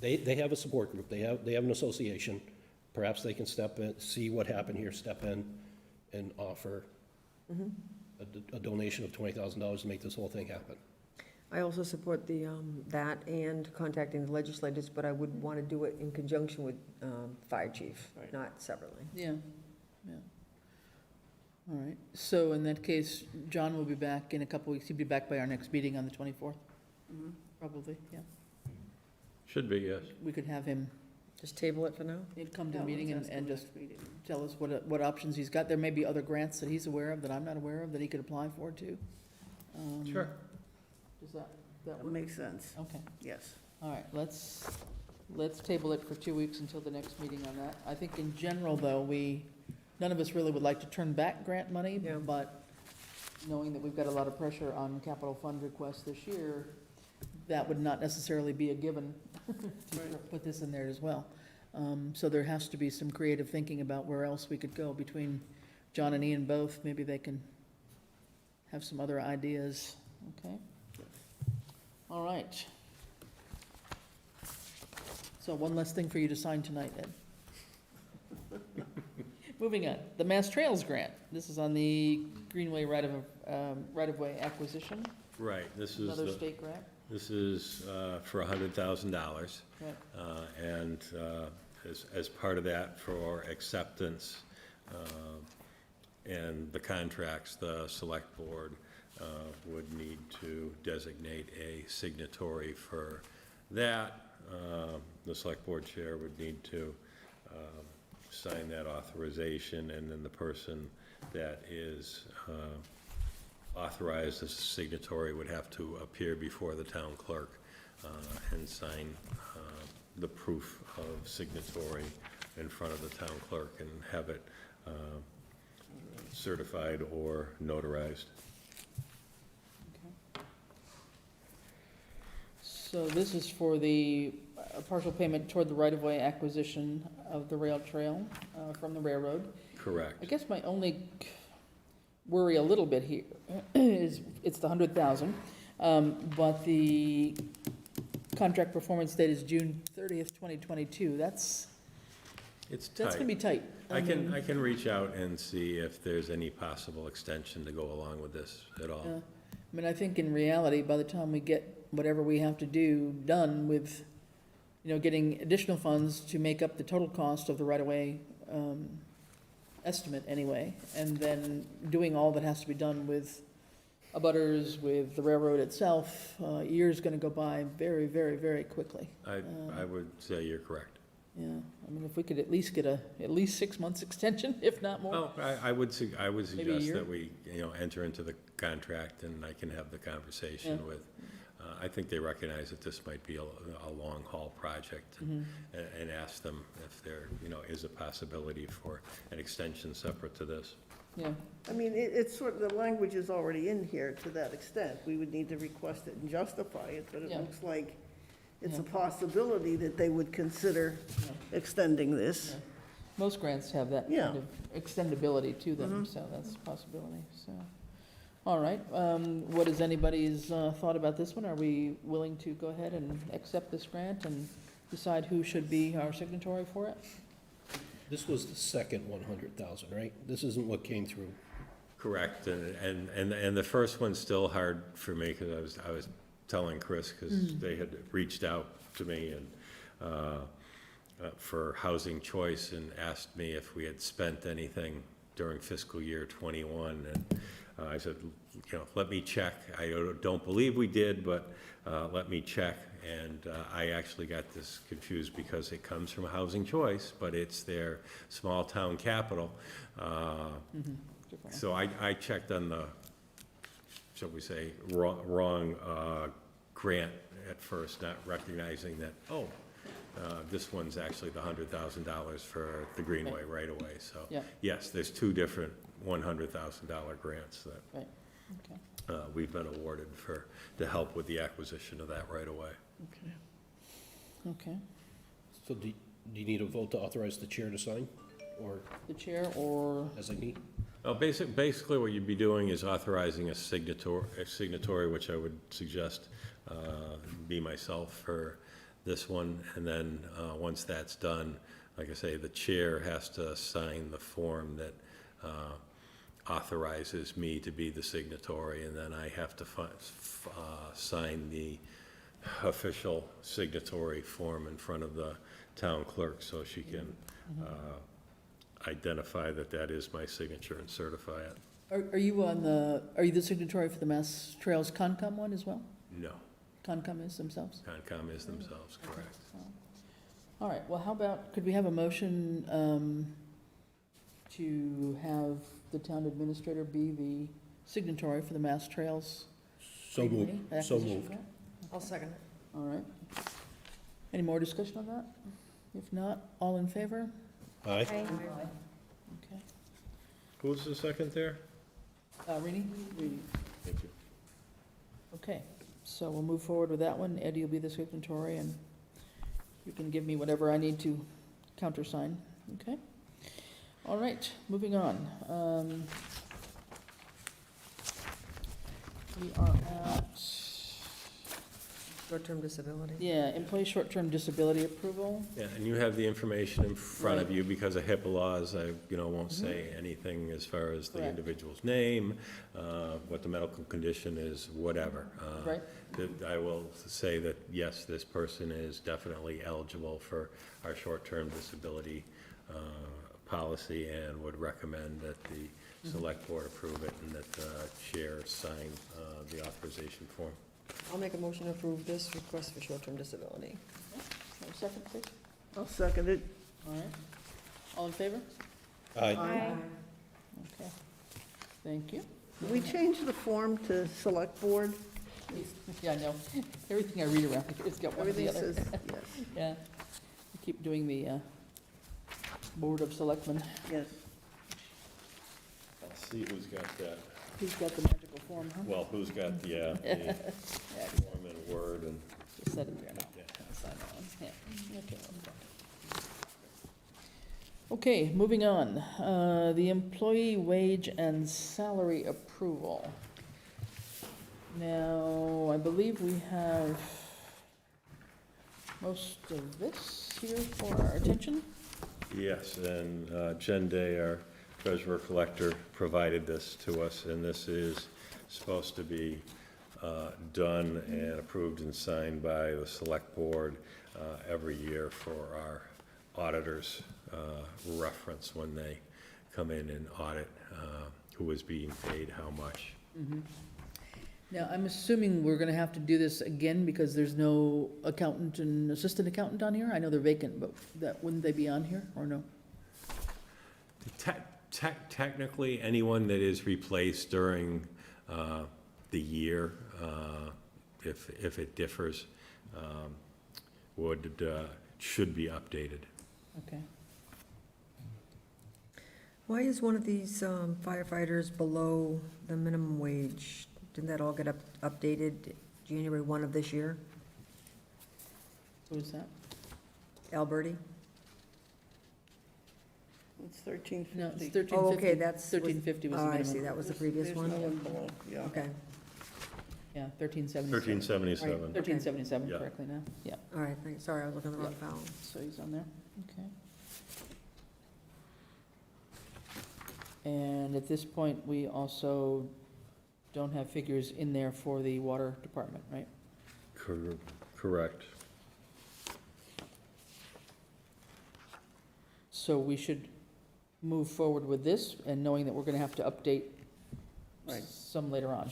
Speaker 8: they have a support group, they have an association. Perhaps they can step in, see what happened here, step in and offer a donation of $20,000 to make this whole thing happen.
Speaker 5: I also support that and contacting the legislators, but I would want to do it in conjunction with fire chief,
Speaker 6: Right.
Speaker 5: not separately.
Speaker 1: Yeah, yeah. All right, so in that case, John will be back in a couple weeks. He'll be back by our next meeting on the 24th, probably, yeah.
Speaker 7: Should be, yes.
Speaker 1: We could have him,
Speaker 5: Just table it for now?
Speaker 1: he'd come to the meeting and just tell us what options he's got. There may be other grants that he's aware of that I'm not aware of that he could apply for too.
Speaker 7: Sure.
Speaker 1: Does that
Speaker 6: That
Speaker 1: work?
Speaker 6: makes sense,
Speaker 1: Okay,
Speaker 6: yes.
Speaker 1: all right, let's table it for 2 weeks until the next meeting on that. I think in general, though, none of us really would like to turn back grant money,
Speaker 5: Yeah.
Speaker 1: but knowing that we've got a lot of pressure on capital fund requests this year, that would not necessarily be a given to put this in there as well. So there has to be some creative thinking about where else we could go between John and Ian both. Maybe they can have some other ideas, okay? All right. So one less thing for you to sign tonight, Ed. Moving on, the Mass Trails Grant. This is on the Greenway right-of-way acquisition,
Speaker 7: Right, this is
Speaker 1: another state grant.
Speaker 7: This is for $100,000.
Speaker 1: Right.
Speaker 7: And as part of that, for acceptance and the contracts, the select board would need to designate a signatory for that. The select board chair would need to sign that authorization, and then the person that is authorized as a signatory would have to appear before the town clerk and sign the proof of signatory in front of the town clerk and have it certified or notarized.
Speaker 1: So this is for the partial payment toward the right-of-way acquisition of the rail trail from the railroad.
Speaker 7: Correct.
Speaker 1: I guess my only worry a little bit here is it's the 100,000, but the contract performance date is June 30th, 2022.
Speaker 7: It's
Speaker 1: That's
Speaker 7: tight.
Speaker 1: gonna be tight.
Speaker 7: I
Speaker 1: mean,
Speaker 7: can reach out and see if there's any possible extension to go along with this at all.
Speaker 1: I mean, I think in reality, by the time we get whatever we have to do done with, getting additional funds to make up the total cost of the right-of-way estimate anyway, and then doing all that has to be done with abutters, with the railroad itself, a year's gonna go by very, very, very quickly.
Speaker 7: I would say you're correct.
Speaker 1: Yeah, I mean, if we could at least get at least 6 months extension, if not more.
Speaker 7: Well, I would
Speaker 1: Maybe a
Speaker 7: suggest
Speaker 1: year?
Speaker 7: that we, enter into the contract and I can have the conversation
Speaker 1: Yeah.
Speaker 7: with, I think they recognize that this might be a long-haul project
Speaker 1: Mm-hmm.
Speaker 7: and ask them if there, is a possibility for an extension separate to this.
Speaker 1: Yeah,
Speaker 6: I mean, it's sort of, the language is already in here to that extent. We would need to request it and justify it, but it
Speaker 1: Yeah.
Speaker 6: looks like it's a
Speaker 1: Yeah.
Speaker 6: possibility that they would consider extending this.
Speaker 1: yeah. Most grants have that
Speaker 6: Yeah.
Speaker 1: kind of extendability to them, so that's a possibility, so. All right, what is anybody's thought about this one? Are we willing to go ahead and accept this grant and decide who should be our signatory for it?
Speaker 8: This was the second 100,000, right? This isn't what came through.
Speaker 7: Correct, and the first one's still hard for me, because I was telling Chris, because they had reached out to me and, for Housing Choice and asked me if we had spent anything during fiscal year '21, and I said, let me check. I don't believe we did, but let me check. And I actually got this confused because it comes from Housing Choice, but it's their small town capital. So I checked on the, shall we say, wrong grant at first, not recognizing that, this one's actually the $100,000 for the Greenway right away. So,
Speaker 1: Yeah.
Speaker 7: yes, there's two different $100,000 grants that
Speaker 1: Right, okay,
Speaker 7: we've been awarded to help with the acquisition of that right away.
Speaker 1: okay.
Speaker 8: So do you need a vote to authorize the chair to sign, or
Speaker 1: The chair or,
Speaker 8: designate?
Speaker 7: Basically, what you'd be doing is authorizing a signatory, which I would suggest be myself for this one. And then, once that's done, like I say, the chair has to sign the form that authorizes me to be the signatory, and then I have to sign the official signatory form in front of the town clerk, so she can identify that that is my signature and certify it.
Speaker 1: are you the signatory for the Mass Trails Concom one as well?
Speaker 7: No,
Speaker 1: Concom is themselves?
Speaker 7: Concom is themselves, correct.
Speaker 1: All right, well, how about, could we have a motion to have the town administrator be the signatory for the Mass Trails?
Speaker 8: So moved, so
Speaker 1: acquisition
Speaker 8: moved.
Speaker 1: grant?
Speaker 5: I'll second it.
Speaker 1: All right. Any more discussion on that? If not, all in favor?
Speaker 8: Aye.
Speaker 9: Aye.
Speaker 1: Okay.
Speaker 7: Who's the second there?
Speaker 1: Rini?
Speaker 7: Thank you.
Speaker 1: Okay, so we'll move forward with that one. Eddie will be the signatory, and you can give me whatever I need to countersign, okay? All right, moving on. We are at,
Speaker 5: Short-term disability.
Speaker 1: yeah, employee short-term disability approval.
Speaker 7: Yeah, and you have the information in front of you because of HIPAA laws. I, won't say anything as far as the
Speaker 1: Correct.
Speaker 7: individual's name, what the medical condition is, whatever.
Speaker 1: Right.
Speaker 7: I will say that, yes, this person is definitely eligible for our short-term disability policy, and would recommend that the select board approve it and that the chair sign the authorization form.
Speaker 5: I'll make a motion to approve this request for short-term disability.
Speaker 1: Have a second, please?
Speaker 6: I'll second it.
Speaker 1: All right. All in favor?
Speaker 8: Aye.
Speaker 9: Aye.
Speaker 1: Okay. Thank you.
Speaker 6: We changed the form to select board.
Speaker 1: Yeah, I know. Everything I read around here has got one or the
Speaker 6: Everything
Speaker 1: other.
Speaker 6: says, yes,
Speaker 1: Yeah. We keep doing the Board of Selectmen.
Speaker 6: yes.
Speaker 7: Let's see who's got that.
Speaker 1: Who's got the magical form, huh?
Speaker 7: Well, who's got the
Speaker 1: Yeah,
Speaker 7: form in Word and.
Speaker 1: just set it there now. I'll sign that one. Yeah. Okay. Okay, moving on. The employee wage and salary approval. Now, I believe we have most of this here for our attention.
Speaker 7: Yes, and Jen Day, our treasurer collector, provided this to us, and this is supposed to be done and approved and signed by the select board every year for our auditors' reference when they come in and audit who is being paid how much.
Speaker 1: Now, I'm assuming we're gonna have to do this again because there's no accountant and assistant accountant on here? I know they're vacant, but wouldn't they be on here, or no?
Speaker 7: Technically, anyone that is replaced during the year, if it differs, should be updated.
Speaker 1: Okay.
Speaker 5: Why is one of these firefighters below the minimum wage? Didn't that all get updated January 1 of this year?
Speaker 1: Who is that?
Speaker 5: Alberti?
Speaker 6: It's 1350.
Speaker 1: No, it's 1350.
Speaker 5: Oh, okay, that's.
Speaker 1: 1350 was the
Speaker 5: Oh, I
Speaker 1: minimum.
Speaker 5: see, that was the previous
Speaker 6: There's
Speaker 5: one?
Speaker 6: no one below, yeah.
Speaker 5: Okay,
Speaker 1: Yeah, 1377.
Speaker 7: 1377.
Speaker 1: 1377
Speaker 7: Yeah.
Speaker 1: correctly now, yeah.
Speaker 5: all right, thanks, sorry, I was looking at the wrong file.
Speaker 1: So he's on there, okay. And at this point, we also don't have figures in there for the water department, right?
Speaker 7: Correct.
Speaker 1: So we should move forward with this, and knowing that we're gonna have to update
Speaker 6: Right.
Speaker 1: some later on.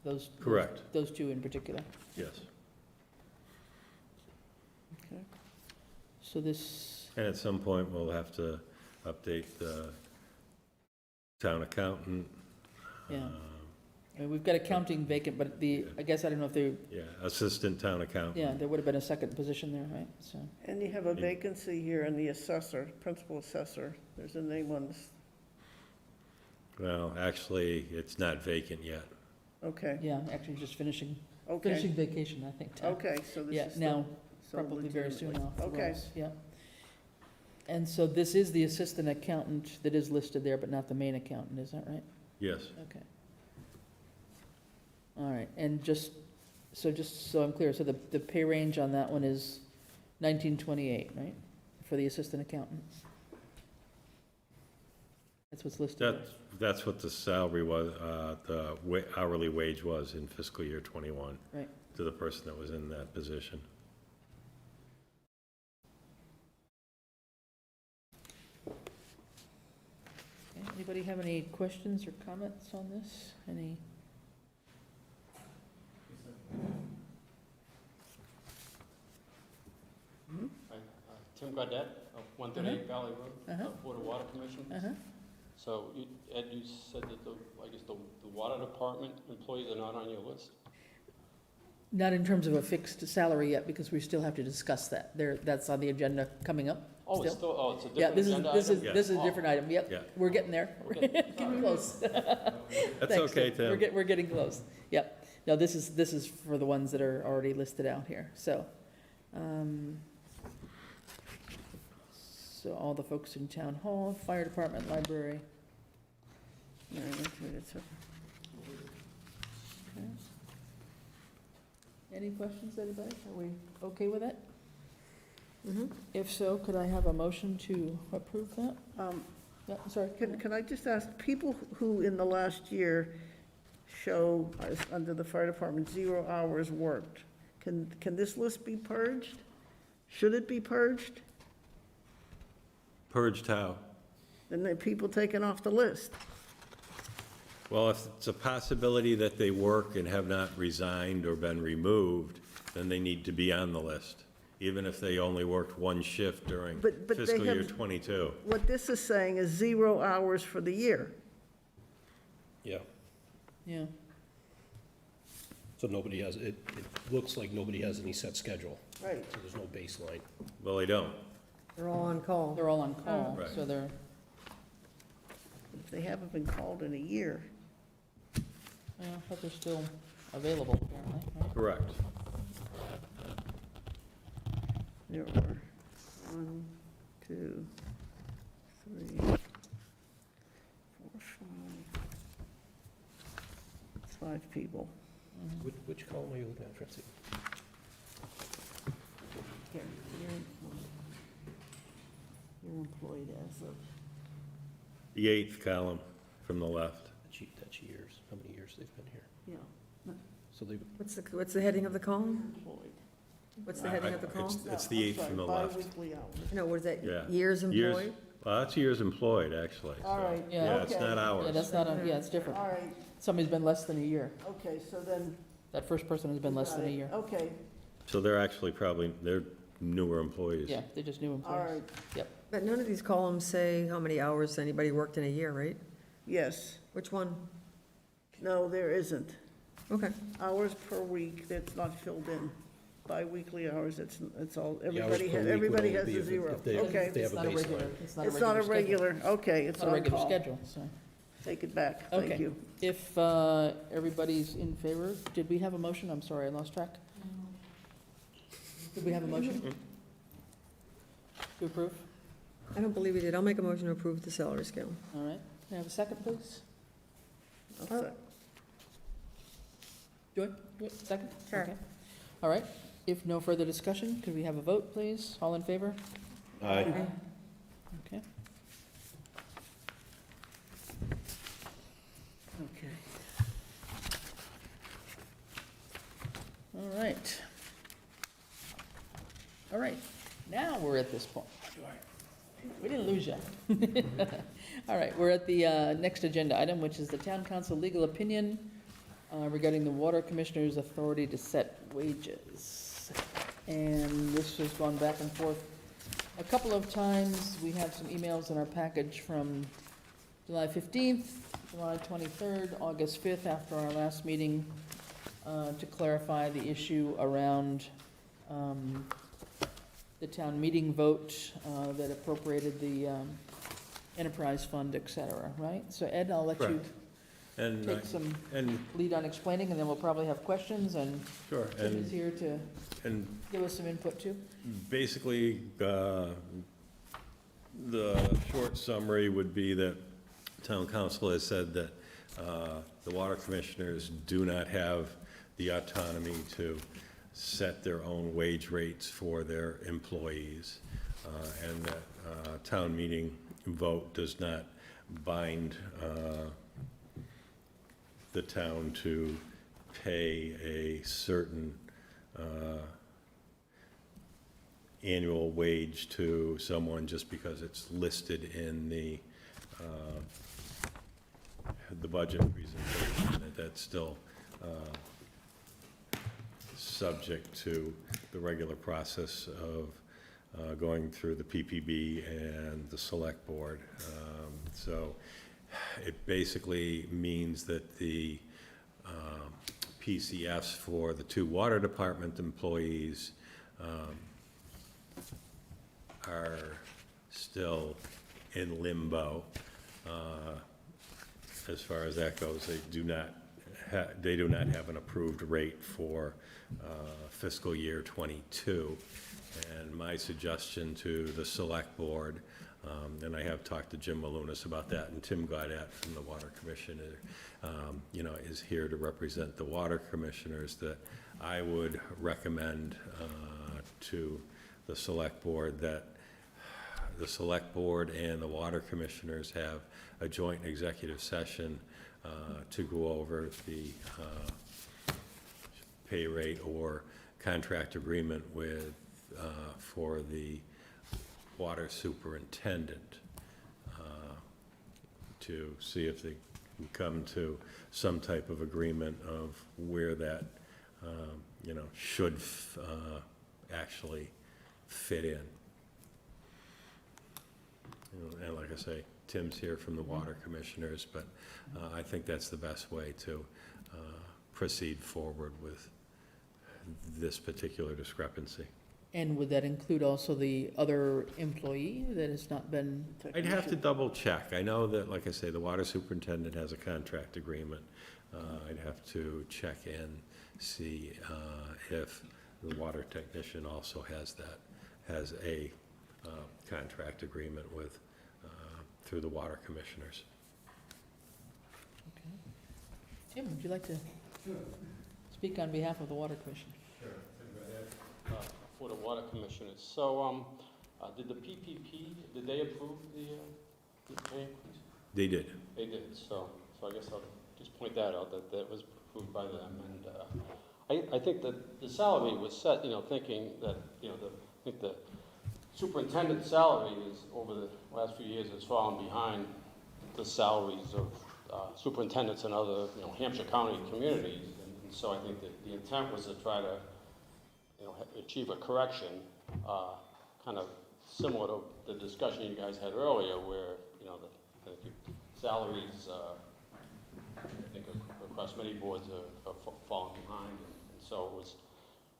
Speaker 1: Those.
Speaker 7: Correct.
Speaker 1: Those two in particular.
Speaker 7: Yes.
Speaker 1: Okay. So this,
Speaker 7: And at some point, we'll have to update the town accountant.
Speaker 1: yeah,
Speaker 7: um,
Speaker 1: I mean, we've got accounting vacant, but I guess I don't know if they,
Speaker 7: Yeah, assistant town accountant.
Speaker 1: yeah, there would have been a second position there, right? So,
Speaker 6: And you have a vacancy here in the assessor, principal assessor. There's a name on this.
Speaker 7: Well, actually, it's not vacant yet.
Speaker 6: Okay,
Speaker 1: yeah, actually just finishing
Speaker 6: okay,
Speaker 1: vacation, I think. Tom.
Speaker 6: okay, so this
Speaker 1: Yeah,
Speaker 6: is
Speaker 1: now,
Speaker 6: still
Speaker 1: probably very soon
Speaker 6: legitimately-
Speaker 1: off the
Speaker 6: Okay,
Speaker 1: rolls, yeah. And so this is the assistant accountant that is listed there, but not the main accountant, is that right?
Speaker 7: Yes.
Speaker 1: Okay. All right, and just so I'm clear, so the pay range on that one is 1928, right? For the assistant accountant? That's what's listed there.
Speaker 7: That's what the salary was, the hourly wage was in fiscal year '21.
Speaker 1: Right.
Speaker 7: To the person that was in that position.
Speaker 1: Okay, anybody have any questions or comments on this? Any?
Speaker 11: Tim Gaudette of 138 Valley Road,
Speaker 1: Uh-huh.
Speaker 11: Board of Water Commission.
Speaker 1: Uh-huh.
Speaker 11: So, Ed, you said that the water department employees are not on your list?
Speaker 1: Not in terms of a fixed salary yet, because we still have to discuss that. That's on the agenda coming up.
Speaker 11: Oh, it's
Speaker 1: Still?
Speaker 11: still, oh, it's a
Speaker 1: Yeah,
Speaker 11: different
Speaker 1: this is,
Speaker 11: agenda
Speaker 1: this is,
Speaker 11: item?
Speaker 1: this is a
Speaker 11: Oh,
Speaker 1: different item, yep.
Speaker 7: Yeah.
Speaker 1: We're getting there.
Speaker 11: okay.
Speaker 1: Getting close.
Speaker 7: That's
Speaker 1: Thanks,
Speaker 7: okay,
Speaker 1: Tim.
Speaker 7: Tim.
Speaker 1: We're getting close, yep. No, this is for the ones that are already listed out here, so. So all the folks in town hall, fire department, library.
Speaker 6: yeah, that's right, it's
Speaker 1: Okay. Any questions, anybody? Are we okay with it?
Speaker 5: Mhm.
Speaker 1: If so, could I have a motion to approve that? Yeah, sorry.
Speaker 6: Can I just ask, people who in the last year show as under the fire department 0 hours worked, can this list be purged? Should it be purged?
Speaker 7: Purged how?
Speaker 6: Then the people taken off the list.
Speaker 7: Well, if it's a possibility that they work and have not resigned or been removed, then they need to be on the list, even if they only worked one shift during
Speaker 6: But they
Speaker 7: fiscal year
Speaker 6: have-
Speaker 7: '22.
Speaker 6: What this is saying is 0 hours for the year.
Speaker 8: Yeah,
Speaker 1: Yeah,
Speaker 8: so nobody has, it looks like nobody has any set schedule,
Speaker 6: Right.
Speaker 8: so there's no baseline.
Speaker 7: Well, they don't.
Speaker 5: They're all on call.
Speaker 1: they're all on call,
Speaker 7: Right.
Speaker 1: so they're,
Speaker 6: If they haven't been called in a year.
Speaker 1: but they're still available apparently, right?
Speaker 7: Correct.
Speaker 6: There are 1, 2, 3, 4, 5. It's 5 people.
Speaker 8: Which column are you looking at, Francie?
Speaker 6: Here, you're employed as of,
Speaker 7: The 8th column from the left.
Speaker 8: That's years, how many years they've been here.
Speaker 6: yeah,
Speaker 8: So they,
Speaker 5: What's the heading of the column?
Speaker 6: employed.
Speaker 5: What's the heading of the column?
Speaker 7: It's the 8th from the left.
Speaker 6: Bi-weekly hours.
Speaker 5: No, what is that,
Speaker 7: Yeah.
Speaker 5: years
Speaker 7: Years-
Speaker 5: employed?
Speaker 7: Well, that's years employed, actually.
Speaker 6: All
Speaker 7: so-
Speaker 6: right,
Speaker 1: Yeah.
Speaker 7: Yeah, it's
Speaker 6: okay.
Speaker 7: not
Speaker 1: Yeah,
Speaker 7: hours.
Speaker 1: that's not, yeah, it's different.
Speaker 6: All right,
Speaker 1: Somebody's been less than a year.
Speaker 6: okay, so then.
Speaker 1: That first person has been less
Speaker 6: got
Speaker 1: than a
Speaker 6: it.
Speaker 1: year.
Speaker 6: Okay,
Speaker 7: So they're actually they're newer employees.
Speaker 1: Yeah, they're just new
Speaker 6: all
Speaker 1: employees.
Speaker 6: right,
Speaker 5: But none of these columns say how many hours anybody worked in a year, right?
Speaker 6: yes.
Speaker 5: Which one?
Speaker 6: No, there isn't.
Speaker 5: Okay.
Speaker 6: Hours per week, that's not filled in. Bi-weekly hours, it's all,
Speaker 8: the hours
Speaker 6: everybody,
Speaker 8: per week would
Speaker 6: everybody
Speaker 8: only
Speaker 6: has
Speaker 8: be
Speaker 6: a
Speaker 8: if
Speaker 6: zero.
Speaker 8: if they
Speaker 6: Okay,
Speaker 8: if they have
Speaker 1: It's
Speaker 8: a
Speaker 1: not a regular,
Speaker 8: baseline.
Speaker 1: it's not
Speaker 6: it's not a
Speaker 1: schedule.
Speaker 6: regular, okay, it's
Speaker 1: It's not a
Speaker 6: on
Speaker 1: regular
Speaker 6: call.
Speaker 1: schedule, so.
Speaker 6: Take it back,
Speaker 1: Okay.
Speaker 6: thank you.
Speaker 1: If everybody's in favor, did we have a motion? I'm sorry, I lost track. Did we have a motion? To approve?
Speaker 5: I don't believe we did. I'll make a motion to approve the salary scale.
Speaker 1: All right. Can I have a second, please?
Speaker 6: I'll sec-
Speaker 1: Joy? Second?
Speaker 5: Sure.
Speaker 1: Okay. All right. If no further discussion, could we have a vote, please? All in favor?
Speaker 7: Aye.
Speaker 1: Okay.
Speaker 6: Okay.
Speaker 1: All right. All right. Now we're at this point. We didn't lose you. All right, we're at the next agenda item, which is the town council legal opinion regarding the water commissioner's authority to set wages. And this has gone back and forth a couple of times. We have some emails in our package from July 15th, July 23rd, August 5th, after our last meeting, to clarify the issue around the town meeting vote that appropriated the enterprise fund, et cetera, right? So Ed, I'll let you
Speaker 7: Correct. And,
Speaker 1: take some
Speaker 7: and,
Speaker 1: lead on explaining, and then we'll probably have questions, and
Speaker 7: sure,
Speaker 1: Tim is here to
Speaker 7: and
Speaker 1: give us some input too.
Speaker 7: basically, the short summary would be that town council has said that the water commissioners do not have the autonomy to set their own wage rates for their employees, and that town meeting vote does not bind the town to pay a certain annual wage to someone just because it's listed in the budget presentation, that's still subject to the regular process of going through the PPB and the select board. So it basically means that the PCFs for the 2 water department employees are still in limbo as far as that goes. They do not have an approved rate for fiscal year '22. And my suggestion to the select board, and I have talked to Jim Malunas about that, and Tim Gaudet from the Water Commission, is here to represent the water commissioners, that I would recommend to the select board that the select board and the water commissioners have a joint executive session to go over the pay rate or contract agreement with, for the water superintendent, to see if they can come to some type of agreement of where that, should actually fit in. And like I say, Tim's here from the water commissioners, but I think that's the best way to proceed forward with this particular discrepancy.
Speaker 1: And would that include also the other employee that has not been?
Speaker 7: I'd have to double check. I know that, like I say, the water superintendent has a contract agreement. I'd have to check in, see if the water technician also has a contract agreement with, through the water commissioners.
Speaker 1: Okay. Tim, would you like to speak on behalf of the water commission?
Speaker 11: For the water commissioners. So, did the PPP, did they approve the pay increase?
Speaker 7: They did.
Speaker 11: They did, so I guess I'll just point that out, that that was approved by them. And I think that the salary was set, thinking that, I think the superintendent's salary is, over the last few years, has fallen behind the salaries of superintendents in other, Hampshire County communities. And so I think that the intent was to try to, achieve a correction, kind of similar to the discussion you guys had earlier, where, the salaries, I think across many boards are falling behind. And so it was,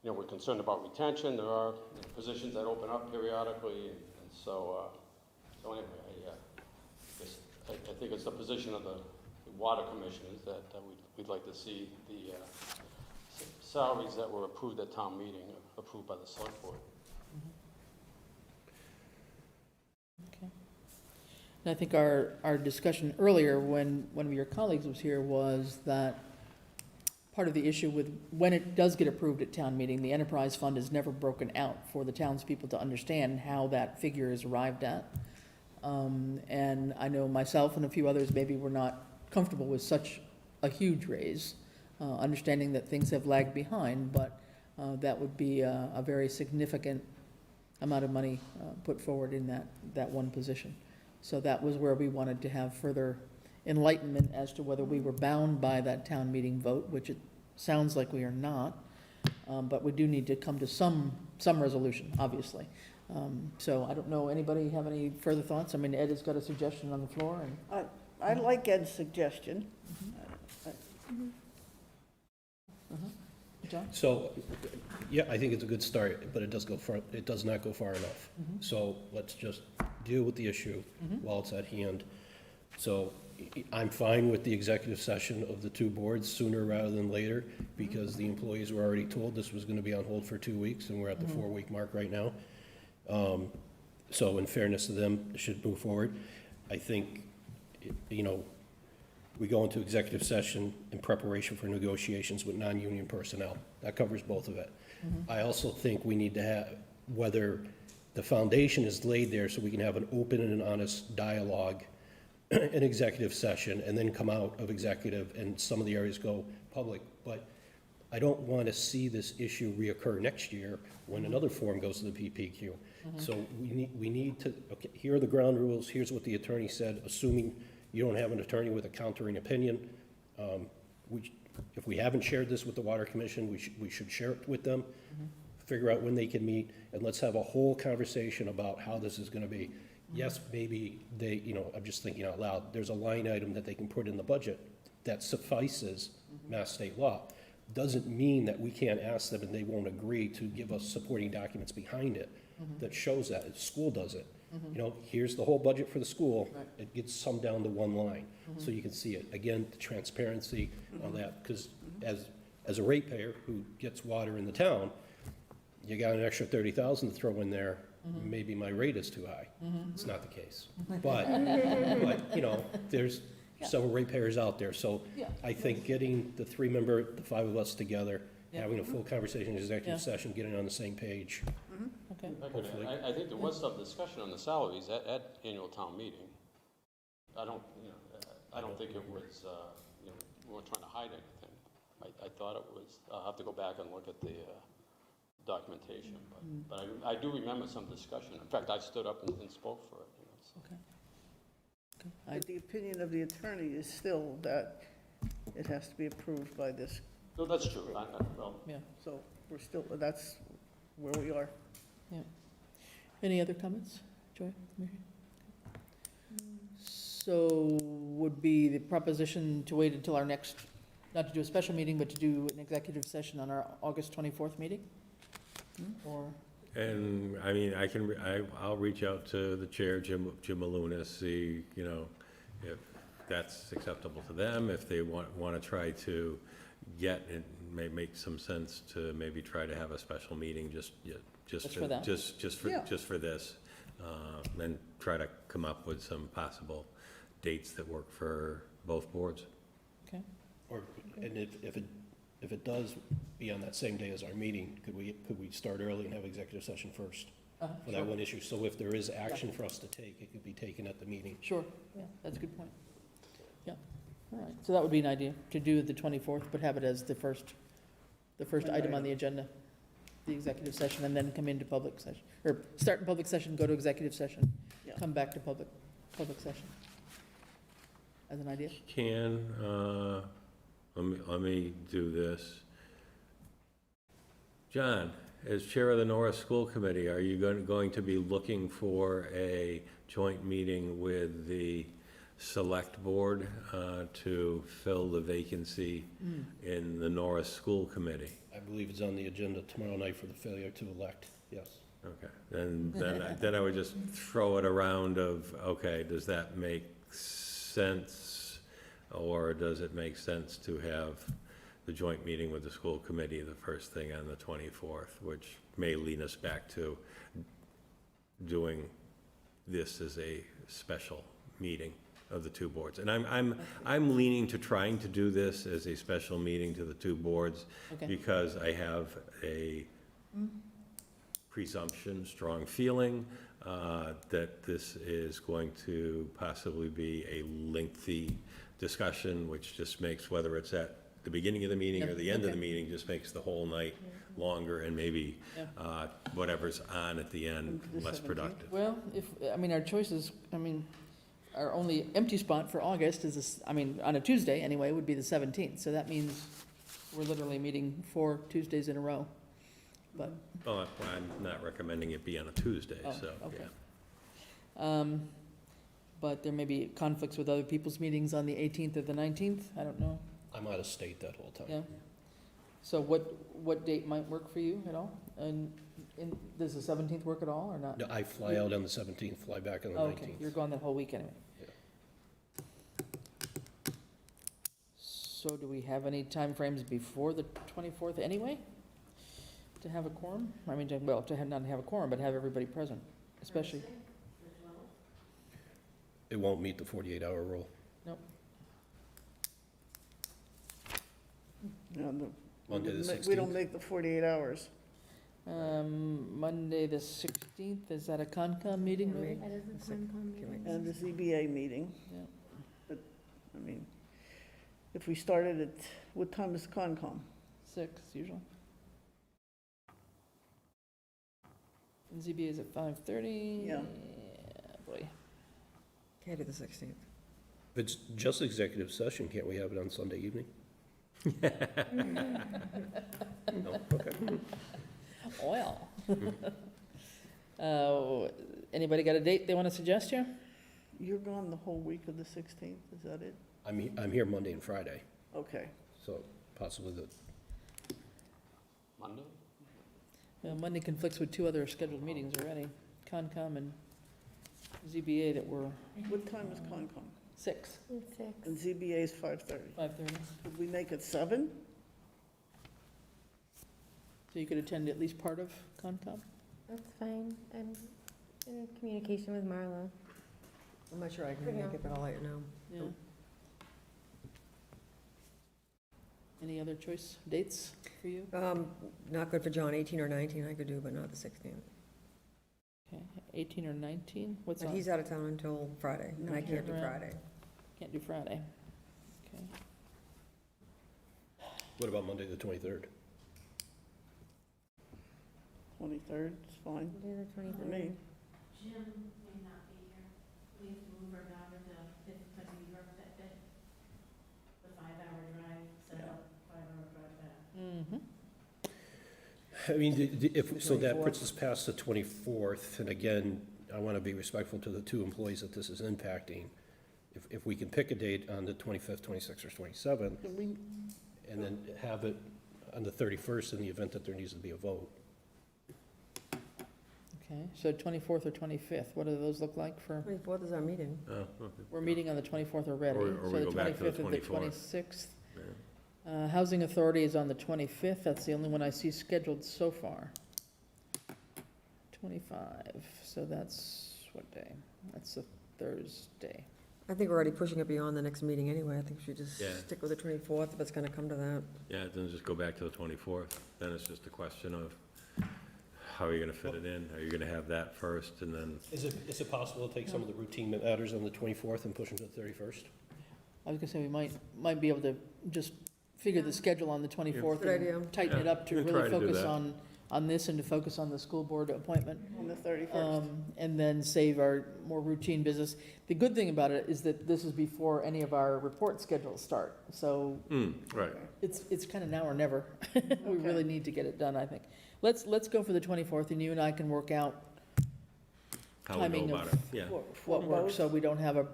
Speaker 11: we're concerned about retention. There are positions that open up periodically. And so anyway, I think it's the position of the water commissioners that we'd like to see the salaries that were approved at town meeting approved by the select board.
Speaker 1: Okay. And I think our discussion earlier, when one of your colleagues was here, was that part of the issue with when it does get approved at town meeting, the enterprise fund is never broken out for the townspeople to understand how that figure is arrived at. And I know myself and a few others maybe were not comfortable with such a huge raise, understanding that things have lagged behind, but that would be a very significant amount of money put forward in that one position. So that was where we wanted to have further enlightenment as to whether we were bound by that town meeting vote, which it sounds like we are not. But we do need to come to some resolution, obviously. So I don't know, anybody have any further thoughts? I mean, Ed has got a suggestion on the floor, and
Speaker 6: I like Ed's suggestion.
Speaker 1: John?
Speaker 8: So, yeah, I think it's a good start, but it does not go far enough. So let's just deal with the issue while it's at hand. So I'm fine with the executive session of the two boards sooner rather than later, because the employees were already told this was gonna be on hold for 2 weeks, and we're at the 4-week mark right now. So in fairness to them, it should move forward. I think, we go into executive session in preparation for negotiations with non-union personnel. That covers both of it. I also think we need to have, whether the foundation is laid there so we can have an open and an honest dialogue in executive session, and then come out of executive and some of the areas go public. But I don't want to see this issue reoccur next year when another form goes to the PPQ. So we need to, okay, here are the ground rules, here's what the attorney said, assuming you don't have an attorney with a countering opinion. If we haven't shared this with the Water Commission, we should share it with them, figure out when they can meet, and let's have a whole conversation about how this is gonna be. Yes, maybe they, I'm just thinking out loud, there's a line item that they can put in the budget that suffices Mass State law. Doesn't mean that we can't ask them and they won't agree to give us supporting documents behind it that shows that. The school does it. Here's the whole budget for the school.
Speaker 1: Right.
Speaker 8: It gets summed down to one line, so you can see it. Again, the transparency, all that, because as a ratepayer who gets water in the town, you got an extra 30,000 to throw in there. Maybe my rate is too high. It's not the case. But there's several ratepayers out there. So
Speaker 1: Yeah.
Speaker 8: I think getting the the 5 of us together, having a full conversation in executive session, getting on the same page.
Speaker 1: Okay.
Speaker 8: Hopefully.
Speaker 11: I think there was some discussion on the salaries at annual town meeting. I don't think it was, we weren't trying to hide anything. I thought it was, I'll have to go back and look at the documentation, but I do remember some discussion. In fact, I stood up and spoke for it. So.
Speaker 1: Okay.
Speaker 6: But the opinion of the attorney is still that it has to be approved by this,
Speaker 11: No, that's true. Well,
Speaker 1: Yeah,
Speaker 6: so we're still, that's where we are.
Speaker 1: yeah. Any other comments, Joy? So would be the proposition to wait until our next, not to do a special meeting, but to do an executive session on our August 24th meeting? Or,
Speaker 7: And, I mean, I'll reach out to the chair, Jim Maluna, see, if that's acceptable to them, if they want to try to get, it may make some sense to maybe try to have a special meeting just
Speaker 1: for that?
Speaker 7: just for this, and try to come up with some possible dates that work for both boards.
Speaker 1: okay,
Speaker 8: And if it does be on that same day as our meeting, could we start early and have executive session first for that one issue? So if there is action for us to take, it could be taken at the meeting.
Speaker 1: sure, yeah, that's a good point. Yeah, all right, so that would be an idea, to do the 24th, but have it as the first item on the agenda, the executive session, and then come into public session, or start in public session, go to executive session,
Speaker 6: Yeah.
Speaker 1: come back to public session. As an idea?
Speaker 7: Let me do this. John, as chair of the Norris School Committee, are you going to be looking for a joint meeting with the select board to fill the vacancy in the Norris School Committee?
Speaker 8: I believe it's on the agenda tomorrow night for the failure to elect, yes.
Speaker 7: Okay, then I would just throw it around of, okay, does that make sense? Or does it make sense to have the joint meeting with the school committee the first thing on the 24th, which may lead us back to doing this as a special meeting of the two boards. And I'm leaning to trying to do this as a special meeting to the two boards
Speaker 1: Okay.
Speaker 7: because I have a presumption, strong feeling that this is going to possibly be a lengthy discussion, which just makes whether it's at the beginning of the meeting or
Speaker 1: Yeah,
Speaker 7: the end of the
Speaker 1: okay.
Speaker 7: meeting just makes the whole night longer and maybe
Speaker 1: Yeah.
Speaker 7: whatever's on at the end
Speaker 6: The
Speaker 7: less
Speaker 6: 17th?
Speaker 7: productive.
Speaker 1: Well, our choices, our only empty spot for August is, on a Tuesday anyway, would be the 17th. So that means we're literally meeting 4 Tuesdays in a row. But,
Speaker 7: Well, I'm not recommending it be on a Tuesday,
Speaker 1: Oh,
Speaker 7: so,
Speaker 1: okay.
Speaker 7: yeah.
Speaker 1: but there may be conflicts with other people's meetings on the 18th or the 19th. I don't know.
Speaker 8: I'm out of state that whole time.
Speaker 1: Yeah. So what date might work for you at all? And does the 17th work at all or not?
Speaker 8: No, I fly out on the 17th, fly back on the
Speaker 1: Oh, okay,
Speaker 8: 19th.
Speaker 1: you're gone that whole week anyway.
Speaker 8: Yeah.
Speaker 1: So do we have any timeframes before the 24th anyway? To have a quorum? Not have a quorum, but have everybody present, especially,
Speaker 8: It won't meet the 48-hour rule.
Speaker 6: No,
Speaker 8: Monday the
Speaker 6: we don't
Speaker 8: 16th.
Speaker 6: make the 48 hours.
Speaker 1: Monday, the 16th, is that a Concom meeting maybe?
Speaker 9: That is a Concom meeting.
Speaker 6: And the ZBA meeting.
Speaker 1: Yeah.
Speaker 6: But, if we started at, what time is Concom?
Speaker 1: 6 usually. And ZBA is at 5:30.
Speaker 6: Yeah.
Speaker 1: Boy,
Speaker 5: Can't do the 16th.
Speaker 8: If it's just executive session, can't we have it on Sunday evening? No, okay.
Speaker 1: well. Anybody got a date they want to suggest here?
Speaker 6: You're gone the whole week of the 16th, is that it?
Speaker 8: I'm here Monday and Friday,
Speaker 6: Okay.
Speaker 8: so possibly the,
Speaker 11: Monday?
Speaker 1: Monday conflicts with 2 other scheduled meetings already, Concom and ZBA that were
Speaker 6: What time is Concom?
Speaker 1: 6,
Speaker 6: And ZBA is 5:30.
Speaker 1: 5:30.
Speaker 6: Could we make it 7?
Speaker 1: So you could attend at least part of Concom?
Speaker 9: That's fine. I'm in communication with Marlo.
Speaker 5: I'm not sure I
Speaker 9: For
Speaker 5: can
Speaker 9: now.
Speaker 5: make it, but I'll let you know.
Speaker 1: Yeah. Any other choice dates for you?
Speaker 5: Not good for John, 18 or 19 I could do, but not the 16th.
Speaker 1: Okay, 18 or 19? What's
Speaker 5: But
Speaker 1: on?
Speaker 5: he's out of town until Friday, and I can't do
Speaker 1: Around.
Speaker 5: Friday.
Speaker 1: Can't do Friday. Okay.
Speaker 8: what about Monday the 23rd?
Speaker 6: 23rd is fine
Speaker 9: Do the
Speaker 6: for
Speaker 9: 23rd.
Speaker 6: me.
Speaker 2: Jim may not be here. We have to move her daughter to Fifth Country Retrofit. The 5-hour drive, set up 5-hour drive back.
Speaker 1: Mm-hmm.
Speaker 8: I mean, so that puts us past the 24th, and again, I want to be respectful to the 2 employees that this is impacting. If we can pick a date on the 25th, 26th, or 27th,
Speaker 6: Can we,
Speaker 8: and then have it on the 31st in the event that there needs to be a vote.
Speaker 1: Okay, so 24th or 25th, what do those look like for,
Speaker 5: 24th is our meeting.
Speaker 7: Oh, okay.
Speaker 1: we're meeting on the 24th already.
Speaker 7: Or we go back to the
Speaker 1: So the 25th
Speaker 7: 24th.
Speaker 1: and the 26th.
Speaker 7: Yeah.
Speaker 1: Housing Authority is on the 25th, that's the only one I see scheduled so far. 25, so that's what day? That's a Thursday.
Speaker 5: I think we're already pushing it beyond the next meeting anyway. I think we should just
Speaker 7: Yeah.
Speaker 5: stick with the 24th if it's going to come to that.
Speaker 7: Yeah, then just go back to the 24th. Then it's just a question of how are you going to fit it in? Are you going to have that first and then,
Speaker 8: Is it possible to take some of the routine matters on the 24th and push them to the 31st?
Speaker 1: I was gonna say, we might be able to just figure the schedule on the 24th
Speaker 5: Good idea.
Speaker 1: and tighten it up to
Speaker 7: Yeah, we can
Speaker 1: really
Speaker 7: try to do
Speaker 1: focus
Speaker 7: that.
Speaker 1: on this and to focus on the school board appointment.
Speaker 6: on the 31st?
Speaker 1: And then save our more routine business. The good thing about it is that this is before any of our report schedules start, so
Speaker 7: right.
Speaker 1: it's kind of now or never. We really need to get it done, I think. Let's go for the 24th, and you and I can work out
Speaker 7: How we
Speaker 1: timing
Speaker 7: go
Speaker 1: of
Speaker 7: about it, yeah.
Speaker 1: what works,
Speaker 6: both?
Speaker 1: so we don't have a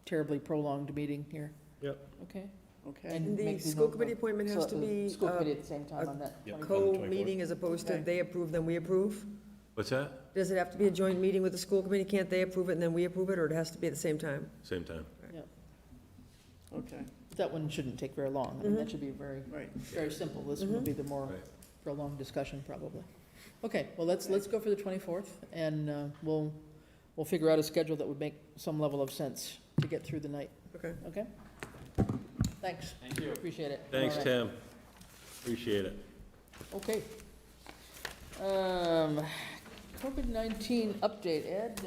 Speaker 1: terribly prolonged meeting here.
Speaker 7: Yep.
Speaker 1: Okay?
Speaker 6: Okay.
Speaker 1: And
Speaker 5: And the
Speaker 1: make these
Speaker 5: school
Speaker 1: notes
Speaker 5: committee
Speaker 1: of-
Speaker 5: appointment has to be
Speaker 1: School committee at the same time on that.
Speaker 8: Yep.
Speaker 1: 24th.
Speaker 5: co-meeting as opposed to
Speaker 6: Okay.
Speaker 5: they approve, then we approve?
Speaker 7: What's that?
Speaker 5: Does it have to be a joint meeting with the school committee? Can't they approve it and then we approve it, or it has to be at the same time?
Speaker 7: Same time.
Speaker 6: Okay,
Speaker 1: That one shouldn't take very long. I mean, that should be very,
Speaker 6: right.
Speaker 1: very simple. This will be the more
Speaker 7: Right.
Speaker 1: prolonged discussion, probably. Okay, well, let's go for the 24th, and we'll figure out a schedule that would make some level of sense to get through the night,
Speaker 5: Okay.
Speaker 1: okay? Thanks,
Speaker 11: Thank you.
Speaker 1: appreciate it.
Speaker 7: Thanks,
Speaker 1: All right.
Speaker 7: Tim. Appreciate it.
Speaker 1: Okay. COVID-19 update, Ed.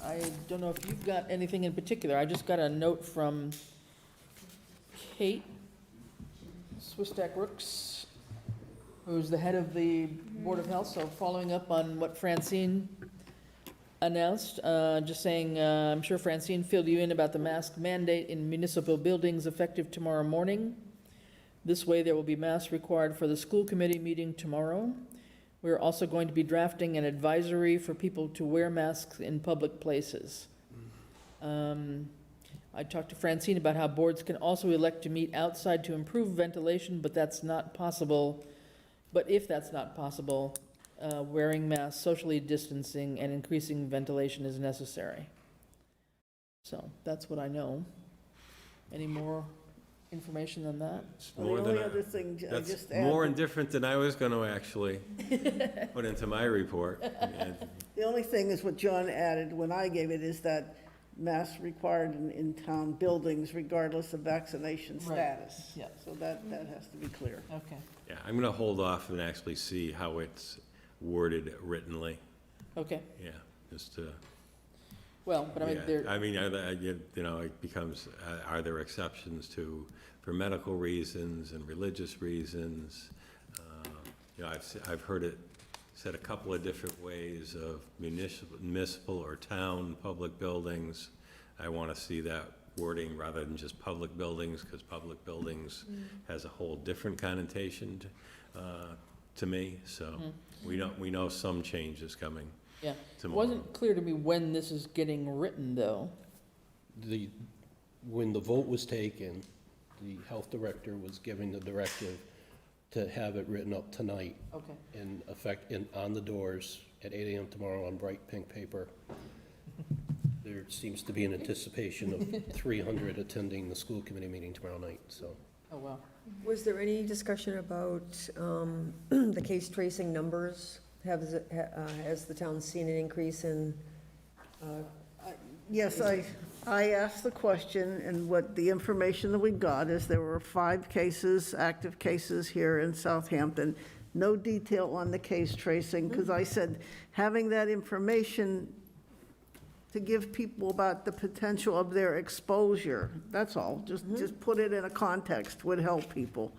Speaker 1: I don't know if you've got anything in particular. I just got a note from Kate Swistack Rooks, who's the head of the Board of Health, so following up on what Francine announced, just saying, I'm sure Francine filled you in about the mask mandate in municipal buildings effective tomorrow morning. This way, there will be masks required for the school committee meeting tomorrow. We're also going to be drafting an advisory for people to wear masks in public places. I talked to Francine about how boards can also elect to meet outside to improve ventilation, but that's not possible. But if that's not possible, wearing masks, socially distancing, and increasing ventilation is necessary. So that's what I know. Any more information than that?
Speaker 7: It's
Speaker 6: Well,
Speaker 7: more
Speaker 6: the
Speaker 7: than
Speaker 6: only
Speaker 7: I-
Speaker 6: other thing I
Speaker 7: That's
Speaker 6: just add,
Speaker 7: more indifferent than I was going to actually put into my report. And
Speaker 6: the only thing is what John added when I gave it is that masks required in town buildings regardless of vaccination
Speaker 1: Right.
Speaker 6: status.
Speaker 1: Yeah.
Speaker 6: So that has to be clear.
Speaker 1: Okay,
Speaker 7: Yeah, I'm going to hold off and actually see how it's worded writtenly.
Speaker 1: okay.
Speaker 7: Yeah, just to,
Speaker 1: Well, but I mean,
Speaker 7: yeah.
Speaker 1: there,
Speaker 7: I mean, it becomes, are there exceptions for medical reasons and religious reasons? I've heard it said a couple of different ways of municipal or town public buildings. I want to see that wording rather than just public buildings, because public buildings has a whole different connotation to me, so we know some change is coming
Speaker 1: yeah. It
Speaker 7: tomorrow.
Speaker 1: wasn't clear to me when this is getting written, though.
Speaker 8: When the vote was taken, the health director was giving the directive to have it written up tonight
Speaker 1: Okay,
Speaker 8: in effect, on the doors at 8 AM tomorrow on bright pink paper. There seems to be an anticipation of 300 attending the school committee meeting tomorrow night, so.
Speaker 1: oh, wow.
Speaker 5: Was there any discussion about the case tracing numbers? Has the town seen an increase in,
Speaker 6: Yes, I asked the question, and what the information that we got is there were 5 cases, active cases here in Southampton. No detail on the case tracing, because I said, having that information to give people about the potential of their exposure, that's all. Just put it in a context would help people.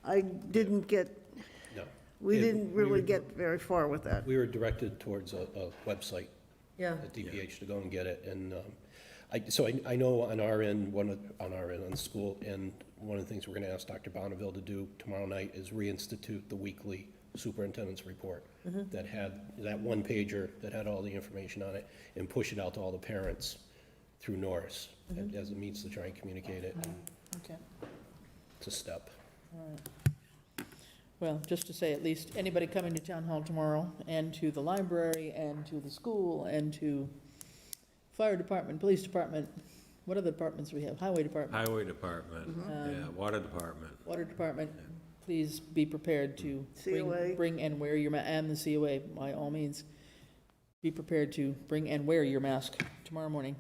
Speaker 6: I didn't get,
Speaker 8: No.
Speaker 6: we
Speaker 8: Yeah,
Speaker 6: didn't
Speaker 8: we
Speaker 6: really
Speaker 8: were-
Speaker 6: get very far with that.
Speaker 8: We were directed towards a website
Speaker 5: yeah,
Speaker 8: at DPH to go and get it, and I know on our end, on the school, and one of the things we're gonna ask Dr. Bonneville to do tomorrow night is reinstitute the weekly superintendent's report that had, that one pager that had all the information on it, and push it out to all the parents through Norris as a means to try and communicate it.
Speaker 1: Okay,
Speaker 8: It's a step.
Speaker 1: all right. Well, just to say, at least anybody coming to town hall tomorrow, and to the library, and to the school, and to fire department, police department, what other departments do we have? Highway department,
Speaker 7: Highway department, yeah, water department.
Speaker 1: water department, please be prepared to
Speaker 6: COA.
Speaker 1: bring and wear your, and the COA, by all means. Be prepared to bring and wear your mask tomorrow morning.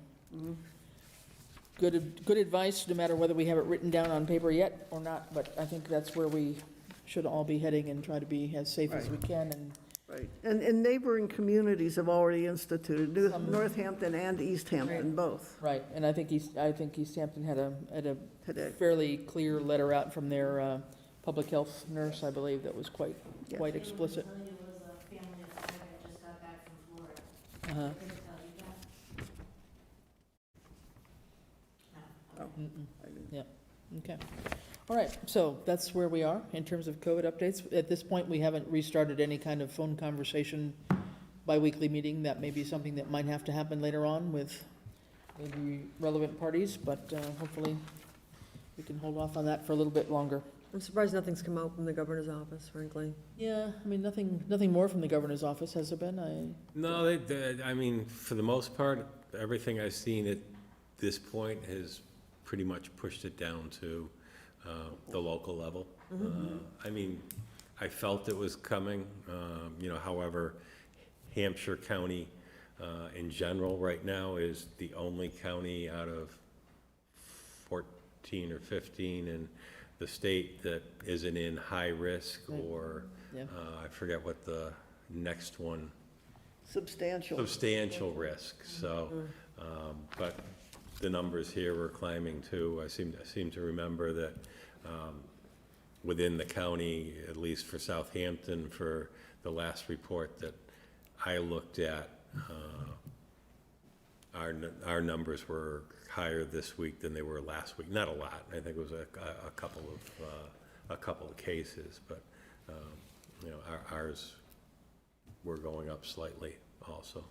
Speaker 1: Good advice, no matter whether we have it written down on paper yet or not, but I think that's where we should all be heading and try to be as safe as we can, and
Speaker 6: Right, and neighboring communities have already instituted,
Speaker 1: Some-
Speaker 6: Northampton and Easthampton both
Speaker 1: right, and I think Easthampton had a
Speaker 6: today.
Speaker 1: fairly clear letter out from their public health nurse, I believe, that was quite explicit.
Speaker 2: It was a family of 5 that just got back from Florida.
Speaker 1: Uh-huh.
Speaker 2: Did it tell you that? No.
Speaker 1: Yeah, okay. All right, so that's where we are in terms of COVID updates. At this point, we haven't restarted any kind of phone conversation bi-weekly meeting. That may be something that might have to happen later on with maybe relevant parties, but hopefully we can hold off on that for a little bit longer.
Speaker 5: I'm surprised nothing's come out from the governor's office, frankly.
Speaker 1: Yeah, I mean, nothing more from the governor's office, has there been?
Speaker 7: No, I mean, for the most part, everything I've seen at this point has pretty much pushed it down to the local level. I mean, I felt it was coming, however, Hampshire County in general right now is the only county out of 14 or 15 in the state that isn't in high risk or,
Speaker 1: Yeah.
Speaker 7: I forget what the next one,
Speaker 6: Substantial.
Speaker 7: risk, so, but the numbers here were climbing too. I seem to remember that within the county, at least for Southampton, for the last report that I looked at, our numbers were higher this week than they were last week. Not a lot. I think it was a couple of cases, but you know, ours were going up slightly also.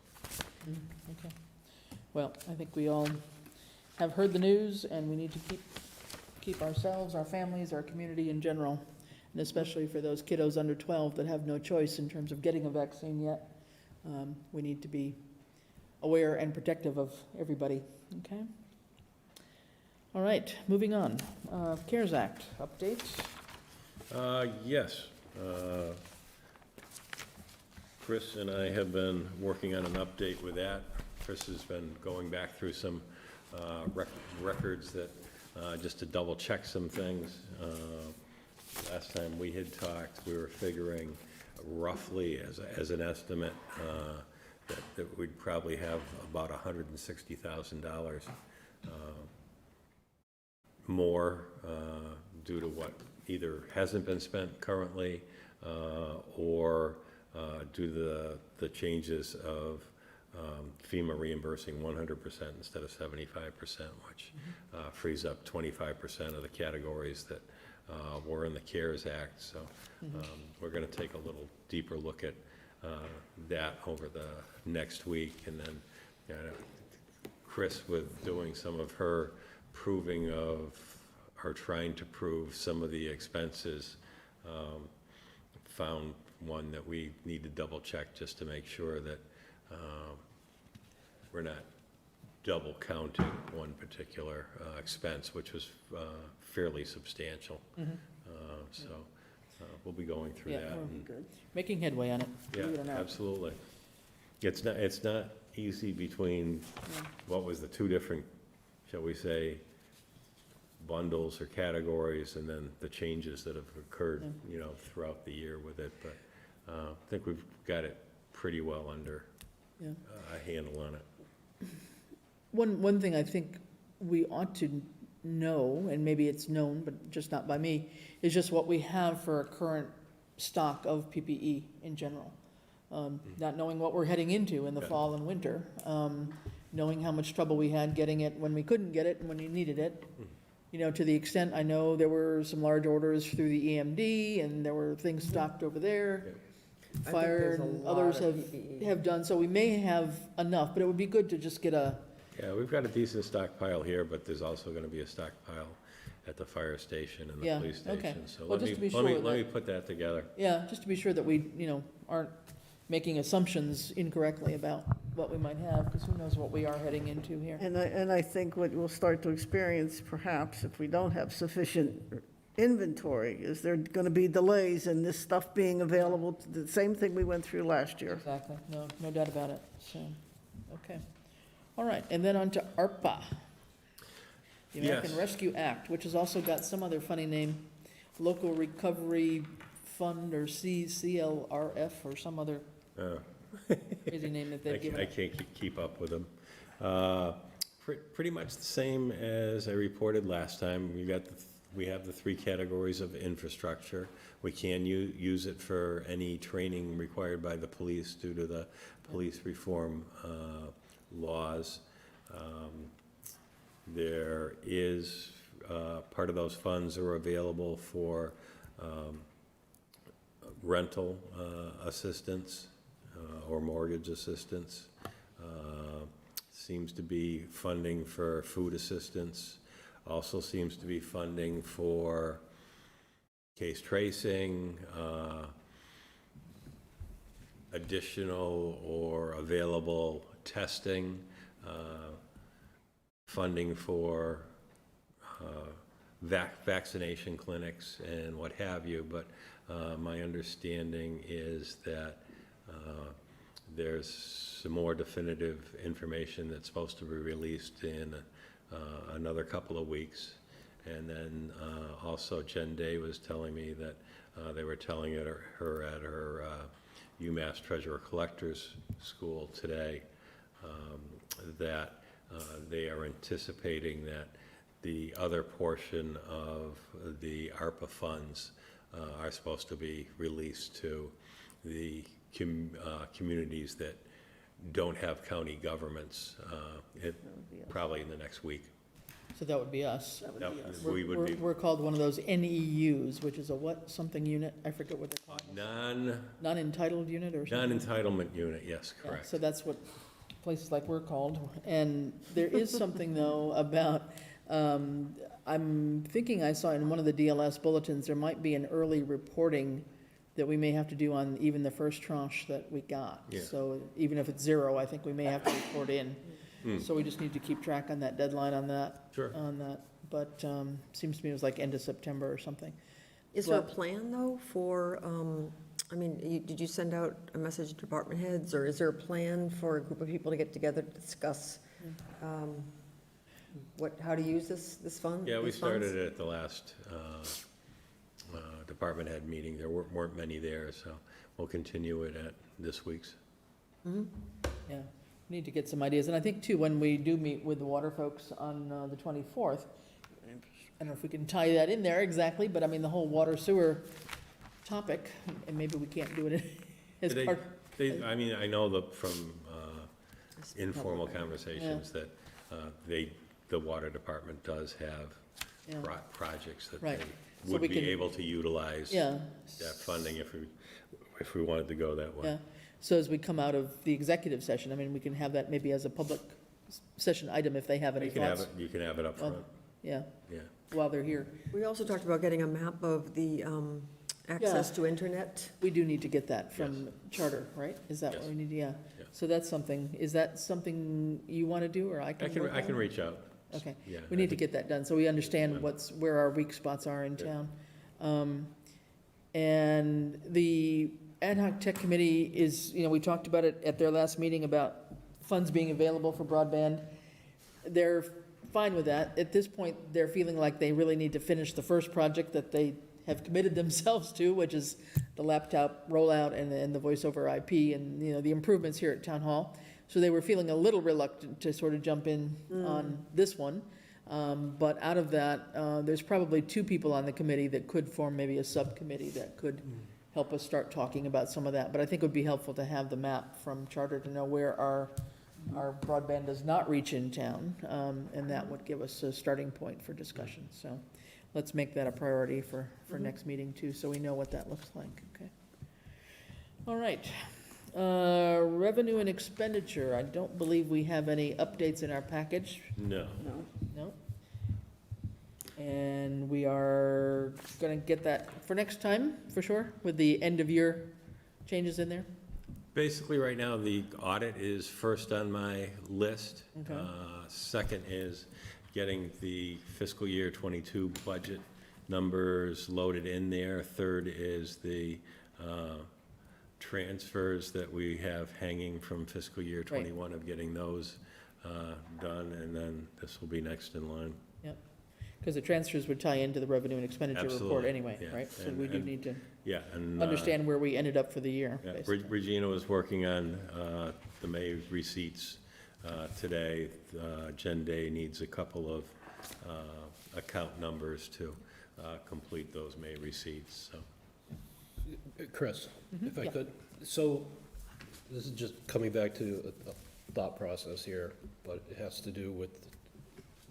Speaker 1: Okay. Well, I think we all have heard the news, and we need to keep ourselves, our families, our community in general, and especially for those kiddos under 12 that have no choice in terms of getting a vaccine yet. We need to be aware and protective of everybody, okay? All right, moving on. CARES Act updates.
Speaker 7: Yes. Chris and I have been working on an update with that. Chris has been going back through some records that, just to double check some things. Last time we had talked, we were figuring roughly as an estimate that we'd probably have about $160,000 more due to what either hasn't been spent currently or due to the changes of FEMA reimbursing 100% instead of 75%, which frees up 25% of the categories that were in the CARES Act. So we're going to take a little deeper look at that over the next week. And then Chris, with doing some of her proving of, or trying to prove some of the expenses, found one that we need to double check just to make sure that we're not double counting one particular expense, which was fairly substantial. So we'll be going through that. And,
Speaker 1: Making headway on it,
Speaker 7: yeah,
Speaker 1: believe it or not.
Speaker 7: absolutely. It's not easy between what was the two different, shall we say, bundles or categories, and then the changes that have occurred, you know, throughout the year with it. But I think we've got it pretty well under a handle on it.
Speaker 1: One thing I think we ought to know, and maybe it's known, but just not by me, is just what we have for a current stock of PPE in general. Not knowing what we're heading into in the fall and winter, knowing how much trouble we had getting it when we couldn't get it and when you needed it. You know, to the extent, I know there were some large orders through the EMD, and there were things stocked over there. Fire and others have done, so we may have enough, but it would be good to just get a.
Speaker 7: Yeah, we've got a decent stockpile here, but there's also going to be a stockpile at the fire station and the
Speaker 1: Yeah,
Speaker 7: police
Speaker 1: okay.
Speaker 7: station. So
Speaker 1: Well,
Speaker 7: let
Speaker 1: just to be
Speaker 7: me
Speaker 1: sure
Speaker 7: put that together.
Speaker 1: Yeah, just to be sure that we, you know, aren't making assumptions incorrectly about what we might have, because who knows what we are heading into here.
Speaker 6: And I think what we'll start to experience, perhaps, if we don't have sufficient inventory, is there going to be delays in this stuff being available, the same thing we went through last year.
Speaker 1: Exactly, no doubt about it, so, okay. All right, and then on to ARPA, the American
Speaker 7: Yes.
Speaker 1: Rescue Act, which has also got some other funny name, Local Recovery Fund, or CLRF, or some other crazy name that they've given
Speaker 7: I
Speaker 1: it.
Speaker 7: can't keep up with them. Pretty much the same as I reported last time. We have the three categories of infrastructure. We can use it for any training required by the police due to the police reform laws. There is, part of those funds are available for rental assistance or mortgage assistance. Seems to be funding for food assistance. Also seems to be funding for case tracing, additional or available testing, funding for vaccination clinics and what have you. But my understanding is that there's some more definitive information that's supposed to be released in another couple of weeks. And then also Jen Day was telling me that they were telling her at her UMass Treasurer Collectors School today that they are anticipating that the other portion of the ARPA funds are supposed to be released to the communities that don't have county governments, probably in the next week.
Speaker 1: So that would be us.
Speaker 7: That we would be
Speaker 1: We're called one of those NEUs, which is a what, something unit? I forget what they're called. Non-entitled unit or something?
Speaker 7: non-entitlement unit, yes,
Speaker 1: Yeah,
Speaker 7: correct.
Speaker 1: so that's what places like we're called. And there is something, though, about, I'm thinking I saw in one of the DLS bulletins, there might be an early reporting that we may have to do on even the first tranche that we got.
Speaker 7: Yeah.
Speaker 1: So even if it's zero, I think we may have to report in. So we just need to keep track on that deadline on that.
Speaker 7: Sure.
Speaker 1: On that, but seems to me it was like end of September or something.
Speaker 5: Is there a plan, though, for, I mean, did you send out a message to department heads, or is there a plan for a group of people to get together to discuss how to use this fund?
Speaker 7: Yeah, we
Speaker 5: these funds?
Speaker 7: started it at the last department head meeting. There weren't many there, so we'll continue it at this week's.
Speaker 1: Yeah, we need to get some ideas. And I think, too, when we do meet with the water folks on the 24th, I don't know if we can tie that in there exactly, but I mean, the whole water sewer topic, and maybe we can't do it as
Speaker 7: They-
Speaker 1: part.
Speaker 7: I mean, I know from informal conversations that the water department does have
Speaker 1: Yeah.
Speaker 7: projects that
Speaker 1: Right.
Speaker 7: they
Speaker 1: So
Speaker 7: would
Speaker 1: we
Speaker 7: be
Speaker 1: can-
Speaker 7: able to utilize
Speaker 1: Yeah.
Speaker 7: that funding if we wanted to go that way.
Speaker 1: Yeah, so as we come out of the executive session, I mean, we can have that maybe as a public session item if they have any
Speaker 7: You can have
Speaker 1: thoughts.
Speaker 7: it, you can have it up
Speaker 1: Well,
Speaker 7: front,
Speaker 1: Yeah,
Speaker 7: yeah.
Speaker 1: while they're here.
Speaker 5: We also talked about getting a map of the access to internet.
Speaker 1: We do need to get that from Charter, right? Is that what
Speaker 7: Yes.
Speaker 1: we need, yeah.
Speaker 7: Yeah.
Speaker 1: So that's something, is that something you want to do, or I can work
Speaker 7: I can
Speaker 1: on?
Speaker 7: reach out.
Speaker 1: Okay,
Speaker 7: Yeah,
Speaker 1: we
Speaker 7: I
Speaker 1: need to
Speaker 7: think-
Speaker 1: get that done, so we understand
Speaker 7: Yeah.
Speaker 1: where our weak spots are in
Speaker 7: Yeah.
Speaker 1: town. And the ad hoc tech committee is, we talked about it at their last meeting about funds being available for broadband. They're fine with that. At this point, they're feeling like they really need to finish the first project that they have committed themselves to, which is the laptop rollout and the voice over IP and, the improvements here at Town Hall. So they were feeling a little reluctant to sort of jump in on this one. But out of that, there's probably two people on the committee that could form maybe a subcommittee that could help us start talking about some of that. But I think it would be helpful to have the map from Charter to know where our broadband does not reach in town, and that would give us a starting point for discussion. So let's make that a priority for next meeting too, so we know what that looks like, okay? All right. Revenue and expenditure, I don't believe we have any updates in our package,
Speaker 7: No.
Speaker 1: no? And we are gonna get that for next time, for sure, with the end of year changes in there?
Speaker 7: Basically, right now, the audit is first on my list.
Speaker 1: Okay.
Speaker 7: Second is getting the fiscal year '22 budget numbers loaded in there. Third is the transfers that we have hanging from fiscal year '21 of getting those done, and then this will be next in line.
Speaker 1: Yep, because the transfers would tie into the revenue and expenditure report
Speaker 7: Absolutely,
Speaker 1: anyway,
Speaker 7: yeah.
Speaker 1: right? So
Speaker 7: And-
Speaker 1: we do
Speaker 7: and-
Speaker 1: need to
Speaker 7: Yeah, and.
Speaker 1: understand where we ended up for the year,
Speaker 7: Yeah,
Speaker 1: basically.
Speaker 7: Regina was working on the May receipts today. Jen Day needs a couple of account numbers to complete those May receipts, so.
Speaker 8: Chris, if I
Speaker 1: Yeah.
Speaker 8: could, so this is just coming back to a thought process here, but it has to do with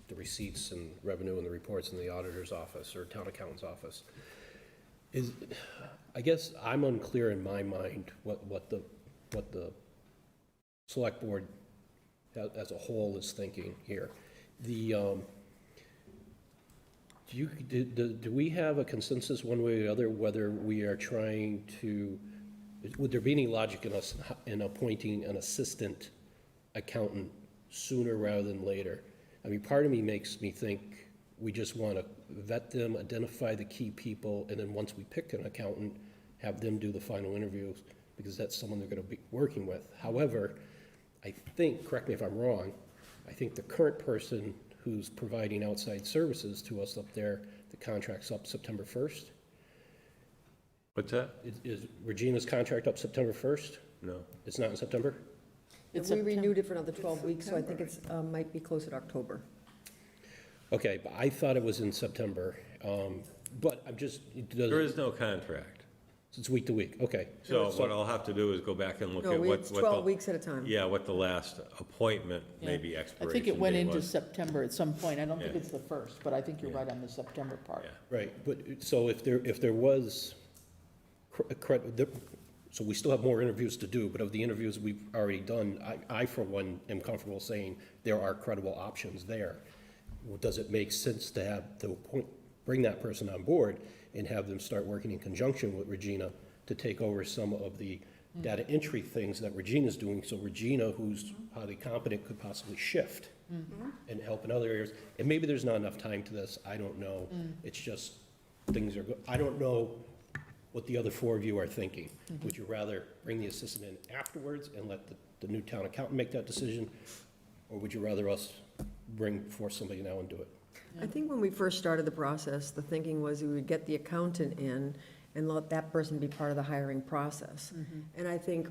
Speaker 8: the receipts and revenue and the reports in the auditor's office or town accountant's office. I guess I'm unclear in my mind what the select board as a whole is thinking here. Do we have a consensus one way or the other whether we are trying to, would there be any logic in us in appointing an assistant accountant sooner rather than later? I mean, part of me makes me think we just want to vet them, identify the key people, and then once we pick an accountant, have them do the final interviews, because that's someone they're going to be working with. However, I think, correct me if I'm wrong, I think the current person who's providing outside services to us up there, the contract's up September 1st.
Speaker 7: What's that?
Speaker 8: Is Regina's contract up September 1st?
Speaker 7: No.
Speaker 8: It's not in September?
Speaker 1: It's
Speaker 5: We
Speaker 1: September.
Speaker 5: renewed it for another 12 weeks, so I think it's, might be closer to October.
Speaker 8: Okay, but I thought it was in September, but I'm just,
Speaker 7: There is no contract.
Speaker 8: it's week to week, okay.
Speaker 7: So what I'll have to do is go back and look
Speaker 5: No,
Speaker 7: at what
Speaker 5: it's
Speaker 7: the.
Speaker 5: 12 weeks at a time.
Speaker 7: Yeah, what the last appointment,
Speaker 1: Yeah.
Speaker 7: maybe
Speaker 1: I
Speaker 7: expiration
Speaker 1: think it went
Speaker 7: date
Speaker 1: into
Speaker 7: was.
Speaker 1: September at some point. I don't think
Speaker 7: Yeah.
Speaker 1: it's the first, but I think you're
Speaker 7: Yeah.
Speaker 1: right on the September part.
Speaker 7: Yeah.
Speaker 8: Right, but, so if there was, so we still have more interviews to do, but of the interviews we've already done, I for one am comfortable saying there are credible options there. Does it make sense to have, bring that person on board and have them start working in conjunction with Regina to take over some of the data entry things that Regina's doing, so Regina, who's highly competent, could possibly shift and help in other areas. And maybe there's not enough time to this, I don't know. It's just, things are, I don't know what the other four of you are thinking. Would you rather bring the assistant in afterwards and let the new town accountant make that decision? Or would you rather us force somebody now and do it?
Speaker 5: I think when we first started the process, the thinking was we would get the accountant in and let that person be part of the hiring process. And I think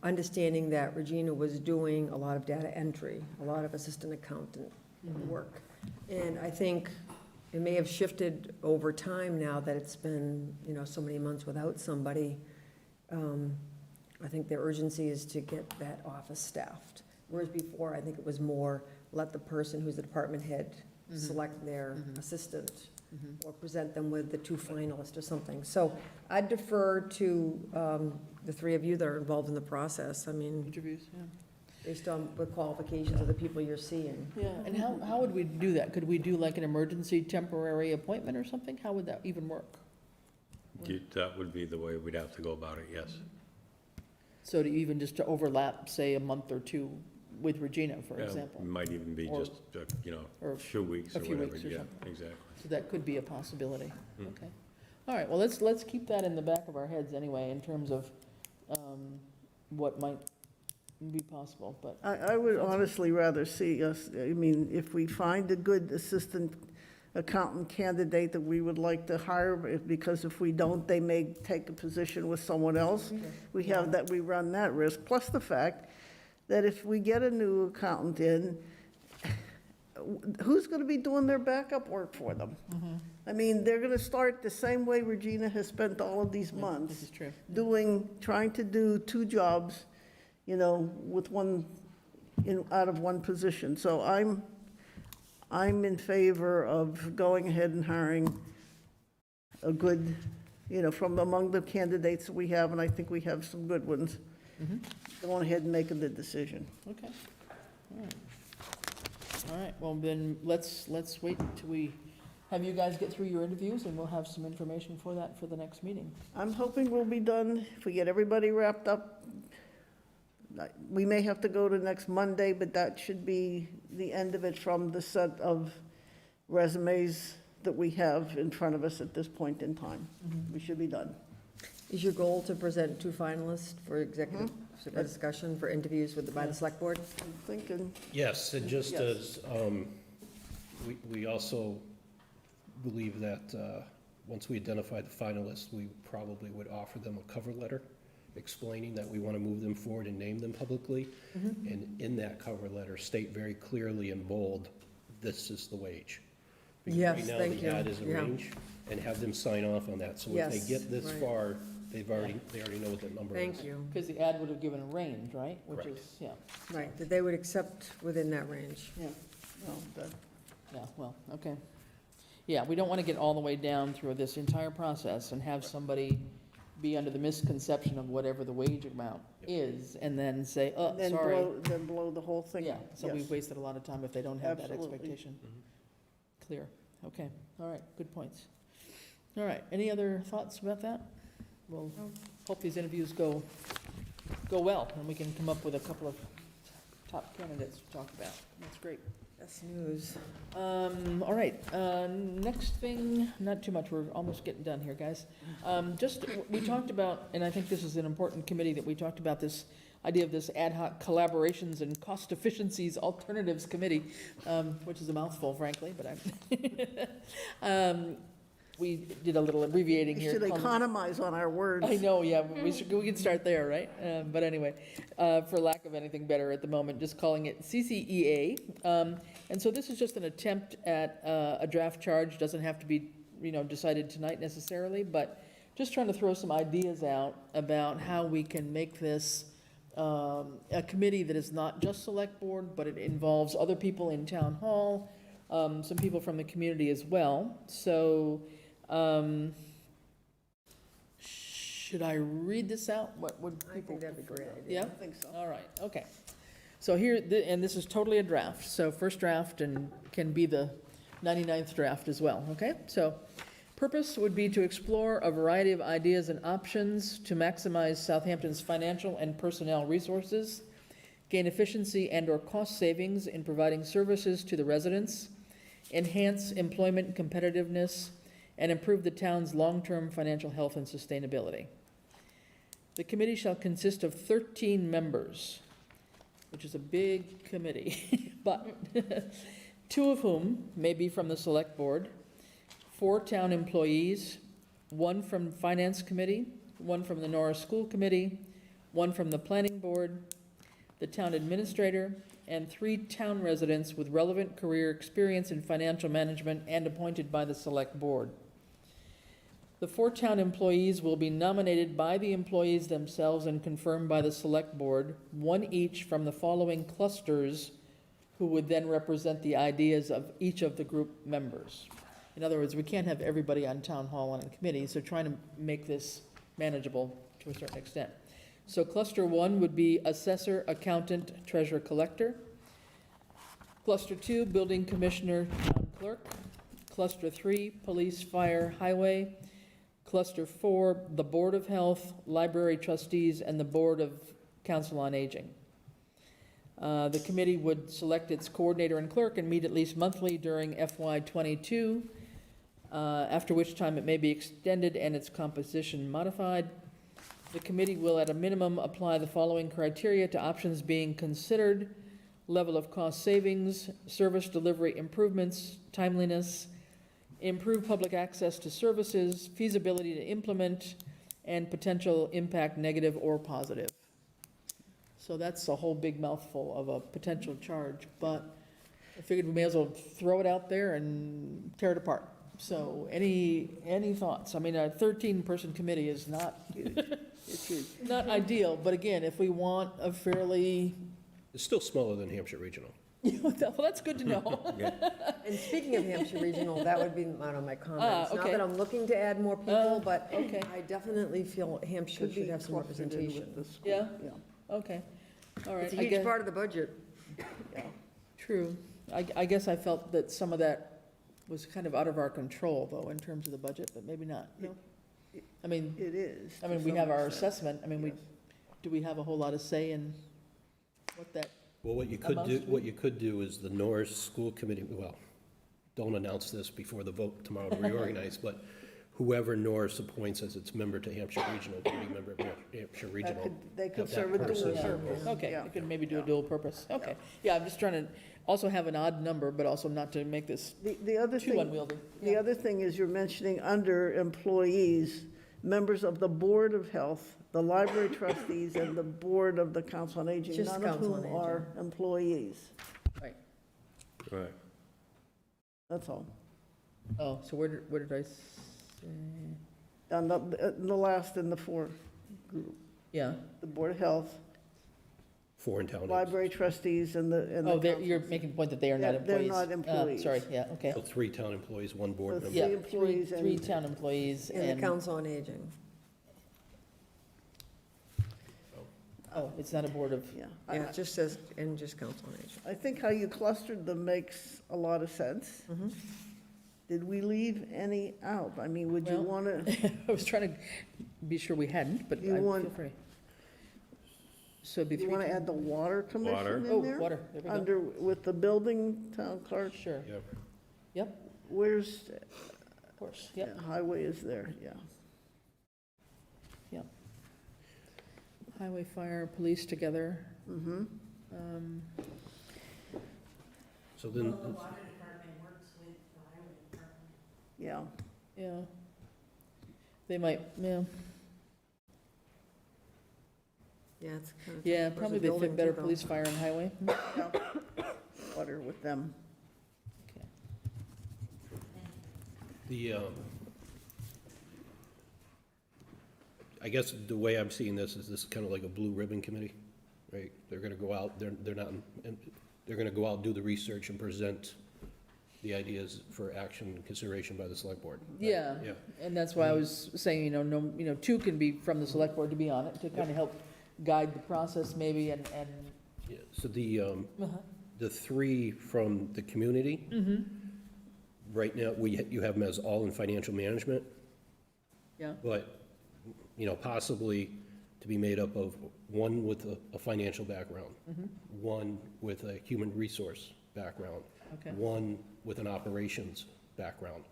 Speaker 5: understanding that Regina was doing a lot of data entry, a lot of assistant accountant work. And I think it may have shifted over time now that it's been, so many months without somebody. I think the urgency is to get that office staffed. Whereas before, I think it was more, let the person who's the department head select their assistant or present them with the 2 finalists or something. So I defer to the 3 of you that are involved in the process. I mean,
Speaker 1: Interviews, yeah.
Speaker 5: based on the qualifications of the people you're seeing.
Speaker 1: Yeah, and how would we do that? Could we do like an emergency temporary appointment or something? How would that even work?
Speaker 7: That would be the way we'd have to go about it, yes.
Speaker 1: So to even just to overlap, say, a month or 2 with Regina, for
Speaker 7: Yeah,
Speaker 1: example?
Speaker 7: Might even be
Speaker 1: Or-
Speaker 7: just,
Speaker 1: or
Speaker 7: a few weeks
Speaker 1: a
Speaker 7: or
Speaker 1: few
Speaker 7: whatever,
Speaker 1: weeks or
Speaker 7: yeah,
Speaker 1: something.
Speaker 7: exactly.
Speaker 1: So that could be a possibility,
Speaker 7: Mm.
Speaker 1: okay. All right, well, let's keep that in the back of our heads anyway, in terms of what might be possible, but,
Speaker 6: I would honestly rather see us, if we find a good assistant accountant candidate that we would like to hire, because if we don't, they may take a position with someone else. We run that risk, plus the fact that if we get a new accountant in, who's going to be doing their backup work for them? They're going to start the same way Regina has spent all of these
Speaker 1: this
Speaker 6: months,
Speaker 1: is true.
Speaker 6: trying to do 2 jobs, with one, out of one position. So I'm in favor of going ahead and hiring a good, from among the candidates that we have, and I think we have some good ones, going ahead and making the decision.
Speaker 1: Okay, all right. All right, well, then, let's wait until we have you guys get through your interviews, and we'll have some information for that for the next meeting.
Speaker 6: I'm hoping we'll be done, if we get everybody wrapped up. We may have to go to next Monday, but that should be the end of it from the set of resumes that we have in front of us at this point in time. We should be done.
Speaker 5: Is your goal to present 2 finalists for executive discussion for interviews by the select board?
Speaker 6: I'm thinking,
Speaker 8: Yes, and just
Speaker 6: Yes.
Speaker 8: as, we also believe that once we identify the finalists, we probably would offer them a cover letter explaining that we want to move them forward and name them publicly. And in that cover letter, state very clearly in bold, this is the wage. Because
Speaker 5: Yes,
Speaker 8: right now,
Speaker 5: thank you.
Speaker 8: the ad is a
Speaker 5: Yeah.
Speaker 8: range, and have them sign off on that. So if
Speaker 5: Yes,
Speaker 8: they get this
Speaker 5: right.
Speaker 8: far, they already know what that number is.
Speaker 5: Thank you.
Speaker 1: Because the ad would have given a range, right? Which
Speaker 8: Correct.
Speaker 1: is, yeah,
Speaker 5: Right, that they would accept within that range.
Speaker 1: yeah, well, okay. Yeah, we don't want to get all the way down through this entire process and have somebody be under the misconception of whatever the wage amount is, and then say, oh,
Speaker 6: then
Speaker 1: sorry.
Speaker 6: blow the whole thing.
Speaker 1: Yeah, so we've
Speaker 6: Yes.
Speaker 1: wasted a lot of time if they don't have that
Speaker 6: Absolutely.
Speaker 1: expectation. Clear, okay, all right, good points. All right, any other thoughts about that? We'll hope these interviews go well, and we can come up with a couple of top candidates to talk about. That's great.
Speaker 5: That's news.
Speaker 1: All right, next thing, not too much, we're almost getting done here, guys. We talked about, and I think this is an important committee, that we talked about this idea of this ad hoc collaborations and cost efficiencies alternatives committee, which is a mouthful, frankly, but we did a little abbreviating
Speaker 6: We
Speaker 1: here.
Speaker 6: should economize on our words.
Speaker 1: I know, yeah, we can start there, right? But anyway, for lack of anything better at the moment, just calling it CCEA. And so this is just an attempt at a draft charge, doesn't have to be, decided tonight necessarily, but just trying to throw some ideas out about how we can make this a committee that is not just select board, but it involves other people in town hall, some people from the community as well. So, should I read this out? What would people?
Speaker 5: I think that'd be a great idea.
Speaker 1: Yeah?
Speaker 6: I think so.
Speaker 1: All right, okay. So here, and this is totally a draft, so first draft and can be the 99th draft as well, okay? So purpose would be to explore a variety of ideas and options to maximize Southampton's financial and personnel resources, gain efficiency and/or cost savings in providing services to the residents, enhance employment competitiveness, and improve the town's long-term financial health and sustainability. The committee shall consist of 13 members, which is a big committee, but 2 of whom may be from the select board, 4 town employees, 1 from finance committee, 1 from the Norris School Committee, 1 from the planning board, the town administrator, and 3 town residents with relevant career experience in financial management and appointed by the select board. The 4 town employees will be nominated by the employees themselves and confirmed by the select board, 1 each from the following clusters, who would then represent the ideas of each of the group members. In other words, we can't have everybody on town hall on a committee, so trying to make this manageable to a certain extent. So cluster 1 would be assessor, accountant, treasurer, collector. Cluster 2, building commissioner, town clerk. Cluster 3, police, fire, highway. Cluster 4, the Board of Health, library trustees, and the Board of Council on Aging. The committee would select its coordinator and clerk and meet at least monthly during FY '22, after which time it may be extended and its composition modified. The committee will at a minimum apply the following criteria to options being considered: level of cost savings, service delivery improvements, timeliness, improve public access to services, feasibility to implement, and potential impact, negative or positive. So that's a whole big mouthful of a potential charge, but I figured we may as well throw it out there and tear it apart. So any thoughts? I mean, a 13-person committee is not,
Speaker 6: It's huge.
Speaker 1: not ideal, but again, if we want a fairly,
Speaker 8: It's still smaller than Hampshire Regional.
Speaker 1: well, that's good to know.
Speaker 5: And speaking of Hampshire Regional, that would be one of my comments. Not
Speaker 1: okay.
Speaker 5: that I'm looking to add more people, but
Speaker 1: okay.
Speaker 5: I definitely feel Hampshire
Speaker 6: Could
Speaker 5: should
Speaker 6: be
Speaker 5: have some
Speaker 6: clustered in
Speaker 5: representation.
Speaker 6: with the school.
Speaker 1: Yeah?
Speaker 6: Yeah.
Speaker 1: Okay, all right.
Speaker 5: It's a
Speaker 1: I
Speaker 5: huge
Speaker 1: guess-
Speaker 5: part of the budget.
Speaker 1: True. I guess I felt that some of that was kind of out of our control, though, in terms of the budget, but maybe not. No? I mean,
Speaker 6: It is.
Speaker 1: I mean,
Speaker 6: to
Speaker 1: we
Speaker 6: some
Speaker 1: have our
Speaker 6: extent.
Speaker 1: assessment. I mean,
Speaker 6: Yes.
Speaker 1: do we have a whole lot of say in what that,
Speaker 8: Well, what you could do is the Norris School Committee, well, don't announce this before the vote tomorrow to reorganize, but whoever Norris appoints as its member to Hampshire Regional, could be member of Hampshire Regional.
Speaker 6: They could
Speaker 8: have that
Speaker 6: serve a dual
Speaker 8: person.
Speaker 6: purpose.
Speaker 1: okay,
Speaker 6: Yeah.
Speaker 1: you could maybe do a
Speaker 6: Yeah.
Speaker 1: dual purpose. Okay. Yeah, I'm just trying to also have an odd number, but also not to make this
Speaker 6: The other
Speaker 1: too
Speaker 6: thing,
Speaker 1: unwieldy.
Speaker 6: the other thing is you're mentioning under employees, members of the Board of Health, the library trustees, and the Board of the Council on Aging,
Speaker 5: Just
Speaker 6: none of
Speaker 5: Council on
Speaker 6: whom are employees.
Speaker 7: Right.
Speaker 6: That's all.
Speaker 1: Oh, so where did I say?
Speaker 6: And the last in the 4 group,
Speaker 1: Yeah.
Speaker 6: the Board of Health,
Speaker 8: 4 in town.
Speaker 6: library trustees, and the.
Speaker 1: Oh, you're making the point that they are not
Speaker 6: Yeah, they're
Speaker 1: employees.
Speaker 6: not employees.
Speaker 1: Sorry, yeah, okay.
Speaker 8: So 3 town employees, 1 board
Speaker 6: So
Speaker 8: member.
Speaker 1: Yeah,
Speaker 6: three employees
Speaker 1: three
Speaker 6: and-
Speaker 1: town employees
Speaker 5: And the
Speaker 1: and,
Speaker 5: Council on Aging.
Speaker 1: oh, it's not a board of,
Speaker 6: Yeah.
Speaker 5: Yeah, it just says, and just Council on Aging.
Speaker 6: I think how you clustered them makes a lot of sense.
Speaker 5: Mhm.
Speaker 6: Did we leave any out? I mean, would you
Speaker 1: Well,
Speaker 6: want to,
Speaker 1: I was trying to be sure we hadn't, but
Speaker 6: You
Speaker 1: I
Speaker 6: want-
Speaker 1: feel free. So it'd be
Speaker 6: you
Speaker 1: three.
Speaker 6: want to add the water
Speaker 7: Water.
Speaker 6: commission
Speaker 1: Oh,
Speaker 6: in there?
Speaker 1: water, there we go.
Speaker 6: Under, with the building town clerk?
Speaker 1: Sure,
Speaker 8: Yep.
Speaker 6: Where's,
Speaker 1: of course, yep.
Speaker 6: yeah, highway is there, yeah.
Speaker 1: Highway, fire, police together.
Speaker 6: Mm-hmm.
Speaker 8: So then,
Speaker 6: Yeah,
Speaker 1: Yeah. They might, yeah,
Speaker 5: Yeah, it's kind of.
Speaker 1: yeah, probably they fit better police, fire, and highway.
Speaker 6: Yeah. Water with them.
Speaker 1: Okay.
Speaker 8: The, I guess the way I'm seeing this is kind of like a blue ribbon committee, right? They're gonna go out, they're not, they're gonna go out, do the research and present the ideas for action and consideration by the select board. right?
Speaker 1: Yeah,
Speaker 8: Yeah.
Speaker 1: and that's why I was saying, no, two can be from the select board to be on it, to kind of help guide the process maybe, and,
Speaker 8: Yeah, so the,
Speaker 1: uh-huh.
Speaker 8: the three from the community, right now, you have them as all in financial management,
Speaker 1: Yeah,
Speaker 8: but, possibly to be made up of one with a financial background, one with a human resource background,
Speaker 1: okay.
Speaker 8: one with an operations background.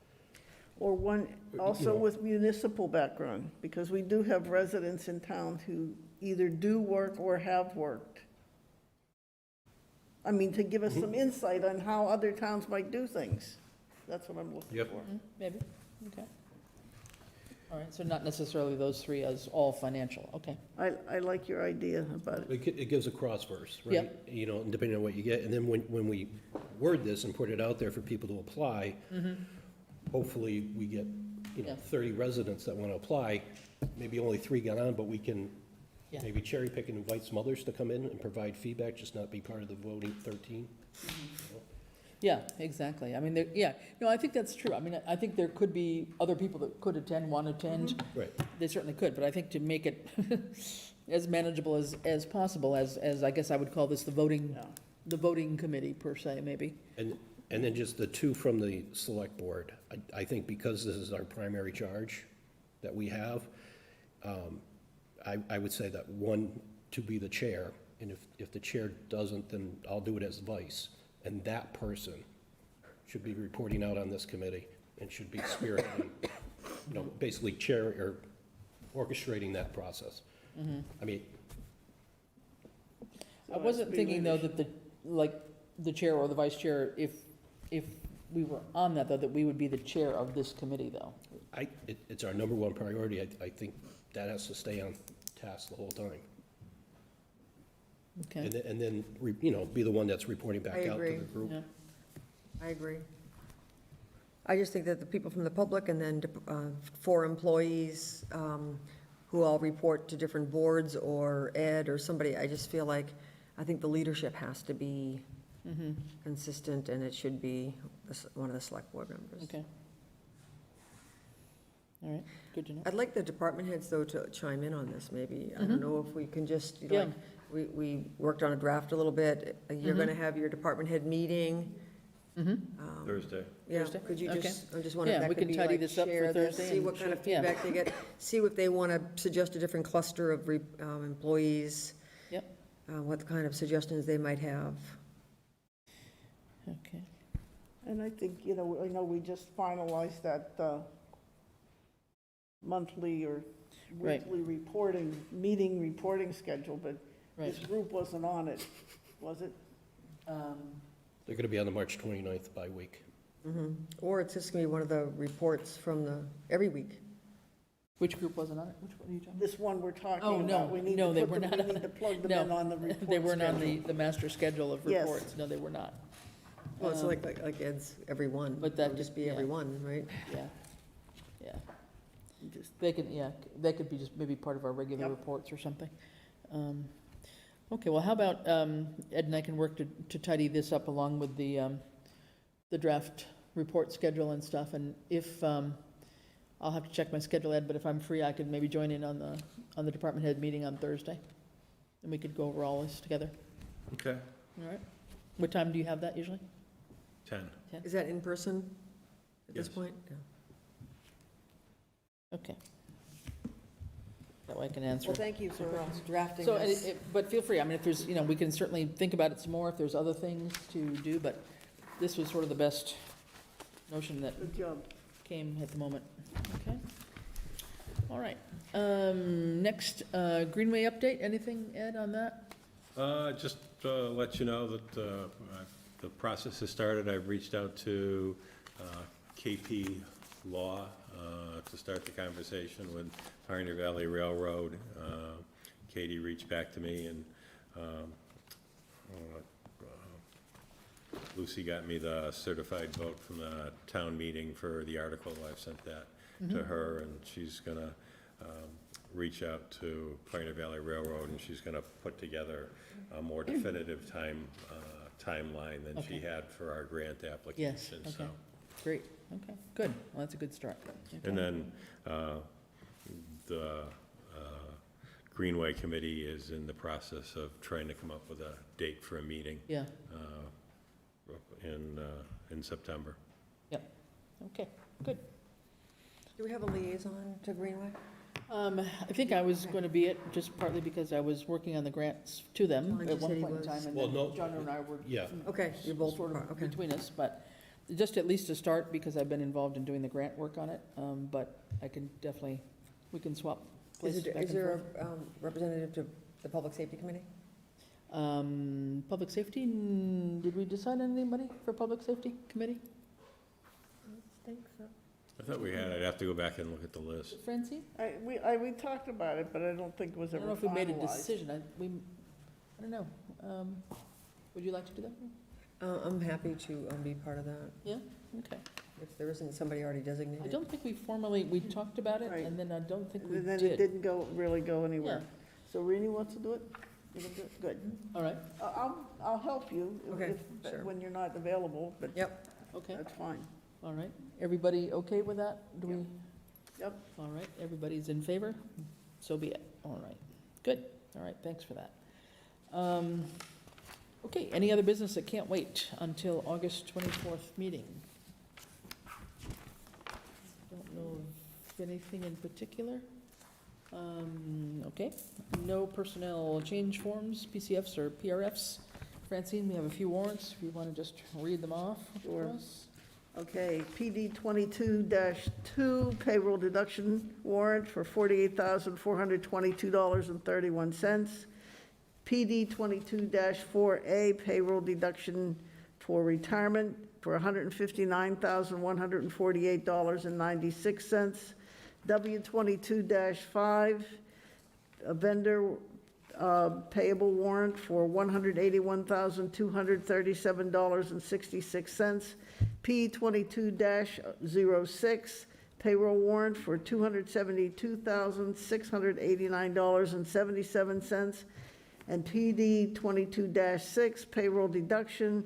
Speaker 6: Or one
Speaker 8: You
Speaker 6: also
Speaker 8: know.
Speaker 6: with municipal background, because we do have residents in town who either do work or have worked. I mean, to give us some insight on how other towns might do things. That's what I'm looking
Speaker 8: Yep.
Speaker 6: for.
Speaker 1: Maybe, okay. All right, so not necessarily those three as all financial, okay.
Speaker 6: I like your idea about it.
Speaker 8: It gives a cross-verse, right?
Speaker 1: Yep.
Speaker 8: And depending on what you get, and then when we word this and put it out there for people to apply, hopefully we get,
Speaker 1: Yeah.
Speaker 8: 30 residents that want to apply, maybe only 3 got on, but we can
Speaker 1: Yeah.
Speaker 8: maybe cherry pick and invite some others to come in and provide feedback, just not be part of the voting 13.
Speaker 1: Yeah, exactly. I mean, yeah, no, I think that's true. I mean, I think there could be other people that could attend, want to attend.
Speaker 8: Right.
Speaker 1: They certainly could, but I think to make it as manageable as possible, as I guess I would call this the voting committee per se, maybe.
Speaker 8: And then just the 2 from the select board. I think because this is our primary charge that we have, I would say that 1 to be the chair, and if the chair doesn't, then I'll do it as vice. And that person should be reporting out on this committee and should be spearheading, basically chair or orchestrating that process. I mean,
Speaker 1: I wasn't thinking, though, that the chair or the vice chair, if we were on that, though, that we would be the chair of this committee, though.
Speaker 8: it's our number 1 priority. I think that has to stay on task the whole time.
Speaker 1: Okay.
Speaker 8: And then, be the one that's reporting back
Speaker 5: I
Speaker 8: out to
Speaker 5: agree.
Speaker 8: the group.
Speaker 1: Yeah.
Speaker 5: I agree. I just think that the people from the public and then 4 employees who all report to different boards or Ed or somebody, I just feel like, I think the leadership has to be consistent, and it should be one of the select board members.
Speaker 1: Okay. All right, good to know.
Speaker 5: I'd like the department heads, though, to chime in on this, maybe. I don't know if we can just,
Speaker 1: Yeah.
Speaker 5: we worked on a draft a little bit. You're going to have your department head meeting.
Speaker 7: Thursday.
Speaker 5: Yeah,
Speaker 1: Thursday?
Speaker 5: could you
Speaker 1: Okay.
Speaker 5: just, I just wonder if
Speaker 1: Yeah,
Speaker 5: that
Speaker 1: we
Speaker 5: could
Speaker 1: can
Speaker 5: be
Speaker 1: tidy
Speaker 5: like
Speaker 1: this up for
Speaker 5: share this,
Speaker 1: Thursday
Speaker 5: see
Speaker 1: and
Speaker 5: what kind of
Speaker 1: yeah.
Speaker 5: feedback they get, see if they want to suggest a different cluster of employees.
Speaker 1: Yep.
Speaker 5: What kind of suggestions they might have.
Speaker 1: Okay.
Speaker 6: And I think, I know we just finalized that monthly or
Speaker 1: Right.
Speaker 6: weekly reporting schedule, but this
Speaker 1: Right.
Speaker 6: group wasn't on it, was it?
Speaker 8: They're going to be on the March 29th by week.
Speaker 5: Or it's just going to be one of the reports from every week.
Speaker 1: Which group wasn't on it? Which one are you talking about?
Speaker 6: This one we're talking
Speaker 1: Oh,
Speaker 6: about.
Speaker 1: no,
Speaker 6: We need
Speaker 1: no,
Speaker 6: to
Speaker 1: they
Speaker 6: put
Speaker 1: were
Speaker 6: them-
Speaker 1: not
Speaker 6: We
Speaker 1: on
Speaker 6: need to
Speaker 1: it.
Speaker 6: plug them
Speaker 1: No,
Speaker 6: in on the report
Speaker 1: They weren't on
Speaker 6: schedule.
Speaker 1: the master schedule of
Speaker 6: Yes.
Speaker 1: reports. No, they were not.
Speaker 5: Well, it's like Ed's every one.
Speaker 1: But that
Speaker 5: It would just be
Speaker 1: yeah.
Speaker 5: every one, right?
Speaker 1: Yeah, yeah.
Speaker 6: Just-
Speaker 1: They could be just maybe part of our regular
Speaker 6: Yep.
Speaker 1: reports or something. Okay, well, how about Ed and I can work to tidy this up along with the draft report schedule and stuff, and if, I'll have to check my schedule, Ed, but if I'm free, I could maybe join in on the department head meeting on Thursday, and we could go over all this together.
Speaker 7: Okay.
Speaker 1: All right? What time do you have that usually?
Speaker 7: 10.
Speaker 5: Is that in person at this
Speaker 7: Yes.
Speaker 5: point? Yeah.
Speaker 1: Okay. That way I can answer.
Speaker 5: Well, thank you for drafting
Speaker 1: So,
Speaker 5: this.
Speaker 1: but feel free, I mean, if there's, we can certainly think about it some more if there's other things to do, but this was sort of the best notion that
Speaker 6: Good job.
Speaker 1: came at the moment. Okay? All right. Next, Greenway update, anything, Ed, on that?
Speaker 7: Just let you know that the process has started. I've reached out to KP Law to start the conversation with Pioneer Valley Railroad. Katie reached back to me, and Lucy got me the certified vote from the town meeting for the article. I've sent that to her, and she's gonna reach out to Pioneer Valley Railroad, and she's gonna put together a more definitive timeline than she had for our grant
Speaker 1: Yes,
Speaker 7: application, so.
Speaker 1: okay, great, okay, good, well, that's a good start.
Speaker 7: And
Speaker 1: Okay.
Speaker 7: then the Greenway Committee is in the process of trying to come up with a date for a meeting
Speaker 1: Yeah,
Speaker 7: in September.
Speaker 1: okay, good.
Speaker 5: Do we have a liaison to Greenway?
Speaker 1: I think I was going to be it, just partly because I was working on the grants to them
Speaker 5: John
Speaker 1: at
Speaker 5: just
Speaker 1: one
Speaker 5: said he
Speaker 1: point in
Speaker 5: was.
Speaker 1: time, and
Speaker 8: Well, no,
Speaker 1: then John and I were
Speaker 8: Yeah,
Speaker 5: Okay, you're both,
Speaker 1: sort of
Speaker 5: okay.
Speaker 1: between us, but just at least to start, because I've been involved in doing the grant work on it, but I can definitely, we can swap places back and
Speaker 5: Is there
Speaker 1: forth.
Speaker 5: a representative to the Public Safety Committee?
Speaker 1: Public safety, did we decide on anybody for public safety committee?
Speaker 5: I think so.
Speaker 7: I thought we had, I'd have to go back and look at the list.
Speaker 1: Francine?
Speaker 6: We talked about it, but I don't think it was
Speaker 1: I
Speaker 6: ever
Speaker 1: don't know if we made a
Speaker 6: finalized.
Speaker 1: decision, I don't know. Would you like to do that?
Speaker 5: I'm happy to be part of that,
Speaker 1: Yeah, okay.
Speaker 5: if there isn't somebody already
Speaker 1: I
Speaker 5: designated.
Speaker 1: don't think we talked about it,
Speaker 6: Right.
Speaker 1: and then I don't think we
Speaker 6: And then it
Speaker 1: did.
Speaker 6: didn't really go anywhere.
Speaker 1: Yeah.
Speaker 6: So Rini wants to do it? You can do it? Good.
Speaker 1: All right,
Speaker 6: I'll help you
Speaker 5: Okay, sure.
Speaker 6: when you're not available, but
Speaker 5: Yep.
Speaker 1: okay,
Speaker 6: that's fine.
Speaker 1: all right. Everybody okay with that? Do we?
Speaker 6: Yep.
Speaker 1: All right, everybody's in favor? So be it. All right, good. All right, thanks for that. Okay, any other business that can't wait until August 24th meeting? Don't know of anything in particular. Okay, no personnel change forms, PCFs or PRFs. Francine, we have a few warrants, if you want to just read them off for
Speaker 6: Sure.
Speaker 1: us.
Speaker 6: Okay, PD 22-2 payroll deduction warrant for $48,422.31. PD 22-4A payroll deduction for retirement for $159,148.96. W 22-5, a vendor payable warrant for $181,237.66. P 22-06, payroll warrant for $272,689.77. And PD 22-6, payroll deduction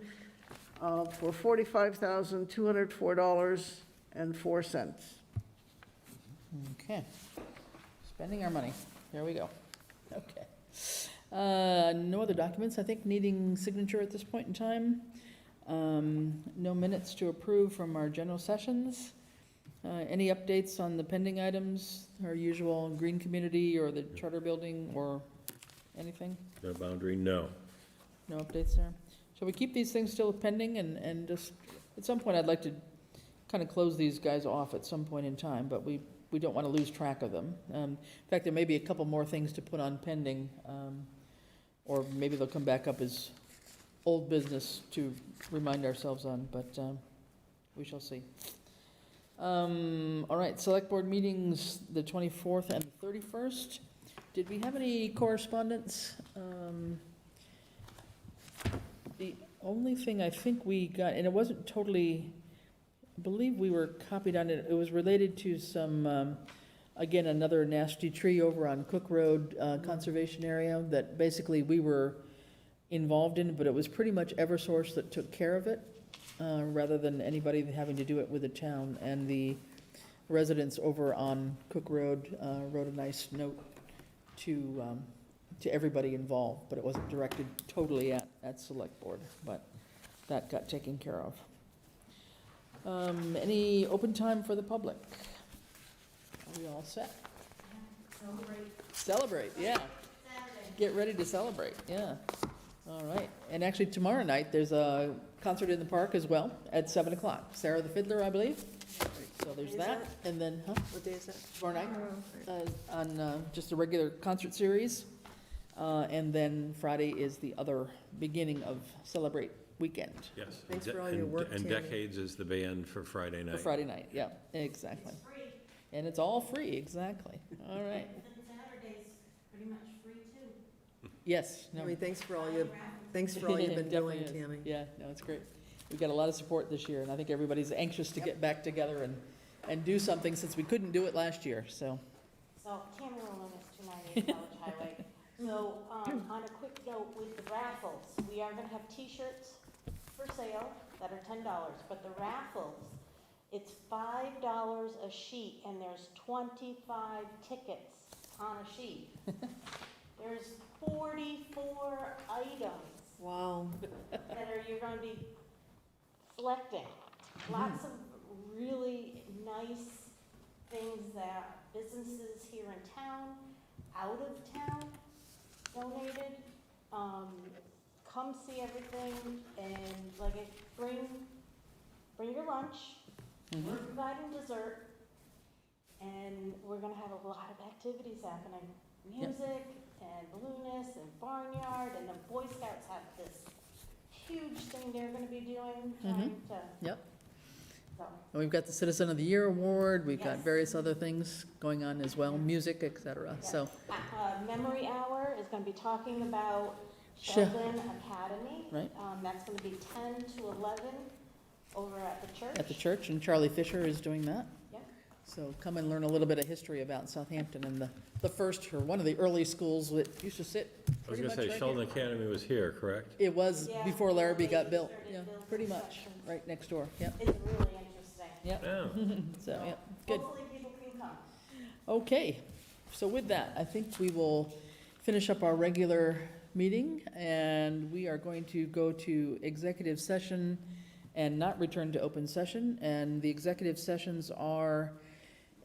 Speaker 6: for $45,204.04.
Speaker 1: Okay, spending our money, there we go. Okay. No other documents, I think, needing signature at this point in time. No minutes to approve from our general sessions. Any updates on the pending items, our usual green community or the charter building or anything?
Speaker 7: The boundary, no.
Speaker 1: No updates there? Shall we keep these things still pending and just, at some point, I'd like to kind of close these guys off at some point in time, but we don't want to lose track of them. In fact, there may be a couple more things to put on pending, or maybe they'll come back up as old business to remind ourselves on, but we shall see. All right, select board meetings, the 24th and the 31st. Did we have any correspondence? The only thing I think we got, and it wasn't totally, I believe we were copied on it, it was related to some, again, another nasty tree over on Cook Road Conservation Area that basically we were involved in, but it was pretty much Eversource that took care of it, rather than anybody having to do it with the town. And the residents over on Cook Road wrote a nice note to everybody involved, but it wasn't directed totally at Select Board, but that got taken care of. Any open time for the public? Are we all set? Celebrate, yeah. Get ready to celebrate, yeah. All right, and actually tomorrow night, there's a concert in the park as well at 7 o'clock. Sarah the Fiddler, I believe. So there's
Speaker 5: Is
Speaker 1: that,
Speaker 5: that?
Speaker 1: and then,
Speaker 5: What day is that?
Speaker 1: tomorrow night,
Speaker 5: Oh,
Speaker 1: on just a regular concert series. And then Friday is the other beginning of Celebrate Weekend,
Speaker 7: Yes.
Speaker 5: Thanks for all your work,
Speaker 7: And
Speaker 5: Tammy.
Speaker 7: Decades is the band for Friday night.
Speaker 1: for Friday night, yeah, exactly. And it's all free, exactly. All right.
Speaker 2: And Saturday's pretty much free too.
Speaker 1: Yes. No.
Speaker 5: Tammy, thanks for all you've been
Speaker 1: Definitely
Speaker 5: doing,
Speaker 1: is.
Speaker 5: Tammy.
Speaker 1: Yeah, no, it's great. We've got a lot of support this year, and I think everybody's anxious to get back together and do something since we couldn't do it last year, so.
Speaker 2: So Tammy Loomis, 298 College Highway. So, on a quick note with the raffles, we are gonna have T-shirts for sale that are $10, but the raffles, it's $5 a sheet, and there's 25 tickets on a sheet. There's 44 items
Speaker 5: Wow.
Speaker 2: you're gonna be selecting. Lots of really nice things that businesses here in town, out of town donated. Come see everything and bring your lunch. We're providing dessert, and we're gonna have a lot of activities happening. Music and balloonists and barnyard, and the Boy Scouts have this huge thing they're gonna be doing, trying to.
Speaker 1: Yep.
Speaker 2: So,
Speaker 1: And we've got the Citizen of the Year Award, we've got
Speaker 2: Yes.
Speaker 1: various other things going on as well, music, et cetera, so.
Speaker 2: Memory Hour is gonna be talking about
Speaker 1: Sure.
Speaker 2: Sheldon Academy.
Speaker 1: Right.
Speaker 2: That's gonna be 10 to 11 over at the church.
Speaker 1: At the church, and Charlie Fisher is doing that.
Speaker 2: Yep.
Speaker 1: So come and learn a little bit of history about Southampton and the first, or one of the early schools that used to sit
Speaker 7: I was
Speaker 1: pretty
Speaker 7: gonna
Speaker 1: much
Speaker 7: say
Speaker 1: right
Speaker 7: Sheldon
Speaker 1: here.
Speaker 7: Academy was here, correct?
Speaker 1: It was
Speaker 2: Yeah,
Speaker 1: before Larrabee got
Speaker 2: they
Speaker 1: built,
Speaker 2: started
Speaker 1: yeah,
Speaker 2: building
Speaker 1: pretty much,
Speaker 2: sections.
Speaker 1: right next door, yep,
Speaker 2: It's really interesting.
Speaker 1: yep,
Speaker 7: Yeah.
Speaker 1: so, yeah, good.
Speaker 2: Hopefully people can come.
Speaker 1: Okay, so with that, I think we will finish up our regular meeting, and we are going to go to executive session and not return to open session, and the executive sessions are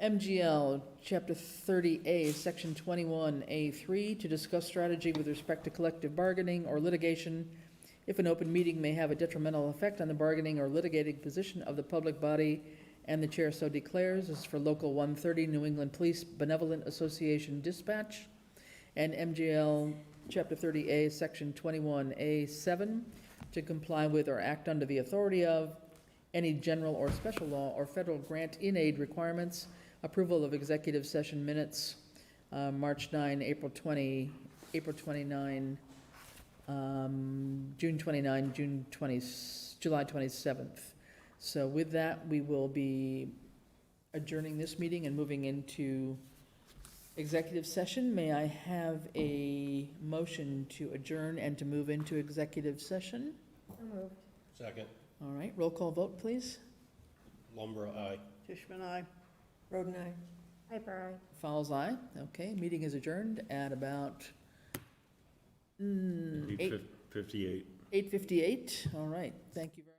Speaker 1: MGL, Chapter 30A, Section 21A3, to discuss strategy with respect to collective bargaining or litigation if an open meeting may have a detrimental effect on the bargaining or litigating position of the public body, and the chair so declares. This is for Local 130, New England Police Benevolent Association Dispatch, and MGL, Chapter 30A, Section 21A7, to comply with or act under the authority of any general or special law or federal grant in aid requirements. Approval of executive session minutes, March 9, April 20, April 29, June 29, June 20, July 27th. So with that, we will be adjourning this meeting and moving into executive session. May I have a motion to adjourn and to move into executive session?
Speaker 9: So moved.
Speaker 8: Second.
Speaker 1: All right, roll call vote, please.
Speaker 8: Lumber, aye.
Speaker 6: Tishman, aye.
Speaker 5: Roden, aye.
Speaker 9: Piper, aye.
Speaker 1: Fowles, aye. Okay, meeting is adjourned at about
Speaker 7: 8:58.
Speaker 1: 8:58. All right, thank you very